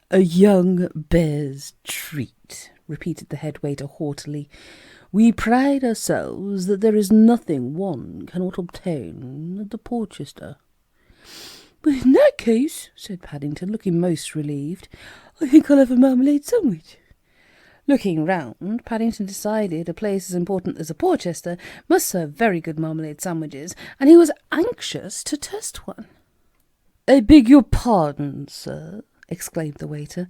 "A young bear's treat," repeated the head waiter haughtily. "We pride ourselves that there is nothing one cannot obtain at the Porchester." "But in that case," said Paddington, looking most relieved, "I think I'll have a marmalade sandwich." Looking round, Paddington decided a place as important as a Porchester must serve very good marmalade sandwiches, and he was anxious to test one. "I beg your pardon, sir," exclaimed the waiter.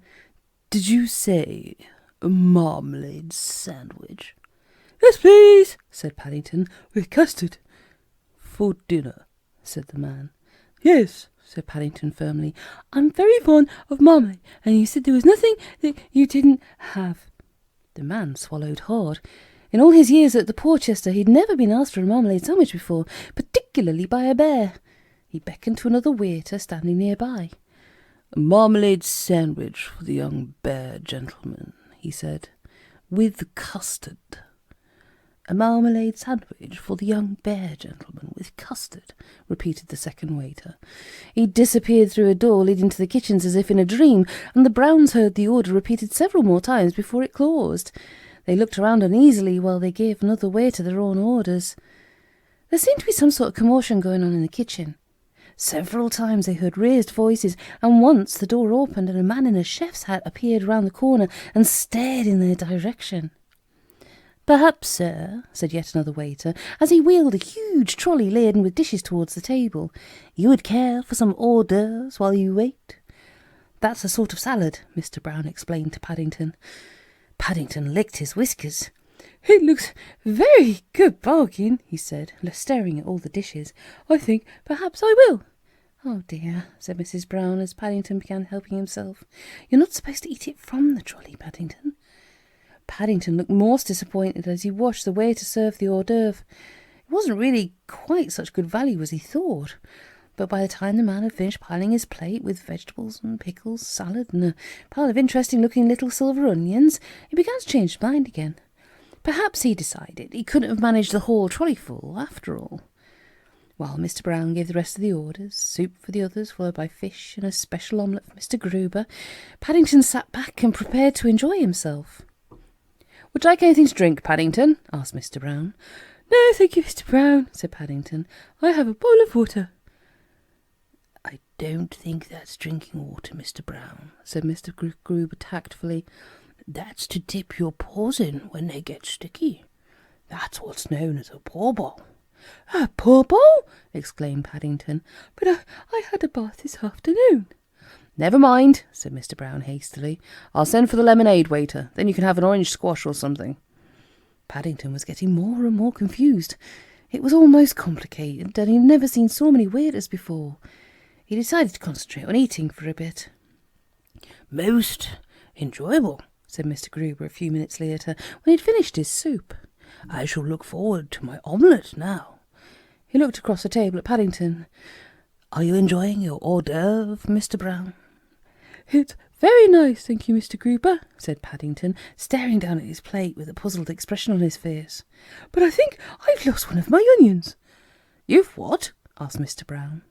"Did you say a marmalade sandwich?" "Yes, please," said Paddington, "with custard." "For dinner," said the man. "Yes," said Paddington firmly. "I'm very fond of marmalade, and you said there was nothing that you didn't have." The man swallowed hard. In all his years at the Porchester, he'd never been asked for a marmalade sandwich before, particularly by a bear. He beckoned to another waiter standing nearby. "A marmalade sandwich for the young bear gentleman," he said, "with custard." "A marmalade sandwich for the young bear gentleman with custard," repeated the second waiter. He disappeared through a door leading to the kitchens as if in a dream, and the Browns heard the order repeated several more times before it closed. They looked around uneasily while they gave another waiter their own orders. There seemed to be some sort of commotion going on in the kitchen. Several times they heard raised voices, and once the door opened and a man in a chef's hat appeared round the corner and stared in their direction. "Perhaps, sir," said yet another waiter, as he wheeled a huge trolley laden with dishes towards the table, "you would care for some hors d'oeuvres while you wait?" "That's a sort of salad," Mr. Brown explained to Paddington. Paddington licked his whiskers. "It looks very good bargain," he said, staring at all the dishes. "I think perhaps I will." "Oh dear," said Mrs. Brown as Paddington began helping himself. "You're not supposed to eat it from the trolley, Paddington." Paddington looked most disappointed as he watched the waiter serve the hors d'oeuvre. It wasn't really quite such good value as he thought, but by the time the man had finished piling his plate with vegetables and pickles, salad, and a pile of interesting-looking little silver onions, he began to change his mind again. Perhaps he decided he couldn't have managed the whole trolley full after all. While Mr. Brown gave the rest of the orders, soup for the others, followed by fish and a special omelette for Mr. Gruber, Paddington sat back and prepared to enjoy himself. "Would you like anything to drink, Paddington?" asked Mr. Brown. "No, thank you, Mr. Brown," said Paddington. "I have a bowl of water." "I don't think that's drinking water, Mr. Brown," said Mr. Gruber tactfully. "That's to dip your paws in when they get sticky. That's what's known as a paw bowl." "A paw bowl!" exclaimed Paddington. "But I had a bath this afternoon." "Never mind," said Mr. Brown hastily. "I'll send for the lemonade waiter. Then you can have an orange squash or something." Paddington was getting more and more confused. It was almost complicated, and he'd never seen so many waiters before. He decided to concentrate on eating for a bit. "Most enjoyable," said Mr. Gruber a few minutes later, when he'd finished his soup. "I shall look forward to my omelette now." He looked across the table at Paddington. "Are you enjoying your hors d'oeuvre, Mr. Brown?" "It's very nice, thank you, Mr. Gruber," said Paddington, staring down at his plate with a puzzled expression on his face. "But I think I've lost one of my onions." "You've what?" asked Mr. Brown.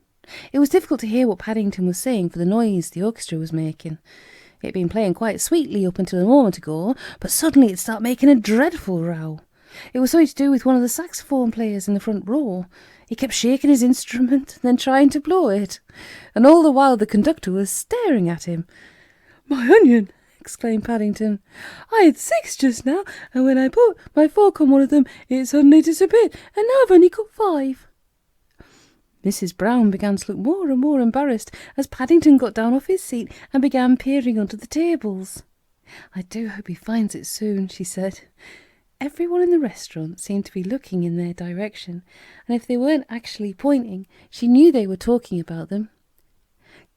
It was difficult to hear what Paddington was saying for the noise the orchestra was making. It had been playing quite sweetly up until a moment ago, but suddenly it started making a dreadful row. It was something to do with one of the saxophone players in the front row. He kept shaking his instrument, then trying to blow it, and all the while the conductor was staring at him. "My onion!" exclaimed Paddington. "I had 6 just now, and when I put my fork on one of them, it suddenly disappeared, and now I've only got 5. Mrs. Brown began to look more and more embarrassed as Paddington got down off his seat and began peering under the tables. "I do hope he finds it soon," she said. Everyone in the restaurant seemed to be looking in their direction, and if they weren't actually pointing, she knew they were talking about them.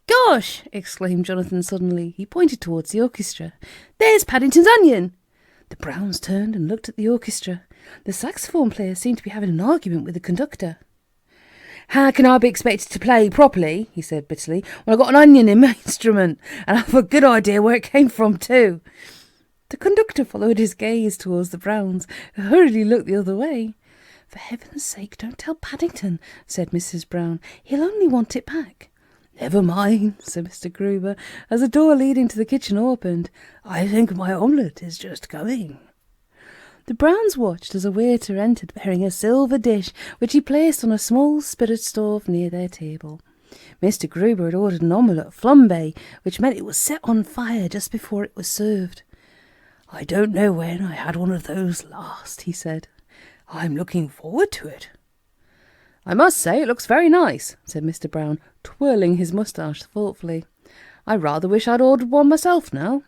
"Gosh!" exclaimed Jonathan suddenly. He pointed towards the orchestra. "There's Paddington's onion!" The Browns turned and looked at the orchestra. The saxophone player seemed to be having an argument with the conductor. "How can I be expected to play properly," he said bitterly, "when I've got an onion in my instrument, and I've a good idea where it came from too?" The conductor followed his gaze towards the Browns, who hurriedly looked the other way. "For heaven's sake, don't tell Paddington," said Mrs. Brown. "He'll only want it back." "Never mind," said Mr. Gruber, as the door leading to the kitchen opened. "I think my omelette is just coming." The Browns watched as a waiter entered bearing a silver dish, which he placed on a small spirit stove near their table. Mr. Gruber had ordered an omelette flambé, which meant it was set on fire just before it was served. "I don't know when I had one of those last," he said. "I'm looking forward to it." "I must say it looks very nice," said Mr. Brown, twirling his moustache thoughtfully. "I rather wish I'd ordered one myself now.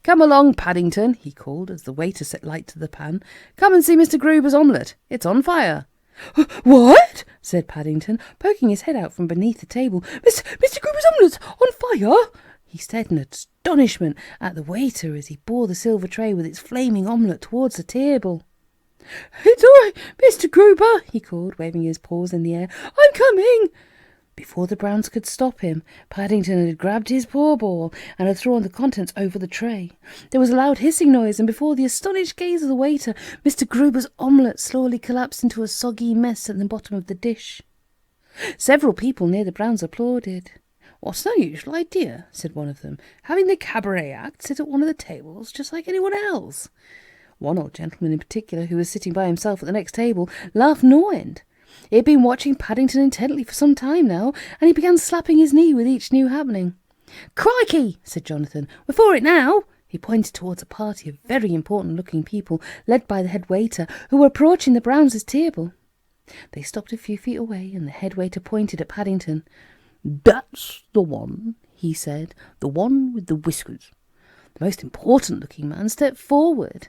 Come along, Paddington," he called as the waiter set light to the pan. "Come and see Mr. Gruber's omelette. It's on fire." "What?" said Paddington, poking his head out from beneath the table. Mr. Gruber's omelette's on fire?" He stared in astonishment at the waiter as he bore the silver tray with its flaming omelette towards the table. "It's all right, Mr. Gruber," he called, waving his paws in the air. "I'm coming." Before the Browns could stop him, Paddington had grabbed his paw ball and had thrown the contents over the tray. There was a loud hissing noise, and before the astonished gaze of the waiter, Mr. Gruber's omelette slowly collapsed into a soggy mess at the bottom of the dish. Several people near the Browns applauded. "What's an unusual idea," said one of them, "having the cabaret act sit at one of the tables just like anyone else." One old gentleman in particular, who was sitting by himself at the next table, laughed no end. He had been watching Paddington intently for some time now, and he began slapping his knee with each new happening. "Crikey!" said Jonathan. "We're for it now!" He pointed towards a party of very important-looking people, led by the head waiter, who were approaching the Browns' table. They stopped a few feet away, and the head waiter pointed at Paddington. "That's the one," he said, "the one with the whiskers." The most important-looking man stepped forward.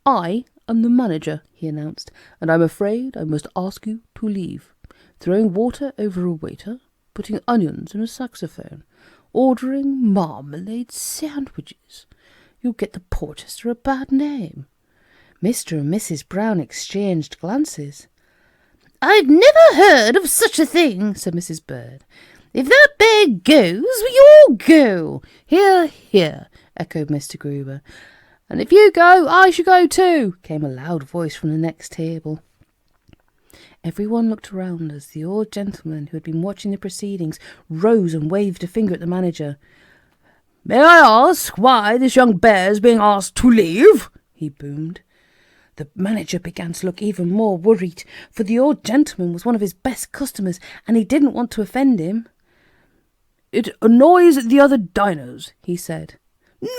"I am the manager," he announced, "and I'm afraid I must ask you to leave. Throwing water over a waiter, putting onions in a saxophone, ordering marmalade sandwiches. You'll get the Porchester a bad name." Mr. and Mrs. Brown exchanged glances. "I've never heard of such a thing," said Mrs. Bird. "If that bear goes, we all go." "Hear, hear," echoed Mr. Gruber. "And if you go, I shall go too," came a loud voice from the next table. Everyone looked around as the old gentleman who had been watching the proceedings rose and waved a finger at the manager. "May I ask why this young bear is being asked to leave?" he boomed. The manager began to look even more worried, for the old gentleman was one of his best customers, and he didn't want to offend him. "It annoys the other diners," he said.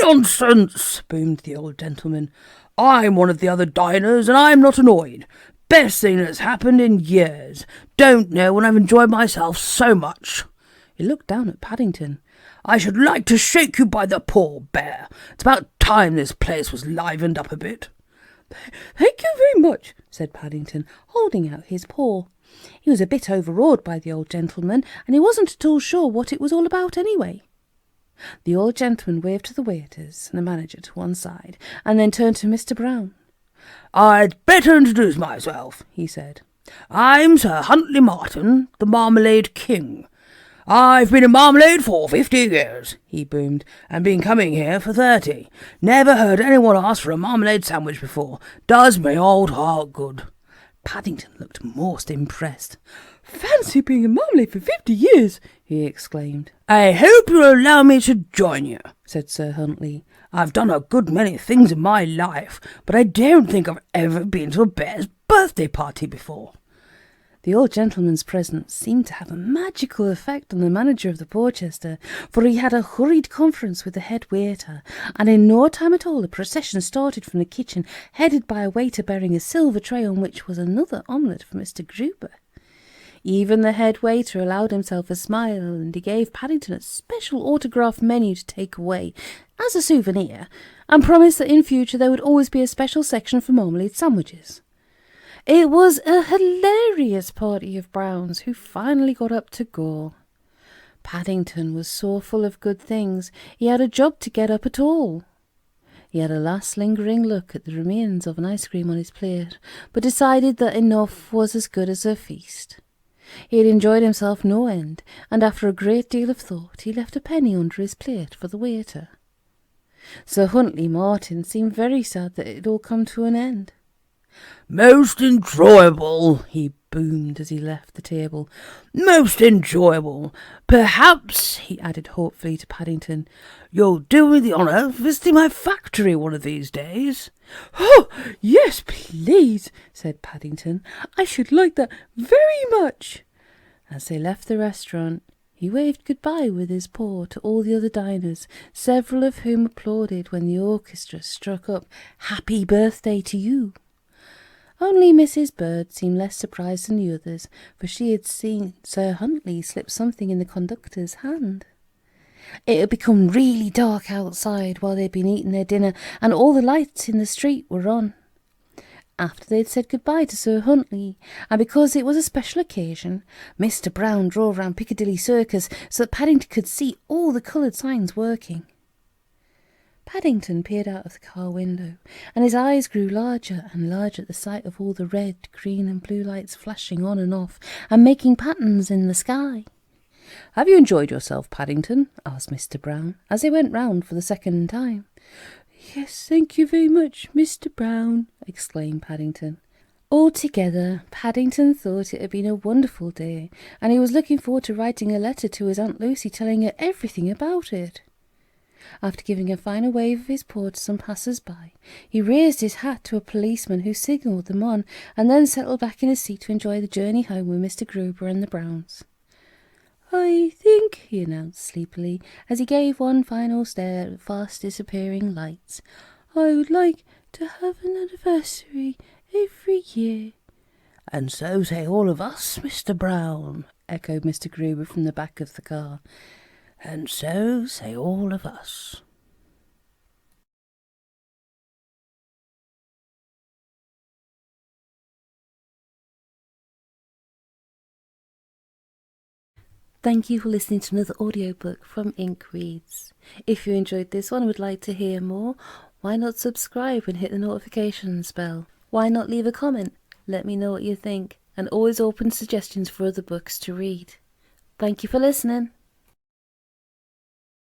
"Nonsense!" boomed the old gentleman. "I'm one of the other diners, and I'm not annoyed. Best thing that's happened in years. Don't know when I've enjoyed myself so much." He looked down at Paddington. "I should like to shake you by the paw, bear. It's about time this place was livened up a bit." "Thank you very much," said Paddington, holding out his paw. He was a bit overawed by the old gentleman, and he wasn't at all sure what it was all about anyway. The old gentleman waved to the waiters and the manager to one side, and then turned to Mr. Brown. "I'd better introduce myself," he said. "I'm Sir Huntley Martin, the Marmalade King. I've been in marmalade for 50 years, he boomed, and been coming here for 30. Never heard anyone ask for a marmalade sandwich before. Does me old heart good." Paddington looked most impressed. "Fancy being in marmalade for 50 years!" he exclaimed. "I hope you'll allow me to join you," said Sir Huntley. "I've done a good many things in my life, but I don't think I've ever been to a bear's birthday party before." The old gentleman's presence seemed to have a magical effect on the manager of the Porchester, for he had a hurried conference with the head waiter, and in no time at all the procession started from the kitchen, headed by a waiter bearing a silver tray on which was another omelette for Mr. Gruber. Even the head waiter allowed himself a smile, and he gave Paddington a special autographed menu to take away as a souvenir, and promised that in future there would always be a special section for marmalade sandwiches. It was a hilarious party of Browns who finally got up to go. Paddington was so full of good things, he had a job to get up at all. He had a last lingering look at the remains of an ice cream on his plate, but decided that enough was as good as a feast. He had enjoyed himself no end, and after a great deal of thought he left a penny under his plate for the waiter. Sir Huntley Martin seemed very sad that it had all come to an end. "Most enjoyable," he boomed as he left the table. "Most enjoyable. Perhaps," he added hopefully to Paddington, "you'll do me the honour of visiting my factory one of these days." "Oh, yes, please," said Paddington. "I should like that very much." As they left the restaurant, he waved goodbye with his paw to all the other diners, several of whom applauded when the orchestra struck up "Happy Birthday to You." Only Mrs. Bird seemed less surprised than the others, for she had seen Sir Huntley slip something in the conductor's hand. It had become really dark outside while they'd been eating their dinner, and all the lights in the street were on. After they'd said goodbye to Sir Huntley, and because it was a special occasion, Mr. Brown drove round Piccadilly Circus so that Paddington could see all the coloured signs working. Paddington peered out of the car window, and his eyes grew larger and larger at the sight of all the red, green and blue lights flashing on and off and making patterns in the sky. "Have you enjoyed yourself, Paddington?" asked Mr. Brown, as they went round for the second time. "Yes, thank you very much, Mr. Brown," exclaimed Paddington. Altogether, Paddington thought it had been a wonderful day, and he was looking forward to writing a letter to his Aunt Lucy telling her everything about it. After giving a final wave of his paw to some passers-by, he raised his hat to a policeman who signalled them on, and then settled back in his seat to enjoy the journey home with Mr. Gruber and the Browns. "I think," he announced sleepily, as he gave one final stare at the fast disappearing lights, "I would like to have an anniversary every year." "And so say all of us, Mr. Brown," echoed Mr. Gruber from the back of the car. "And so say all of us." Thank you for listening to another audiobook from Ink Reads. If you enjoyed this one and would like to hear more, why not subscribe and hit the notifications bell? Why not leave a comment? Let me know what you think, and always open suggestions for other books to read. Thank you for listening.